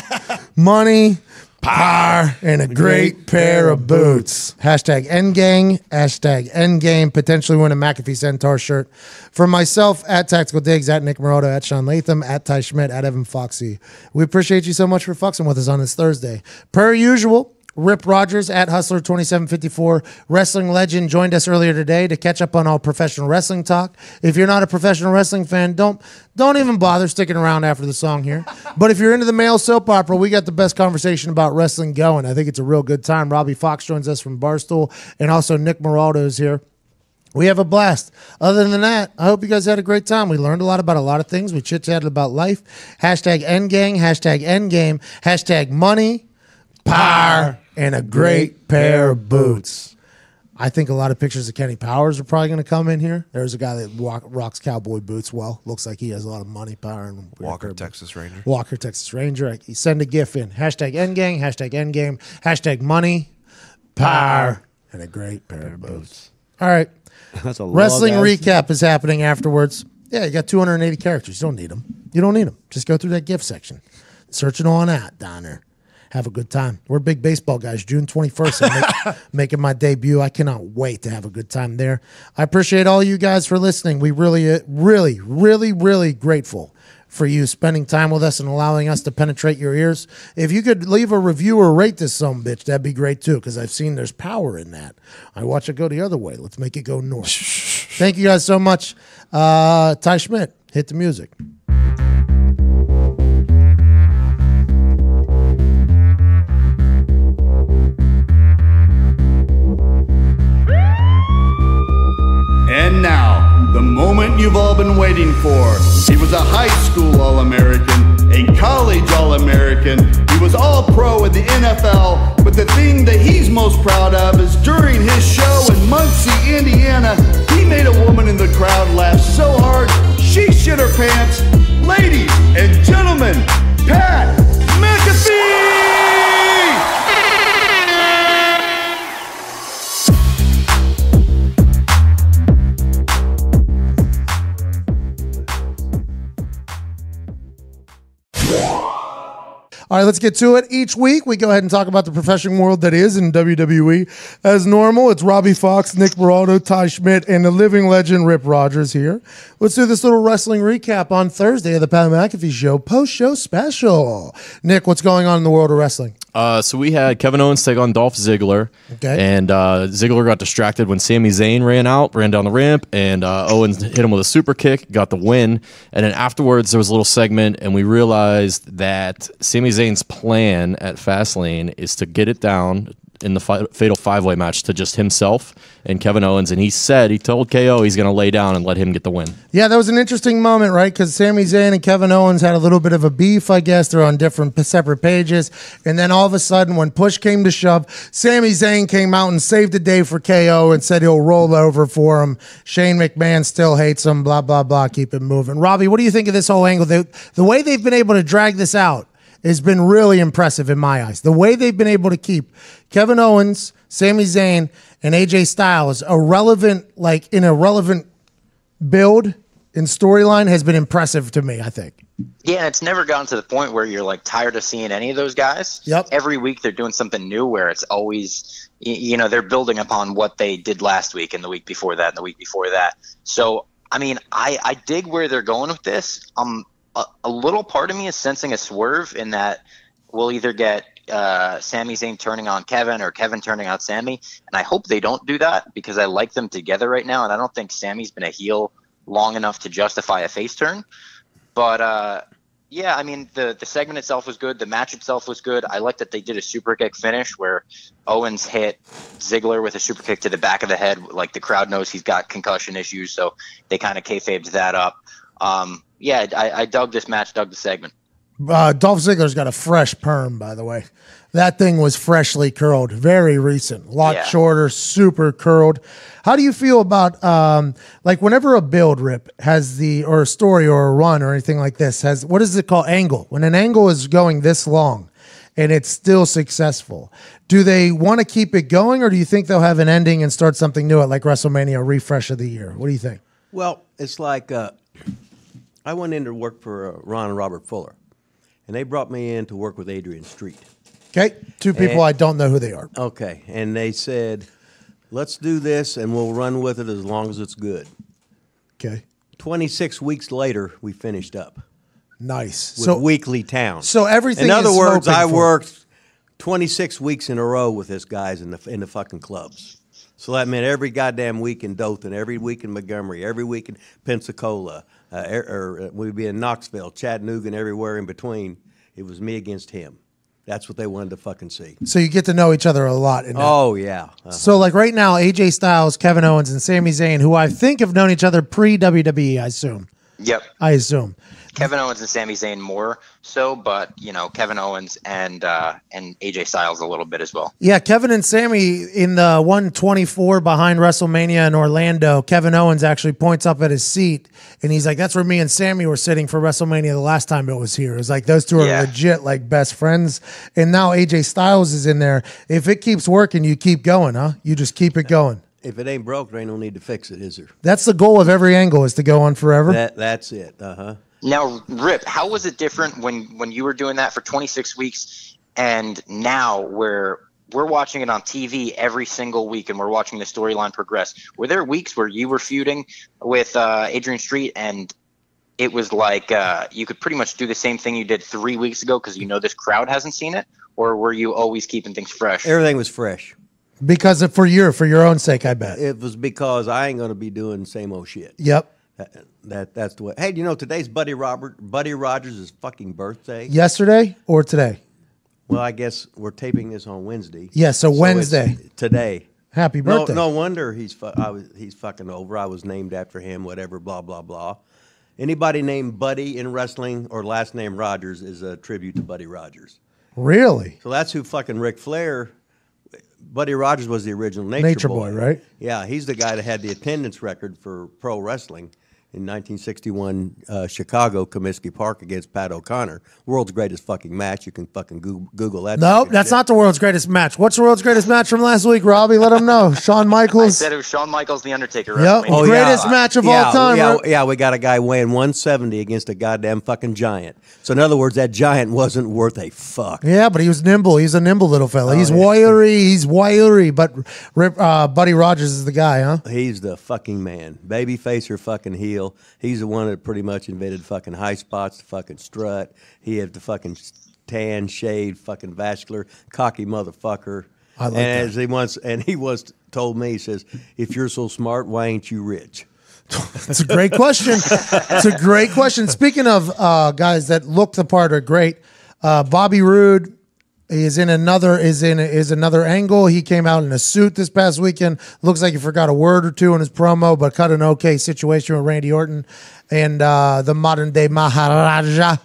Money, power, and a great pair of boots. Hashtag Endgang, hashtag Endgame. Potentially win a McAfee Centaur shirt. For myself, at Tactical Digs, at Nick Moroto, at Sean Latham, at Ty Schmidt, at Evan Foxy. We appreciate you so much for fucking with us on this Thursday. Per usual, Rip Rogers at Hustler2754, wrestling legend, joined us earlier today to catch up on all professional wrestling talk. If you're not a professional wrestling fan, don't even bother sticking around after the song here. But if you're into the male soap opera, we got the best conversation about wrestling going. I think it's a real good time. Robbie Fox joins us from Barstool, and also Nick Moraldo is here. We have a blast. Other than that, I hope you guys had a great time. We learned a lot about a lot of things. We chit-chatted about life. Hashtag Endgang, hashtag Endgame, hashtag money, power, and a great pair of boots. I think a lot of pictures of Kenny Powers are probably going to come in here. There's a guy that rocks cowboy boots well. Looks like he has a lot of money, power, and Walker, Texas Ranger. Walker, Texas Ranger. Send a GIF in. Hashtag Endgang, hashtag Endgame, hashtag money, power, and a great pair of boots. All right. That's a wrestling recap is happening afterwards. Yeah, you got 280 characters. You don't need them. You don't need them. Just go through that GIF section. Search it on out down there. Have a good time. We're big baseball guys. June 21st, I'm making my debut. I cannot wait to have a good time there. I appreciate all you guys for listening. We really grateful for you spending time with us and allowing us to penetrate your ears. If you could leave a review or rate this sumbitch, that'd be great too, because I've seen there's power in that. I watch it go the other way. Let's make it go north. Thank you guys so much. Ty Schmidt, hit the music. waiting for. He was a high school All-American, a college All-American. He was All-Pro in the NFL, but the thing that he's most proud of is during his show in Muncie, Indiana, he made a woman in the crowd laugh so hard she shit her pants. Ladies and gentlemen, Pat McAfee! All right, let's get to it. Each week, we go ahead and talk about the professional world that is in WWE. As normal, it's Robbie Fox, Nick Baraldo, Ty Schmidt, and the living legend, Rip Rogers here. Let's do this little wrestling recap on Thursday of the Pat McAfee Show, post-show special. Nick, what's going on in the world of wrestling? So we had Kevin Owens take on Dolph Ziggler. Okay. And Ziggler got distracted when Sami Zayn ran down the ramp, and Owens hit him with a super kick, got the win. And then afterwards, there was a little segment, and we realized that Sami Zayn's plan at Fastlane is to get it down in the fatal five-way match to just himself and Kevin Owens, and he told KO he's going to lay down and let him get the win. Yeah, that was an interesting moment, right? Because Sami Zayn and Kevin Owens had a little bit of a beef, I guess. They're on different separate pages. And then all of a sudden, when push came to shove, Sami Zayn came out and saved the day for KO and said he'll roll over for him. Shane McMahon still hates him, blah, blah, blah. Keep it moving. Robbie, what do you think of this whole angle? The way they've been able to drag this out has been really impressive in my eyes. The way they've been able to keep Kevin Owens, Sami Zayn, and AJ Styles in a relevant build and storyline has been impressive to me, I think. Yeah, and it's never gotten to the point where you're like tired of seeing any of those guys. Yep. Every week they're doing something new where it's always, they're building upon what they did last week and the week before that and the week before that. So, I mean, I dig where they're going with this. A little part of me is sensing a swerve in that we'll either get Sami Zayn turning on Kevin or Kevin turning on Sami, and I hope they don't do that because I like them together right now, and I don't think Sami's been a heel long enough to justify a face turn. But yeah, I mean, the segment itself was good. The match itself was good. I like that they did a super kick finish where Owens hit Ziggler with a super kick to the back of the head. Like the crowd knows he's got concussion issues, so they kind of kayfabed that up. Yeah, I dug this match, dug the segment. Dolph Ziggler's got a fresh perm, by the way. That thing was freshly curled, very recent, a lot shorter, super curled. How do you feel about like whenever a build rip has or a story or a run or anything like this has, what is it called? Angle. When an angle is going this long and it's still successful, do they want to keep it going, or do you think they'll have an ending and start something new at like WrestleMania, refresh of the year? What do you think? Well, it's like I went in to work for Ron and Robert Fuller, and they brought me in to work with Adrian Street. Okay, two people I don't know who they are. Okay, and they said, let's do this, and we'll run with it as long as it's good. Okay. 26 weeks later, we finished up. Nice. With Weekly Town. So everything in other is words, I smoking worked 26 weeks in a row with this guys in the fucking clubs. So that meant every goddamn week in Dothan, every week in Montgomery, every week in Pensacola, we'd be in Knoxville, Chattanooga, and everywhere in between. It was me against him. That's what they wanted to fucking see. So you get to know each other a lot. Oh, yeah. Uh-huh. So like right now, AJ Styles, Kevin Owens, and Sami Zayn, who I think have known each other pre-WWE, I assume. Yep. I assume. Kevin Owens and Sami Zayn more so, but Kevin Owens and AJ Styles a little bit as well. Yeah, Kevin and Sami in the 124 behind WrestleMania in Orlando. Kevin Owens actually points up at his seat, and he's like, "That's where me and Sami were sitting for WrestleMania the last time it was here." It was like those two are legit like best friends, and now AJ Styles is in there. If it keeps working, you keep going, huh? You just keep it going. If it ain't broke, there ain't no need to fix it, is there? That's the goal of every angle, is to go on forever. That's it. Uh-huh. Now, Rip, how was it different when you were doing that for 26 weeks and now we're watching it on TV every single week and we're watching the storyline progress? Were there weeks where you were feuding with Adrian Street and it was like you could pretty much do the same thing you did 3 weeks ago because this crowd hasn't seen it? Or were you always keeping things fresh? Everything was fresh. Because for your own sake, I bet. It was because I ain't going to be doing the same old shit. Yep. That's the way. Hey, today's Buddy Rogers' fucking birthday. Yesterday or today? Well, I guess we're taping this on Wednesday. Yeah, so Wednesday. Today. Happy birthday. No wonder he's fucking over. I was named after him, whatever, blah, blah, blah. Anybody named Buddy in wrestling or last name Rogers is a tribute to Buddy Rogers. Really? So that's who fucking Ric Flair. Buddy Rogers was the original Nature Boy, right? Yeah, he's the guy that had the attendance record for pro wrestling in 1961 Chicago, Comiskey Park against Pat O'Connor. World's greatest fucking match. You can fucking Google that. Nope, that's not the world's greatest match. What's the world's greatest match from last week, Robbie? Let them know. Shawn Michaels. I said it was Shawn Michaels, The Undertaker. Yep. WrestleMania. Greatest match of all time. Yeah, we got a guy weighing 170 against a goddamn fucking giant. So in other words, that giant wasn't worth a fuck. Yeah, but he was nimble. He's a nimble little fella. He's wiry. He's wiry. But Buddy Rogers is the guy, huh? He's the fucking man. Babyface or fucking heel. He's the one that pretty much invented fucking high spots, the fucking strut. He had the fucking tan, shaved, fucking vascular, cocky motherfucker. I like and that. He once told me, he says, if you're so smart, why ain't you rich? That's a great question. It's a great question. Speaking of guys that look the part are great, Bobby Roode is another angle. He came out in a suit this past weekend. Looks like he forgot a word or two in his promo, but cut an okay situation with Randy Orton and the modern day Maharaja.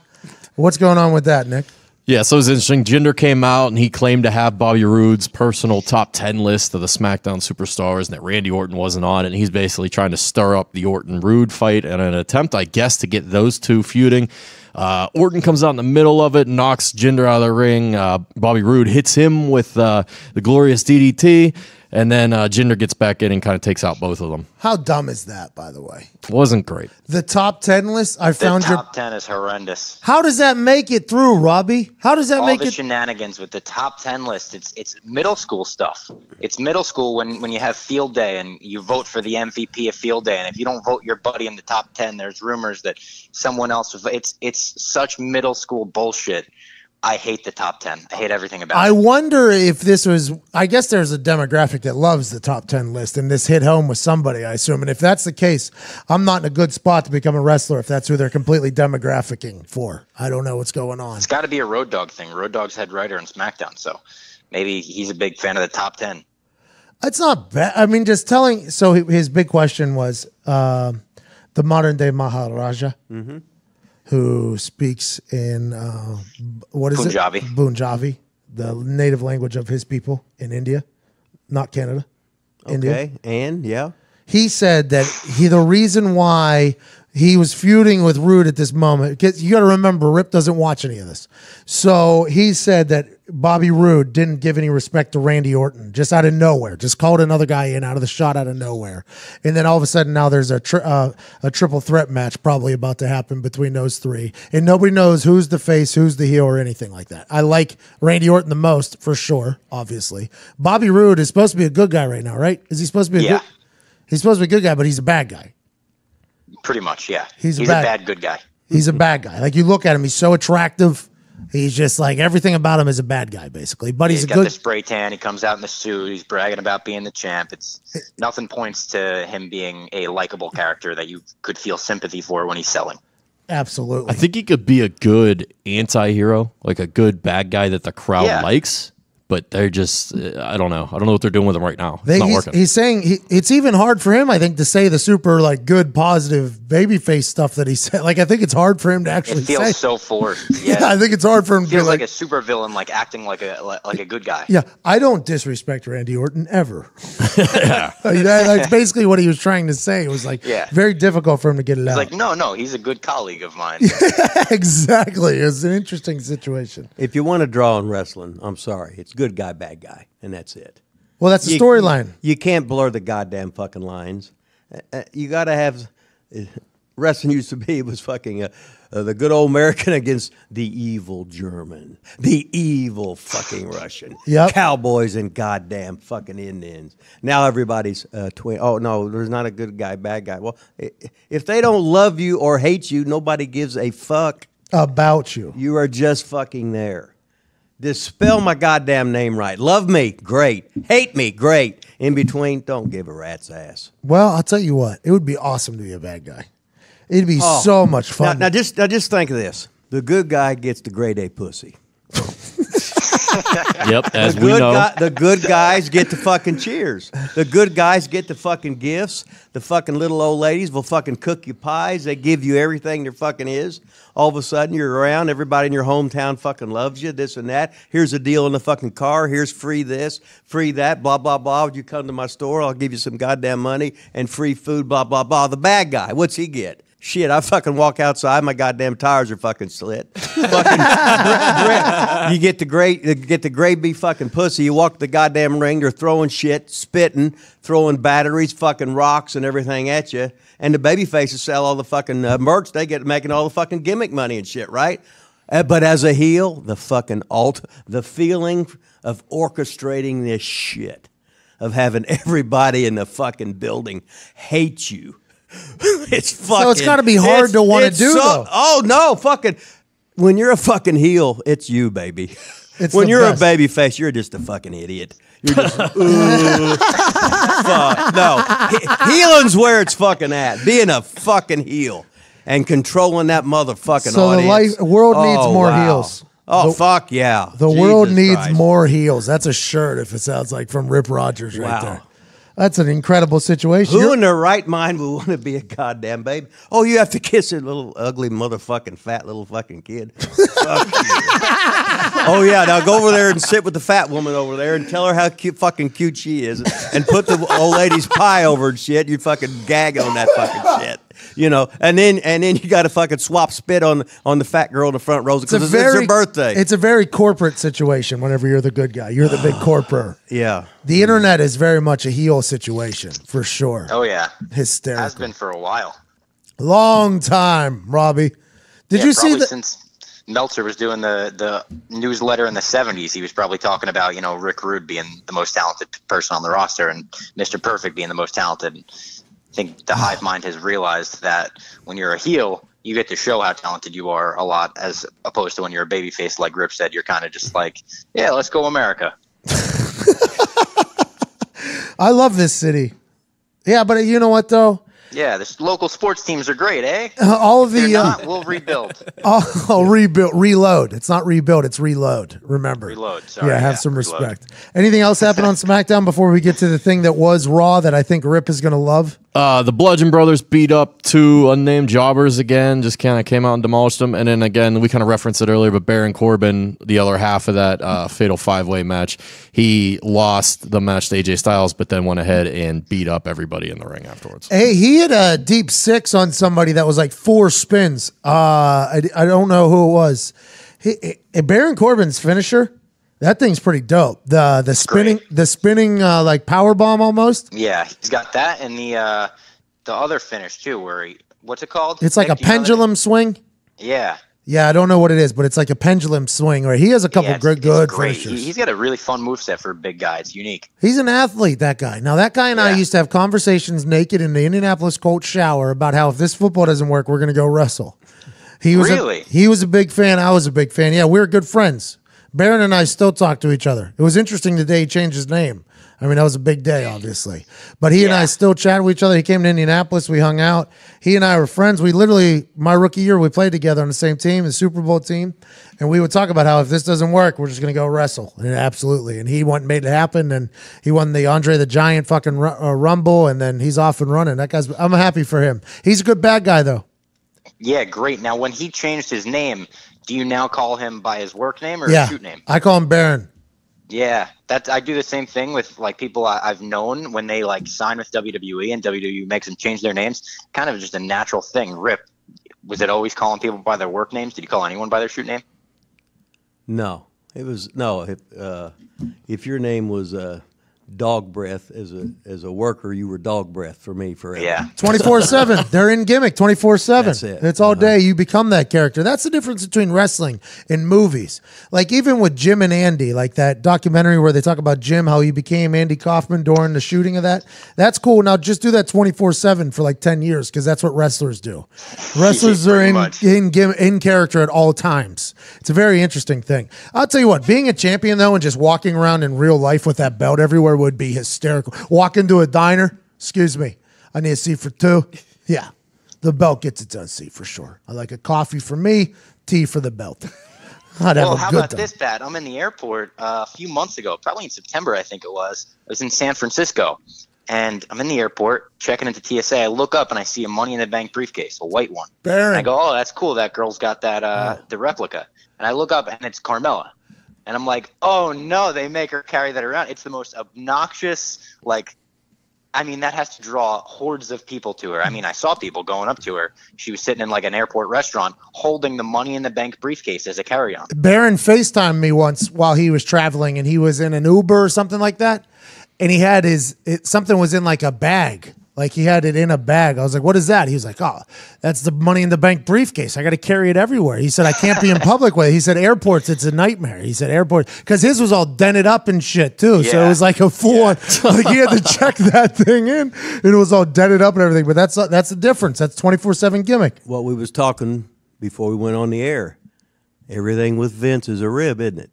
What's going on with that, Nick? Yeah, so it was interesting. Jinder came out and he claimed to have Bobby Roode's personal top 10 list of the SmackDown superstars and that Randy Orton wasn't on it. And he's basically trying to stir up the Orton-Roode fight in an attempt, I guess, to get those two feuding. Orton comes out in the middle of it, knocks Jinder out of the ring. Bobby Roode hits him with the glorious DDT. And then Jinder gets back in and kind of takes out both of them. How dumb is that, by the way? Wasn't great. The top 10 list, I found The top 10 is horrendous. How does that make it through, Robbie? How does that All make the it? shenanigans with the top 10 list. It's middle school stuff. It's middle school when you have field day and you vote for the MVP of field day, and if you don't vote your buddy in the top 10, there's rumors that someone else. It's such middle school bullshit. I hate the top 10. I hate everything about it. I wonder if this was, I guess there's a demographic that loves the top 10 list, and this hit home with somebody, I assume. And if that's the case, I'm not in a good spot to become a wrestler if that's who they're completely demographicking for. I don't know what's going on. It's got to be a Road Dogg thing. Road Dogg's head writer on SmackDown, so maybe he's a big fan of the top 10. It's not bad. I mean, just telling, so his big question was the modern day Maharaja. Mm-hmm. Who speaks in what is Punjabi. it? Punjabi, the native language of his people in India, not Canada. India. Okay, and yeah. He said that the reason why he was feuding with Roode at this moment, because you got to remember, Rip doesn't watch any of this. So he said that Bobby Roode didn't give any respect to Randy Orton, just out of nowhere, just called another guy in out of the shot out of nowhere. And then all of a sudden now there's a triple threat match probably about to happen between those three. And nobody knows who's the face, who's the heel, or anything like that. I like Randy Orton the most, for sure, obviously. Bobby Roode is supposed to be a good guy right now, right? Is he supposed to be a good? He's supposed to be a good guy, but he's a bad guy. Pretty much, yeah. He's a bad good guy. He's a bad guy. Like, you look at him, he's so attractive. He's just like, everything about him is a bad guy, basically. But he's got the spray tan. He comes out in the suit. He's bragging about being the champ. Nothing points to him being a likable character that you could feel sympathy for when he's selling. Absolutely. I think he could be a good anti-hero, like a good bad guy that the crowd likes. But they're just, I don't know. I don't know what they're doing with him right now. It's not working. He's saying it's even hard for him, I think, to say the super like good, positive babyface stuff that he said. Like, I think it's hard for him to actually It feels say. so forced. Yeah. I think it's hard for him to be feels like a super villain, like acting like a good guy. Yeah, I don't disrespect Randy Orton ever. That's basically what he was trying to say. It was like very difficult for him to get it He's out. like, no, he's a good colleague of mine. Exactly. It was an interesting situation. If you want to draw in wrestling, I'm sorry. It's good guy, bad guy, and that's it. Well, that's the storyline. You can't blur the goddamn fucking lines. You got to have... Wrestling used to be, it was fucking the good old American against the evil German, the evil fucking Russian, cowboys and goddamn fucking Indians. Now everybody's twin. Oh, no, there's not a good guy, bad guy. Well, if they don't love you or hate you, nobody gives a fuck about you. You are just fucking there. Just spell my goddamn name right. Love me, great. Hate me, great. In between, don't give a rat's ass. Well, I'll tell you what. It would be awesome to be a bad guy. It'd be so much fun. Now just think of this. The good guy gets the grade A pussy. Yep, as we know. The good guys get the fucking cheers. The good guys get the fucking gifts. The fucking little old ladies will fucking cook you pies. They give you everything there fucking is. All of a sudden, you're around. Everybody in your hometown fucking loves you, this and that. Here's a deal in the fucking car. Here's free this, free that, blah, blah, blah. Would you come to my store? I'll give you some goddamn money and free food, blah, blah, blah. The bad guy, what's he get? Shit, I fucking walk outside, my goddamn tires are fucking slit. You get the gravy fucking pussy. You walk the goddamn ring, they're throwing shit, spitting, throwing batteries, fucking rocks and everything at you. And the baby faces sell all the fucking merch. They get making all the fucking gimmick money and shit, right? But as a heel, the fucking the feeling of orchestrating this shit, of having everybody in the fucking building hate you. It's fucking. So it's got to be hard to want to do. Though. Oh no, fucking! When you're a fucking heel, it's you, baby. It's when the you're best. a baby face, you're just a fucking idiot. You're just fuck. No, healing's where it's fucking at. Being a fucking heel and controlling that motherfucking So audience. the world needs more heels. Oh fuck yeah! The world Jesus needs Christ. more heels. That's a shirt, if it sounds like, from Rip Rogers right Wow. there. That's an incredible situation. Who in their right mind would want to be a goddamn baby? Oh, you have to kiss a little ugly motherfucking fat little fucking kid. Fuck you. Oh yeah, now go over there and sit with the fat woman over there and tell her how fucking cute she is, and put the old lady's pie over and shit. You fucking gag on that fucking shit, you know. And then you got to fucking swap spit on the fat girl in the front rows because it's her birthday. It's a very corporate situation. Whenever you're the good guy, you're the big corporate. Yeah. The internet is very much a heel situation for sure. Oh yeah, Hysterical. has been for a while. Long time, Robbie. Did you see probably that? since Meltzer was doing the newsletter in the 70s? He was probably talking about Rick Rude being the most talented person on the roster and Mr. Perfect being the most talented. I think the hive mind has realized that when you're a heel, you get to show how talented you are a lot, as opposed to when you're a babyface, like Rip said, you're kind of just like, yeah, let's go America. I love this city. Yeah, but you know what though? Yeah, the local sports teams are great, eh? All of the They're not, we'll rebuild. Reload. It's not rebuild, it's reload. Remember. Reload, sorry. Yeah, have some reload. respect. Anything else happen on SmackDown before we get to the thing that was Raw that I think Rip is going to love? The Bludgeon Brothers beat up two unnamed jobbers again, just kind of came out and demolished them. And then again, we kind of referenced it earlier, but Baron Corbin, the other half of that fatal five-way match, he lost the match to AJ Styles, but then went ahead and beat up everybody in the ring afterwards. Hey, he had a deep six on somebody that was like 4 spins. I don't know who it was. Baron Corbin's finisher, that thing's pretty dope. The spinning like power bomb almost. Yeah, he's got that and the other finish too, where what's it called? It's like Nick, a pendulum swing. Yeah. Yeah, I don't know what it is, but it's like a pendulum swing. Or he has a couple good great. finishers. He's got a really fun moveset for a big guy. It's unique. He's an athlete, that guy. Now, that guy and I used to have conversations naked in the Indianapolis Colts shower about how if this football doesn't work, we're going to go wrestle. He was he was a big fan. I was a big fan. Yeah, we were good friends. Baron and I still talk to each other. It was interesting the day he changed his name. I mean, that was a big day, obviously. But he and I still chat with each other. He came to Indianapolis. We hung out. He and I were friends. We literally, my rookie year, we played together on the same team, the Super Bowl team. And we would talk about how if this doesn't work, we're just going to go wrestle. And absolutely. And he went and made it happen. And he won the Andre the Giant fucking Rumble. And then he's off and running. That guy's, I'm happy for him. He's a good bad guy, though. Yeah, great. Now, when he changed his name, do you now call him by his work name or his shoot name? I call him Baron. Yeah, I do the same thing with like people I've known when they like sign with WWE and WWE makes them change their names. Kind of just a natural thing. Rip, was it always calling people by their work names? Did you call anyone by their shoot name? No, it was no. If your name was Dog Breath as a worker, you were Dog Breath for me forever. Yeah, 24/7. They're in gimmick 24/7. That's it. It's all day. You become that character. That's the difference between wrestling and movies. Like even with Jim and Andy, like that documentary where they talk about Jim, how he became Andy Kaufman during the shooting of that. That's cool. Now just do that 24/7 for like 10 years because that's what wrestlers do. Wrestlers are in character at all times. It's a very interesting thing. I'll tell you what, being a champion though and just walking around in real life with that belt everywhere would be hysterical. Walk into a diner, excuse me, I need a seat for 2. Yeah, the belt gets its own seat for sure. I like a coffee for me, tea for the belt. I'd have Well, a how good about time. this, Pat? I'm in the airport a few months ago, probably in September, I think it was. I was in San Francisco, and I'm in the airport checking into TSA. I look up and I see a Money in the Bank briefcase, a white one. Baron. And I go, oh, that's cool. That girl's got that the replica. And I look up and it's Carmella. And I'm like, oh no, they make her carry that around. It's the most obnoxious, like, I mean, that has to draw hordes of people to her. I mean, I saw people going up to her. She was sitting in like an airport restaurant holding the Money in the Bank briefcase as a carry-on. Baron FaceTimed me once while he was traveling, and he was in an Uber or something like that, and he had something was in like a bag. Like he had it in a bag. I was like, what is that? He was like, oh, that's the Money in the Bank briefcase. I got to carry it everywhere. He said, I can't be in public with it. He said, airports, it's a nightmare. He said, airport, because his was all dented up and shit too. So it was like a full on, like he had to check that thing in, and it was all dented up and everything. But that's the difference. That's 24/7 gimmick. What we was talking before we went on the air. Everything with Vince is a rib, isn't it?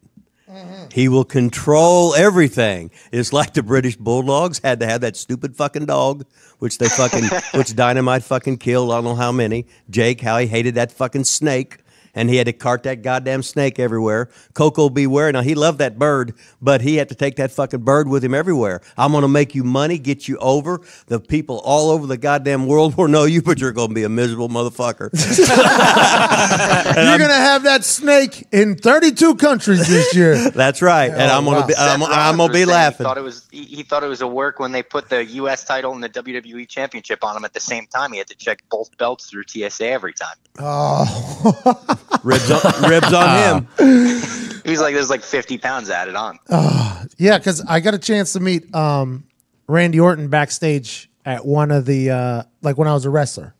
He will control everything. It's like the British Bulldogs had to have that stupid fucking dog, which Dynamite fucking killed. I don't know how many. Jake, how he hated that fucking snake. And he had to cart that goddamn snake everywhere. Coco Beware. Now, he loved that bird, but he had to take that fucking bird with him everywhere. I'm going to make you money, get you over. The people all over the goddamn world will know you, but you're going to be a miserable motherfucker. You're going to have that snake in 32 countries this year. That's right. And I'm going to be, I'm going to be laughing. He thought it was a work when they put the U.S. title and the WWE Championship on him at the same time. He had to check both belts through TSA every time. Oh. Ribs on him. He was like, there's like 50 pounds added on. Yeah, because I got a chance to meet Randy Orton backstage at one of the, like when I was a wrestler.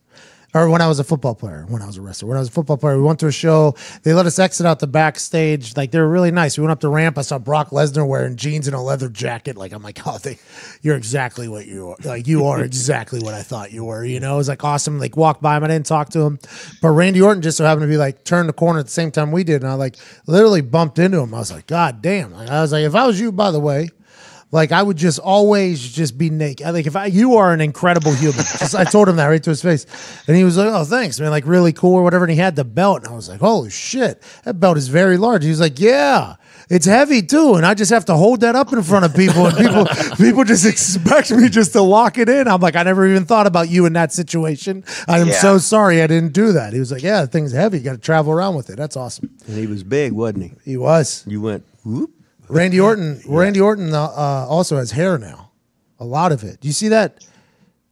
Or when I was a football player. When I was a wrestler. When I was a football player, we went to a show. They let us exit out the backstage. Like, they were really nice. We went up the ramp. I saw Brock Lesnar wearing jeans and a leather jacket. Like, I'm like, oh, you're exactly what you are. Like, you are exactly what I thought you were. You know, it was like awesome. Like, walked by him. I didn't talk to him. But Randy Orton just so happened to be like, turned the corner at the same time we did. And I like literally bumped into him. I was like, God damn. Like, I was like, if I was you, by the way, like, I would just always just be naked. Like, you are an incredible human. I told him that right to his face. And he was like, oh, thanks, man. Like, really cool or whatever. And he had the belt. And I was like, holy shit, that belt is very large. He was like, yeah, it's heavy too. And I just have to hold that up in front of people. And people just expect me just to lock it in. I'm like, I never even thought about you in that situation. I am so sorry I didn't do that. He was like, yeah, the thing's heavy. You got to travel around with it. That's awesome. And he was big, wasn't he? He was. You went, whoop. Randy Orton also has hair now. A lot of it. Do you see that?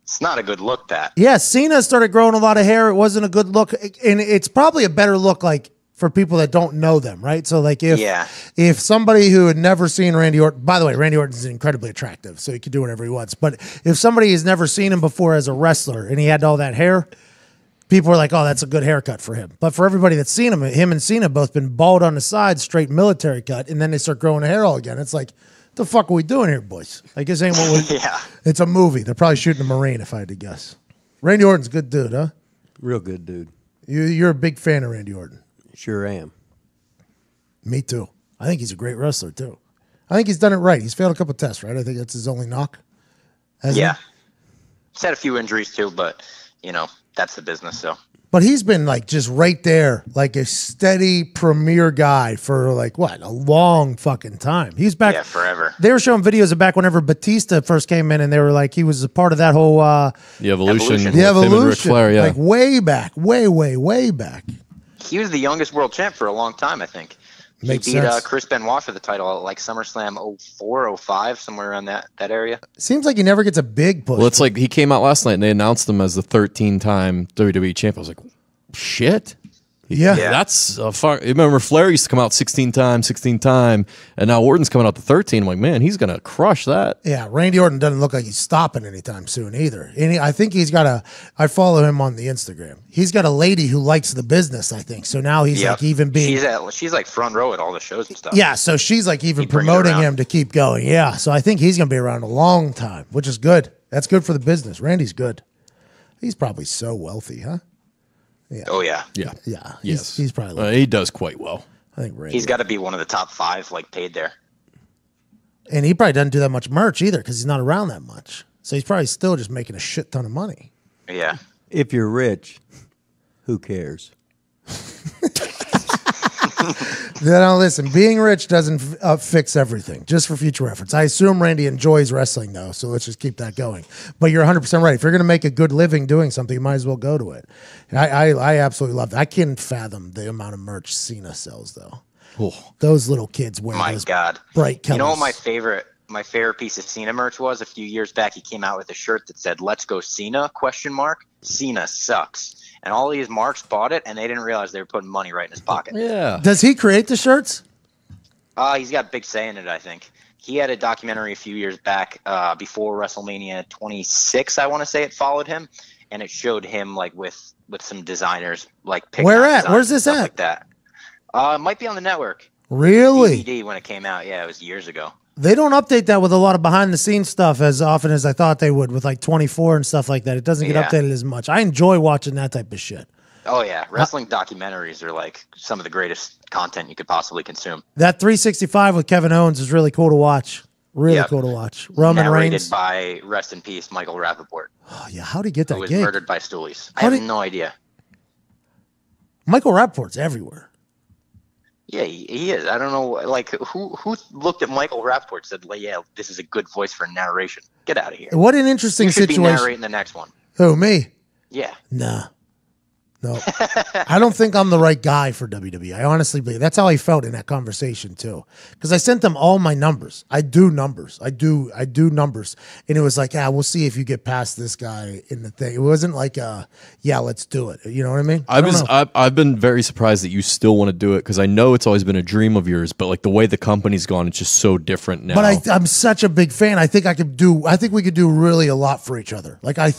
It's not a good look, Pat. Yeah, Cena started growing a lot of hair. It wasn't a good look. And it's probably a better look like for people that don't know them, right? So like if somebody who had never seen Randy Orton, by the way, Randy Orton is incredibly attractive, so he can do whatever he wants. But if somebody has never seen him before as a wrestler and he had all that hair, people were like, oh, that's a good haircut for him. But for everybody that's seen him and Cena both been bald on the side, straight military cut, and then they start growing the hair all again. It's like, what the fuck are we doing here, boys? Like, this ain't what we... Yeah. It's a movie. They're probably shooting a Marine, if I had to guess. Randy Orton's a good dude, huh? Real good dude. You're a big fan of Randy Orton. Sure am. Me too. I think he's a great wrestler, too. I think he's done it right. He's failed a couple tests, right? I think that's his only knock. He's had a few injuries, too, but, you know, that's the business, so. But he's been like just right there, like a steady premier guy for like what, a long fucking time. He's back. Yeah, forever. They were showing videos of back whenever Batista first came in, and they were like, he was a part of that whole the evolution. The evolution. Him and Ric Flair, yeah. Like way back, way back. He was the youngest world champ for a long time, I think. Makes he beat sense. Chris Benoit for the title at like SummerSlam 04, 05, somewhere around that area. Seems like he never gets a big push. Well, it's like he came out last night and they announced him as the 13-time WWE champ. I was like, shit. Yeah. That's a far. Remember, Flair used to come out 16 times, and now Orton's coming out to 13. I'm like, man, he's going to crush that. Yeah, Randy Orton doesn't look like he's stopping anytime soon either. And I think he's got I follow him on the Instagram. He's got a lady who likes the business, I think. So now he's like even being... She's like front row at all the shows and stuff. Yeah, so she's like even promoting him to keep going. Yeah, so I think he's going to be around a long time, which is good. That's good for the business. Randy's good. He's probably so wealthy, huh? Yeah. Oh, yeah. Yeah. Yeah. Yes. He's probably... he does quite well. I think Randy... He's got to be one of the top 5 like paid there. And he probably doesn't do that much merch either because he's not around that much. So he's probably still just making a shit ton of money. Yeah. If you're rich, who cares? Now listen, being rich doesn't fix everything. Just for future reference, I assume Randy enjoys wrestling though, so let's just keep that going. But you're 100% right. If you're going to make a good living doing something, you might as well go to it. I absolutely love that. I can't fathom the amount of merch Cena sells though. Oh. Those little kids wear My those God, bright colors. You know what my favorite piece of Cena merch was? A few years back, he came out with a shirt that said "Let's go Cena?" ? Cena sucks. And all these marks bought it, and they didn't realize they were putting money right in his pocket. Yeah. Does he create the shirts? He's got a big say in it, I think. He had a documentary a few years back before WrestleMania 26, I want to say it followed him, and it showed him like with some designers like picking Where out at? designs Where's and this stuff at? Like that. It might be on the network. Really? DVD when it came out. Yeah, it was years ago. They don't update that with a lot of behind the scenes stuff as often as I thought they would with like 24 and stuff like that. It doesn't get Yeah. updated as much. I enjoy watching that type of shit. Oh yeah, wrestling documentaries are like some of the greatest content you could possibly consume. That 365 with Kevin Owens is really cool to watch. Really Yep. cool to watch. Roman Narrated Reigns. by, rest in peace, Michael Rappaport, Oh, yeah, how'd he get that who was gig? murdered by stoolies. I How have did- no idea. Michael Rappaport's everywhere. Yeah, he is. I don't know, like who looked at Michael Rappaport and said, like, yeah, this is a good voice for narration. Get out of here. What an interesting you should situation. be narrating the next one. Who, me? Yeah. Nah. No. I don't think I'm the right guy for WWE. I honestly believe that's how I felt in that conversation too. Because I sent them all my numbers. I do numbers. I do numbers. And it was like, we'll see if you get past this guy in the thing. It wasn't like yeah, let's do it. You know what I mean? I've been very surprised that you still want to do it because I know it's always been a dream of yours, but like the way the company's gone, it's just so different now. But I'm such a big fan. I think we could do really a lot for each other. Like I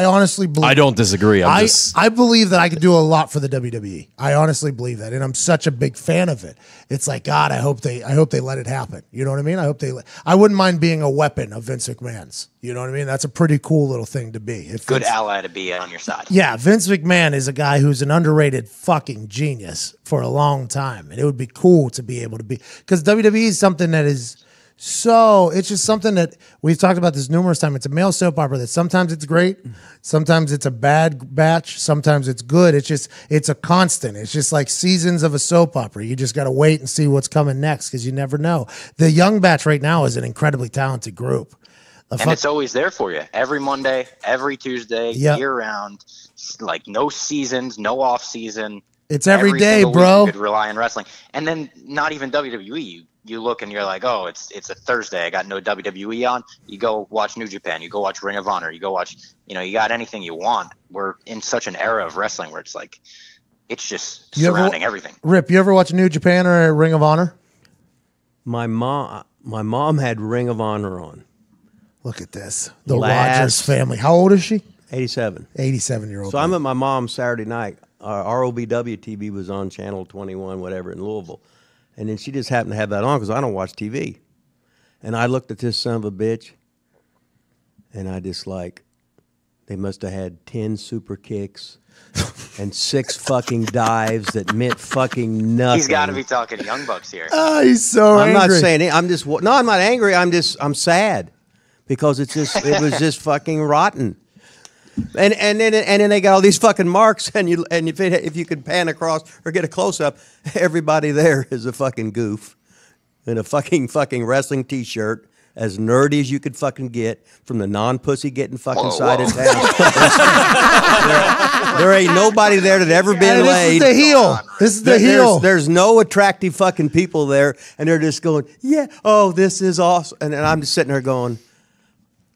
honestly believe I don't disagree. I believe that I could do a lot for the WWE. I honestly believe that, and I'm such a big fan of it. It's like, God, I hope they let it happen. You know what I mean? I wouldn't mind being a weapon of Vince McMahon's. You know what I mean? That's a pretty cool little thing to be. Good ally to be on your side. Yeah, Vince McMahon is a guy who's an underrated fucking genius for a long time, and it would be cool to be able to be, because WWE is something that is. So it's just something that we've talked about this numerous times. It's a male soap opera that sometimes it's great, sometimes it's a bad batch, sometimes it's good. It's a constant. It's just like seasons of a soap opera. You just got to wait and see what's coming next because you never know. The young batch right now is an incredibly talented group. And it's always there for you. Every Monday, every Tuesday, Yep. year round. Like no seasons, no off season. It's every day, single week bro. You could rely on wrestling. And then not even WWE. You look and you're like, oh, it's a Thursday. I got no WWE on. You go watch New Japan. You go watch Ring of Honor. You go watch, you got anything you want. We're in such an era of wrestling where it's like, it's just surrounding everything. Rip, you ever watch New Japan or Ring of Honor? My mom had Ring of Honor on. Look at this. The Rogers family. How old is she? 87. 87-year-old. So I'm at my mom's Saturday night. ROBW TV was on Channel 21, whatever, in Louisville. And then she just happened to have that on because I don't watch TV. And I looked at this son of a bitch, and I just they must have had 10 super kicks and 6 fucking dives that meant fucking nothing. He's got to be talking Young Bucks here. Oh, he's so I'm angry. not saying it. I'm not angry. I'm sad because it was just fucking rotten. And then they got all these fucking marks, and if you could pan across or get a close up, everybody there is a fucking goof in a fucking wrestling T-shirt, as nerdy as you could fucking get from the non-pussy getting fucking side of town. there ain't nobody there that ever been laid. This is the heel. This is the heel. There's no attractive fucking people there, and they're just going, yeah, oh, this is awesome. And I'm just sitting there going,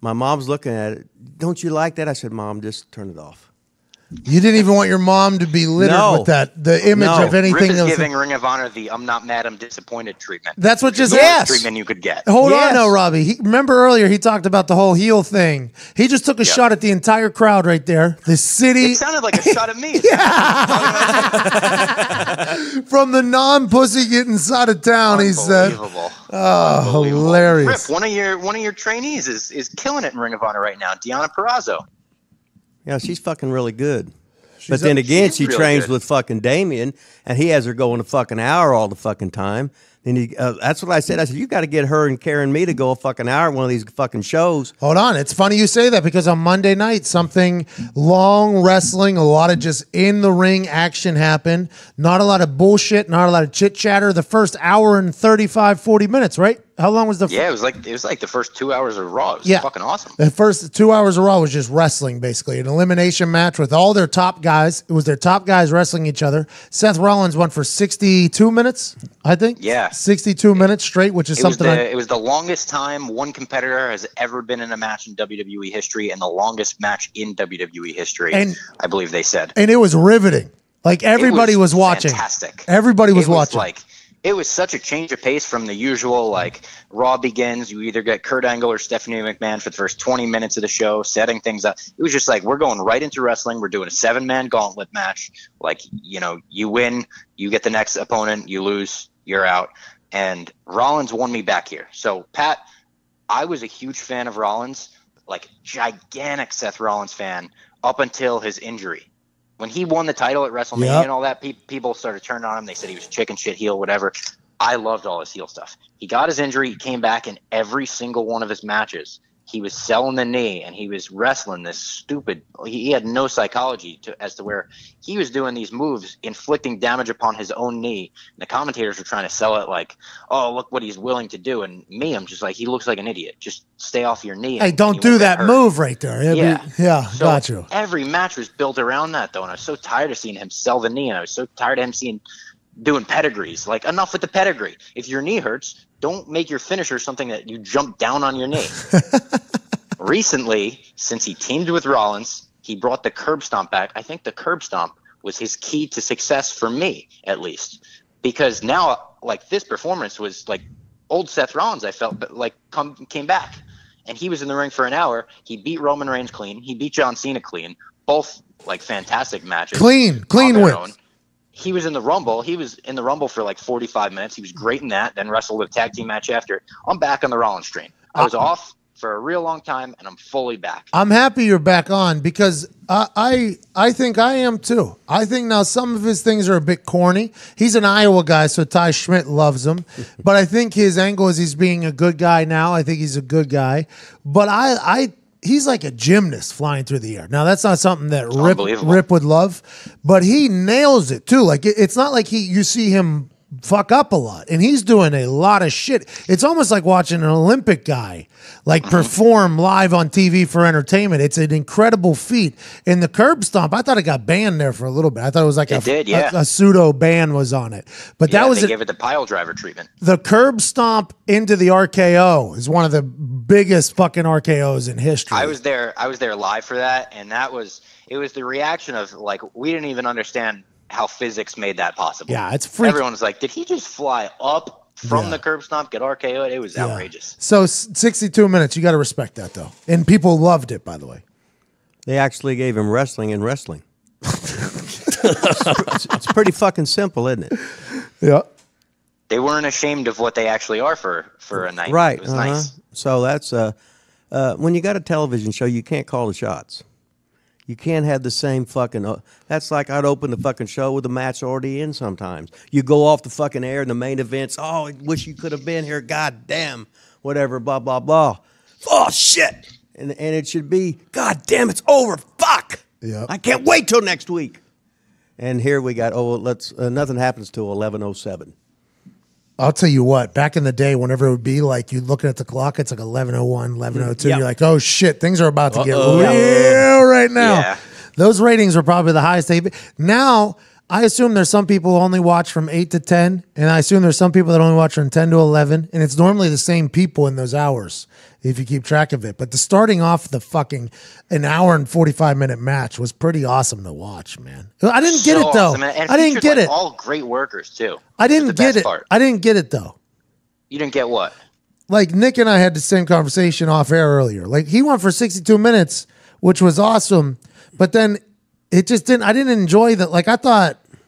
my mom's looking at it. Don't you like that? I said, Mom, just turn it off. You didn't even want your mom to be littered with that, the image of anything. Rip is giving Ring of Honor the "I'm not mad, I'm disappointed" treatment. That's what just treatment you could get. Hold on, no, Robbie. Remember earlier he talked about the whole heel thing. He just took a shot at the entire crowd right there. The city. It sounded like a shot at me. From the non-pussy getting side of town, he said. Oh, hilarious. Rip, one of your trainees is killing it in Ring of Honor right now. Deonna Purrazzo. Yeah, she's fucking really good. But then again, she really trains good. with fucking Damien, and he has her going a fucking hour all the fucking time. And that's what I said. I said, you got to get her and Karen me to go a fucking hour at one of these fucking shows. Hold on. It's funny you say that because on Monday night, something long wrestling, a lot of just in the ring action happened. Not a lot of bullshit, not a lot of chit chatter. The first hour and 35, 40 minutes, right? How long was the Yeah, it was like the first 2 hours of Raw. It was fucking awesome. The first 2 hours of Raw was just wrestling, basically. An elimination match with all their top guys. It was their top guys wrestling each other. Seth Rollins went for 62 minutes, I think. Yeah. 62 minutes straight, which is something it was the longest time one competitor has ever been in a match in WWE history and the longest match in WWE history, And- I believe they said. and it was riveting. Like everybody was watching. Fantastic. Everybody was It watching. It was such a change of pace from the usual, like, Raw begins, you either get Kurt Angle or Stephanie McMahon for the first 20 minutes of the show, setting things up. It was just like, we're going right into wrestling. We're doing a 7-man gauntlet match. Like, you win, you get the next opponent, you lose, you're out. And Rollins won me back here. So, Pat, I was a huge fan of Rollins, like, gigantic Seth Rollins fan, up until his injury. When he won the title at WrestleMania and all that, people started turning on him. They said he was chicken shit heel, whatever. I loved all his heel stuff. He got his injury. He came back in every single one of his matches. He was selling the knee, and he was wrestling this stupid – he had no psychology as to where he was doing these moves, inflicting damage upon his own knee. And the commentators were trying to sell it like, oh, look what he's willing to do. And me, I'm just like, he looks like an idiot. Just stay off your knee. Hey, don't do that move right there. So Got you. Every match was built around that, though, and I was so tired of seeing him sell the knee, and I was so tired of him doing pedigrees. Like, enough with the pedigree. If your knee hurts, don't make your finisher something that you jump down on your knee. Recently, since he teamed with Rollins, he brought the curb stomp back. I think the curb stomp was his key to success for me, at least, because now, like, this performance was like old Seth Rollins. I felt like came back, and he was in the ring for an hour. He beat Roman Reigns clean. He beat John Cena clean. Both like fantastic matches. Clean wins. Own. He was in the Rumble. He was in the Rumble for like 45 minutes. He was great in that. Then wrestled a tag team match after. I'm back on the Rollins train. I was off for a real long time, and I'm fully back. I'm happy you're back on because I think I am too. I think now some of his things are a bit corny. He's an Iowa guy, so Ty Schmidt loves him. But I think his angle is he's being a good guy now. I think he's a good guy. But he's like a gymnast flying through the air. Now, that's not something that Rip would love, but he nails it too. Like, it's not like you see him fuck up a lot, and he's doing a lot of shit. It's almost like watching an Olympic guy like perform live on TV for entertainment. It's an incredible feat. In the curb stomp, I thought it got banned there for a little bit. I thought it was like a pseudo ban was on it, but that was they gave it the pile driver treatment. The curb stomp into the RKO is one of the biggest fucking RKOs in history. I was there live for that, and it was the reaction of like, we didn't even understand how physics made that possible. Yeah, it's freaky. Everyone was like, did he just fly up from the curb stomp, get RKO'd? It was outrageous. So 62 minutes, you got to respect that though. And people loved it, by the way. They actually gave him wrestling in wrestling. It's pretty fucking simple, isn't it? Yeah. They weren't ashamed of what they actually are for a night. Right. It was nice. So that's when you got a television show, you can't call the shots. You can't have the same fucking. That's like I'd open the fucking show with the match already in sometimes. You go off the fucking air in the main events. Oh, I wish you could have been here. God damn. Whatever, blah, blah, blah. Oh, shit. And it should be, God damn, it's over. Fuck. Yeah. I can't wait till next week. And here we got, nothing happens till 11:07. I'll tell you what, back in the day, whenever it would be like you looking at the clock, it's like 11:01, 11:02. Yep. You're like, oh shit, things are about to get real right now. Yeah. Those ratings were probably the highest they've been. Now, I assume there's some people who only watch from 8 to 10, and I assume there's some people that only watch from 10 to 11, and it's normally the same people in those hours if you keep track of it. But the starting off the fucking an hour and 45-minute match was pretty awesome to watch, man. I didn't get it though. Awesome. And I didn't get it. All great workers too. I didn't get it. Part. I didn't get it though. You didn't get what? Like Nick and I had the same conversation off air earlier. Like he went for 62 minutes, which was awesome, but then it just didn't. I didn't enjoy that. Like I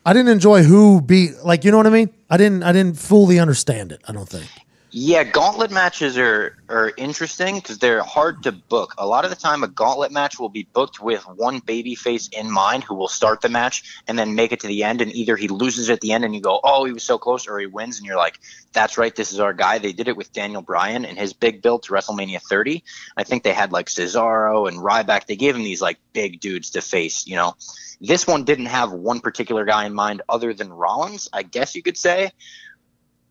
didn't enjoy who beat. Like you know what I mean? I didn't fully understand it. I don't think. Yeah, gauntlet matches are interesting because they're hard to book. A lot of the time, a gauntlet match will be booked with one babyface in mind who will start the match and then make it to the end. And either he loses at the end and you go, oh, he was so close, or he wins and you're like, that's right, this is our guy. They did it with Daniel Bryan and his big build to WrestleMania 30. I think they had like Cesaro and Ryback. They gave him these like big dudes to face, you know. This one didn't have one particular guy in mind other than Rollins, I guess you could say.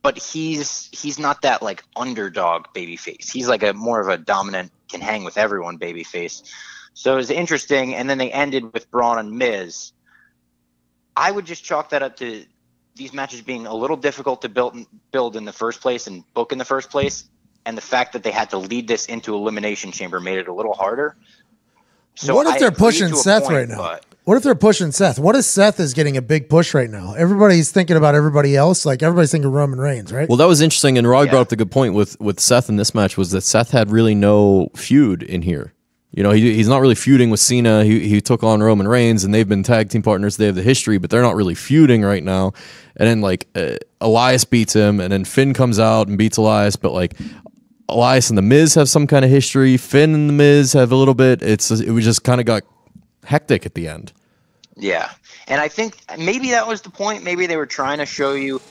But he's not that like underdog babyface. He's like a more of a dominant, can hang with everyone babyface. So it was interesting. And then they ended with Braun and Miz. I would just chalk that up to these matches being a little difficult to build in the first place and book in the first place, and the fact that they had to lead this into Elimination Chamber made it a little harder. So what if they're pushing Seth right now? What if they're pushing Seth? What if Seth is getting a big push right now? Everybody's thinking about everybody else. Like, everybody's thinking Roman Reigns, right? Well, that was interesting, and Rod brought up the good point with Seth in this match, was that Seth had really no feud in here. You know, he's not really feuding with Cena. He took on Roman Reigns, and they've been tag team partners. They have the history, but they're not really feuding right now. And then, like, Elias beats him, and then Finn comes out and beats Elias, but, like, Elias and The Miz have some kind of history. Finn and The Miz have a little bit. It was just kind of got hectic at the end. Yeah. And I think maybe that was the point. Maybe they were trying to show you,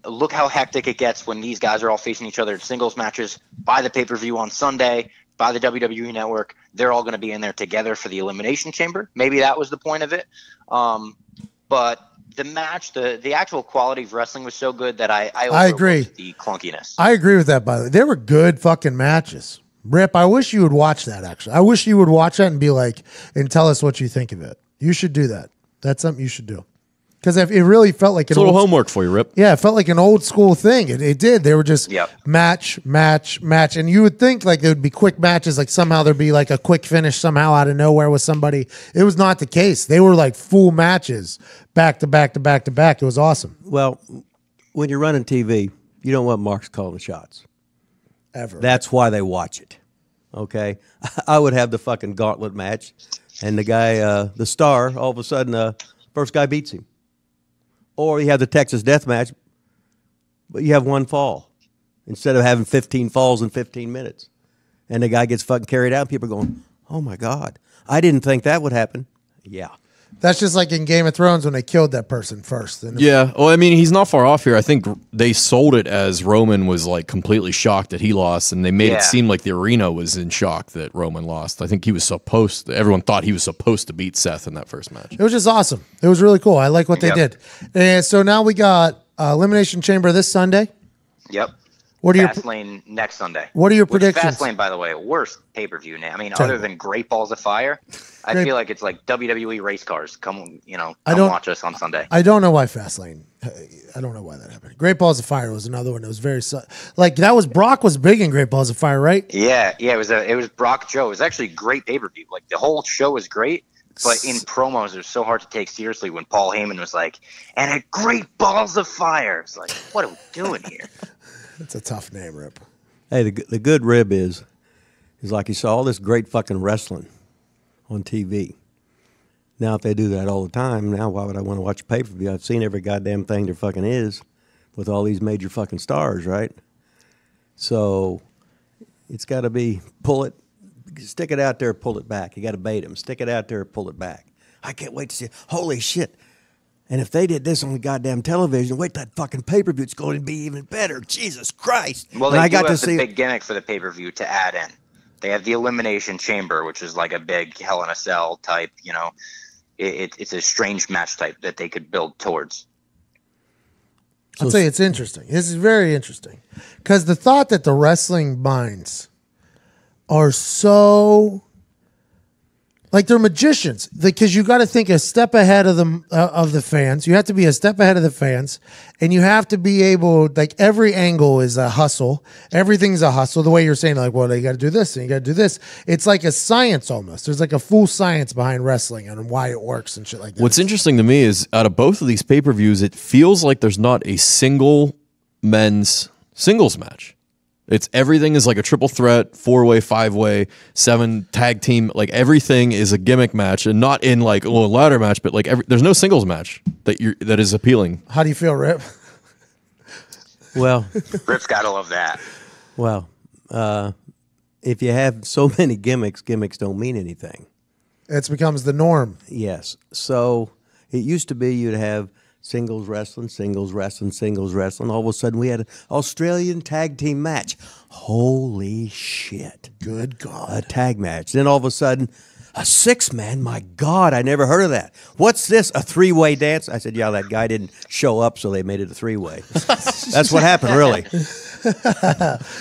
look how hectic it gets when these guys are all facing each other in singles matches. By the pay-per-view on Sunday, by the WWE Network, they're all going to be in there together for the Elimination Chamber. Maybe that was the point of it. But the match, the actual quality of wrestling was so good that I agree. The clunkiness. I agree with that, by the way. They were good fucking matches. Rip, I wish you would watch that, actually. I wish you would watch that and be like, and tell us what you think of it. You should do that. That's something you should do. Because it really felt like it's a little homework for you, Rip. Yeah, it felt like an old school thing. It did. They were just match. And you would think like there would be quick matches, like somehow there'd be like a quick finish somehow out of nowhere with somebody. It was not the case. They were like full matches, back to back to back to back. It was awesome. Well, when you're running TV, you don't want marks calling the shots. Ever. That's why they watch it. Okay? I would have the fucking gauntlet match, and the guy, the star, all of a sudden, first guy beats him. Or you have the Texas death match, but you have one fall instead of having 15 falls in 15 minutes. And the guy gets fucking carried out, and people are going, oh my God, I didn't think that would happen. Yeah. That's just like in Game of Thrones when they killed that person first. Yeah. Well, I mean, he's not far off here. I think they sold it as Roman was like completely shocked that he lost, and they made it seem like the arena was in shock that Roman lost. I think everyone thought he was supposed to beat Seth in that first match. It was just awesome. It was really cool. I like what they did. And so now we got Elimination Chamber this Sunday. Yep. What are Fastlane next Sunday. What are your predictions? Fastlane, by the way, worst pay-per-view name. I mean, other than Great Balls of Fire, I feel like it's like WWE race cars. Come watch us on Sunday. I don't know why Fastlane. I don't know why that happened. Great Balls of Fire was another one that was very like that was Brock was big in Great Balls of Fire, right? Yeah. It was Brock Joe. It was actually a great pay-per-view. Like the whole show was great. But in promos, it was so hard to take seriously when Paul Heyman was like, and a Great Balls of Fire. It's like, what are we doing here? That's a tough name, Rip. Hey, the good rib is like you saw all this great fucking wrestling on TV. Now, if they do that all the time, now why would I want to watch a pay-per-view? I've seen every goddamn thing there fucking is with all these major fucking stars, right? So it's got to be stick it out there, pull it back. You got to bait them. Stick it out there, pull it back. I can't wait to see it. Holy shit. And if they did this on the goddamn television, wait, that fucking pay-per-view, it's going to be even better. Jesus Christ. Well, they got the big gimmick for the pay-per-view to add in. They have the Elimination Chamber, which is like a big Hell in a Cell type, it's a strange match type that they could build towards. I'll tell you, it's interesting. This is very interesting. Because the thought that the wrestling minds are so... like they're magicians, because you got to think a step ahead of the fans. You have to be a step ahead of the fans, and you have to be able, like every angle is a hustle. Everything's a hustle. The way you're saying, like, well, you got to do this and you got to do this. It's like a science almost. There's like a full science behind wrestling and why it works and shit like that. What's interesting to me is out of both of these pay-per-views, it feels like there's not a single men's singles match. Everything is like a triple threat, 4-way, 5-way, 7 tag team. Like everything is a gimmick match, and not in like a ladder match, but like there's no singles match that is appealing. How do you feel, Rip? Well, Rip's gotta love that. Well, if you have so many gimmicks don't mean anything. It becomes the norm. Yes. So it used to be you'd have singles wrestling, singles wrestling, singles wrestling. All of a sudden we had an Australian tag team match. Holy shit. Good God. A tag match. Then all of a sudden, a 6-man? My God, I never heard of that. What's this? A 3-way dance? I said, yeah, that guy didn't show up, so they made it a 3-way. That's what happened, really.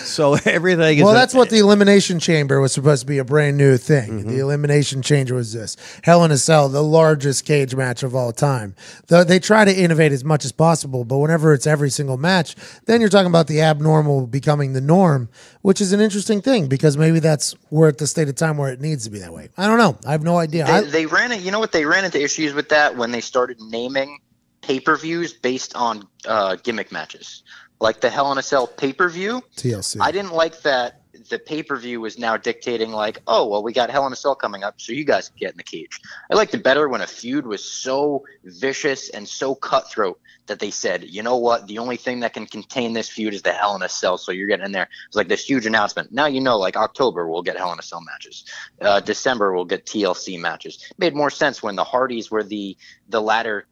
So everything is... Well, that's what the Elimination Chamber was supposed to be, a brand new thing. The Elimination Chamber was this. Hell in a Cell, the largest cage match of all time. They try to innovate as much as possible, but whenever it's every single match, then you're talking about the abnormal becoming the norm, which is an interesting thing because maybe we're at the state of time where it needs to be that way. I don't know. I have no idea. They ran it. You know what? They ran into issues with that when they started naming pay-per-views based on gimmick matches. Like the Hell in a Cell pay-per-view. TLC. I didn't like that the pay-per-view was now dictating like, oh, well, we got Hell in a Cell coming up, so you guys can get in the cage. I liked it better when a feud was so vicious and so cutthroat that they said, you know what, the only thing that can contain this feud is the Hell in a Cell, so you're getting in there. It's like this huge announcement. Now you know, like October we'll get Hell in a Cell matches. December we'll get TLC matches. It made more sense when the Hardys were the ladder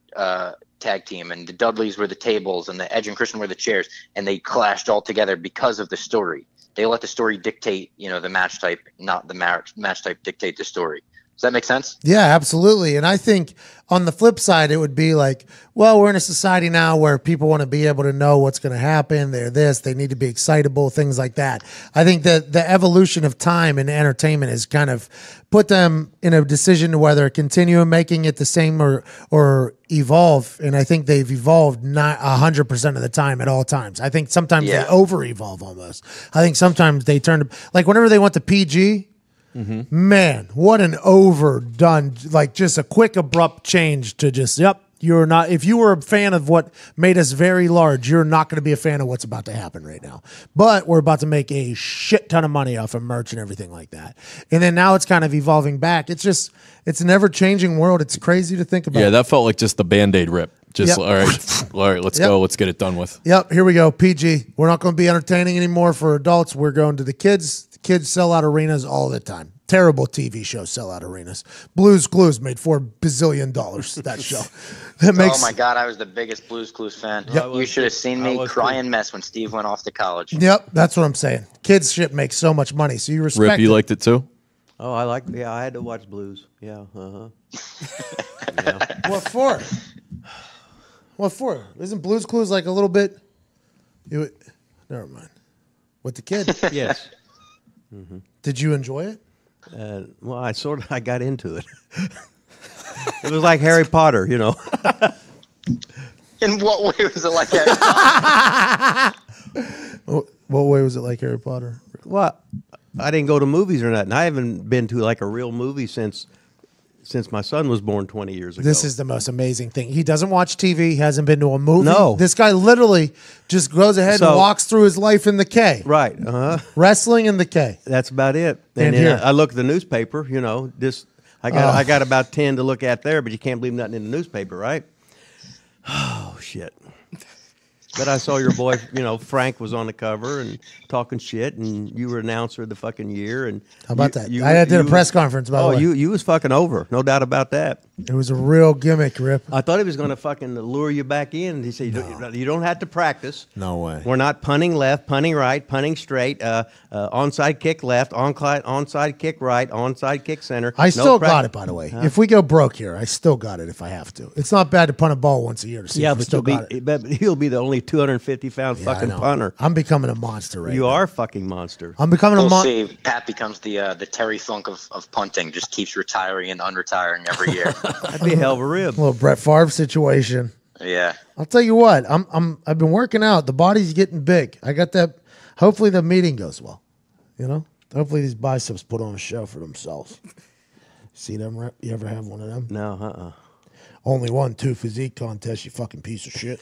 tag team and the Dudleys were the tables and the Edge and Christian were the chairs, and they clashed all together because of the story. They let the story dictate, the match type, not the match type dictate the story. Does that make sense? Yeah, absolutely. And I think on the flip side, it would be like, well, we're in a society now where people want to be able to know what's going to happen. They're this, they need to be excitable, things like that. I think that the evolution of time and entertainment has kind of put them in a decision to whether continue making it the same or evolve. And I think they've evolved not 100% of the time at all times. I think sometimes they over-evolve almost. I think sometimes they turn to, like whenever they went to PG, man, what an overdone, like just a quick, abrupt change to just, you're not, if you were a fan of what made us very large, you're not going to be a fan of what's about to happen right now. But we're about to make a shit ton of money off of merch and everything like that. And then now it's kind of evolving back. It's just, it's an ever changing world. It's crazy to think about. Yeah, that felt like just the Band-Aid rip. Just, all right, let's go. Let's get it done with. Yep, here we go. PG. We're not going to be entertaining anymore for adults. We're going to the kids. The kids sell out arenas all the time. Terrible TV shows sell out arenas. Blues Clues made $4 bazillion, that show. Oh, my God. I was the biggest Blues Clues fan. Yep. You should have seen me cry and mess when Steve went off to college. Yep, that's what I'm saying. Kids shit makes so much money, so you respect Rip, you liked it too? Oh, I had to watch Blues. Yeah, What for? What for? Isn't Blues Clues like a little bit? Never mind. With the kid? Yes. Did you enjoy it? Well, I got into it. It was like Harry Potter, In what way was it like Harry Potter? What way was it like Harry Potter? Well, I didn't go to movies or nothing. I haven't been to like a real movie since my son was born 20 years ago. This is the most amazing thing. He doesn't watch TV. He hasn't been to a movie. No. This guy literally just goes ahead and walks through his life in the K. Right. Wrestling in the K. That's about it. And then here. I look at the newspaper, I got about 10 to look at there, but you can't believe nothing in the newspaper, right? Oh, shit. But I saw your boy, Frank was on the cover and talking shit, and you were announcer of the fucking year. And how about that? I did a press conference, by the way. Oh, you was fucking over. No doubt about that. It was a real gimmick, Rip. I thought he was going to fucking lure you back in. He said, you don't have to practice. No way. We're not punting left, punting right, punting straight, onside kick left, onside kick right, onside kick center. I still got it, by the way. If we go broke here, I still got it if I have to. It's not bad to punt a ball once a year to see if I still got it. But he'll be the only 250-pound fucking punter. I'm becoming a monster right now. You are a fucking monster. I'm becoming a monster. We'll see. Pat becomes the Terry Funk of punting. Just keeps retiring and unretiring every year. That'd be a hell of a rib. A little Brett Favre situation. Yeah. I'll tell you what. I've been working out. The body's getting big. I got that. Hopefully the meeting goes well. Hopefully these biceps put on a show for themselves. See them, Rep? You ever have one of them? No. Only won 2 physique contests, you fucking piece of shit.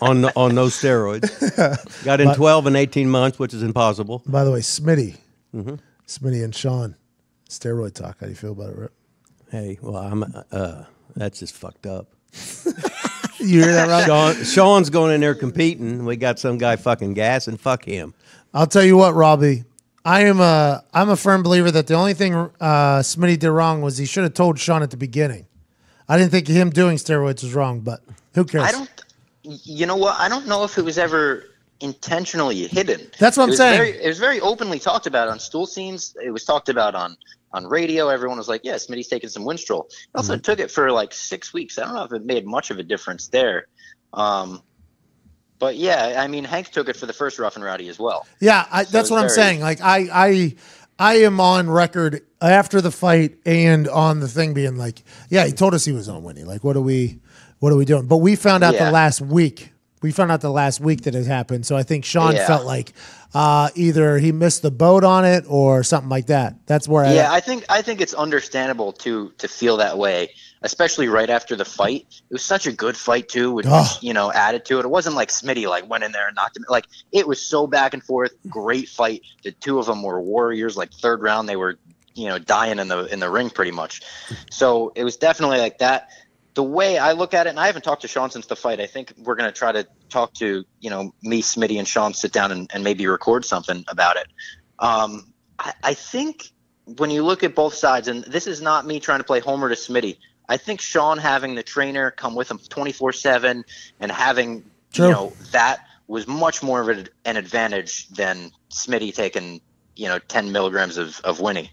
on no steroids. Got in 12 and 18 months, which is impossible. By the way, Smitty. Smitty and Sean. Steroid talk. How do you feel about it, Rip? Hey, well, that's just fucked up. You hear that, Robbie? Sean's going in there competing. We got some guy fucking gas, and fuck him. I'll tell you what, Robbie. I'm a firm believer that the only thing Smitty did wrong was he should have told Sean at the beginning. I didn't think him doing steroids was wrong, but who cares? You know what? I don't know if it was ever intentionally hidden. That's what I'm saying. It was very openly talked about on stool scenes. It was talked about on radio. Everyone was like, yeah, Smitty's taking some Winstrol. He also took it for like 6 weeks. I don't know if it made much of a difference there. But yeah, I mean, Hank took it for the first Rough and Rowdy as well. Yeah, that's what I'm saying. Like I am on record after the fight and on the thing being like, yeah, he told us he was on winning. Like, what are we doing? But we found out the last week. We found out the last week that it happened. So I think Sean felt like either he missed the boat on it or something like that. That's where I think it's understandable to feel that way, especially right after the fight. It was such a good fight too, with added to it. It wasn't like Smitty like went in there and knocked him. Like it was so back and forth. Great fight. The two of them were warriors. Like third round, they were dying in the ring pretty much. So it was definitely like that. The way I look at it, and I haven't talked to Sean since the fight. I think we're going to try to talk to, me, Smitty, and Sean, sit down and maybe record something about it. I think when you look at both sides, and this is not me trying to play homer to Smitty, I think Sean having the trainer come with him 24/7 and having, that was much more of an advantage than Smitty taking, 10 milligrams of winning.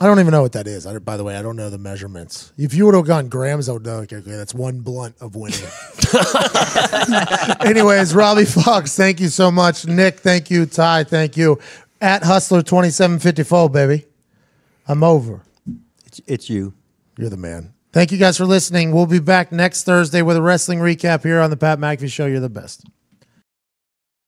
I don't even know what that is. By the way, I don't know the measurements. If you would have gone grams, I would know. Okay, that's one blunt of winning. Anyways, Robbie Fox, thank you so much. Nick, thank you. Ty, thank you. At Hustler2754, baby. I'm over. It's you. You're the man. Thank you guys for listening. We'll be back next Thursday with a wrestling recap here on the Pat McAfee Show. You're the best.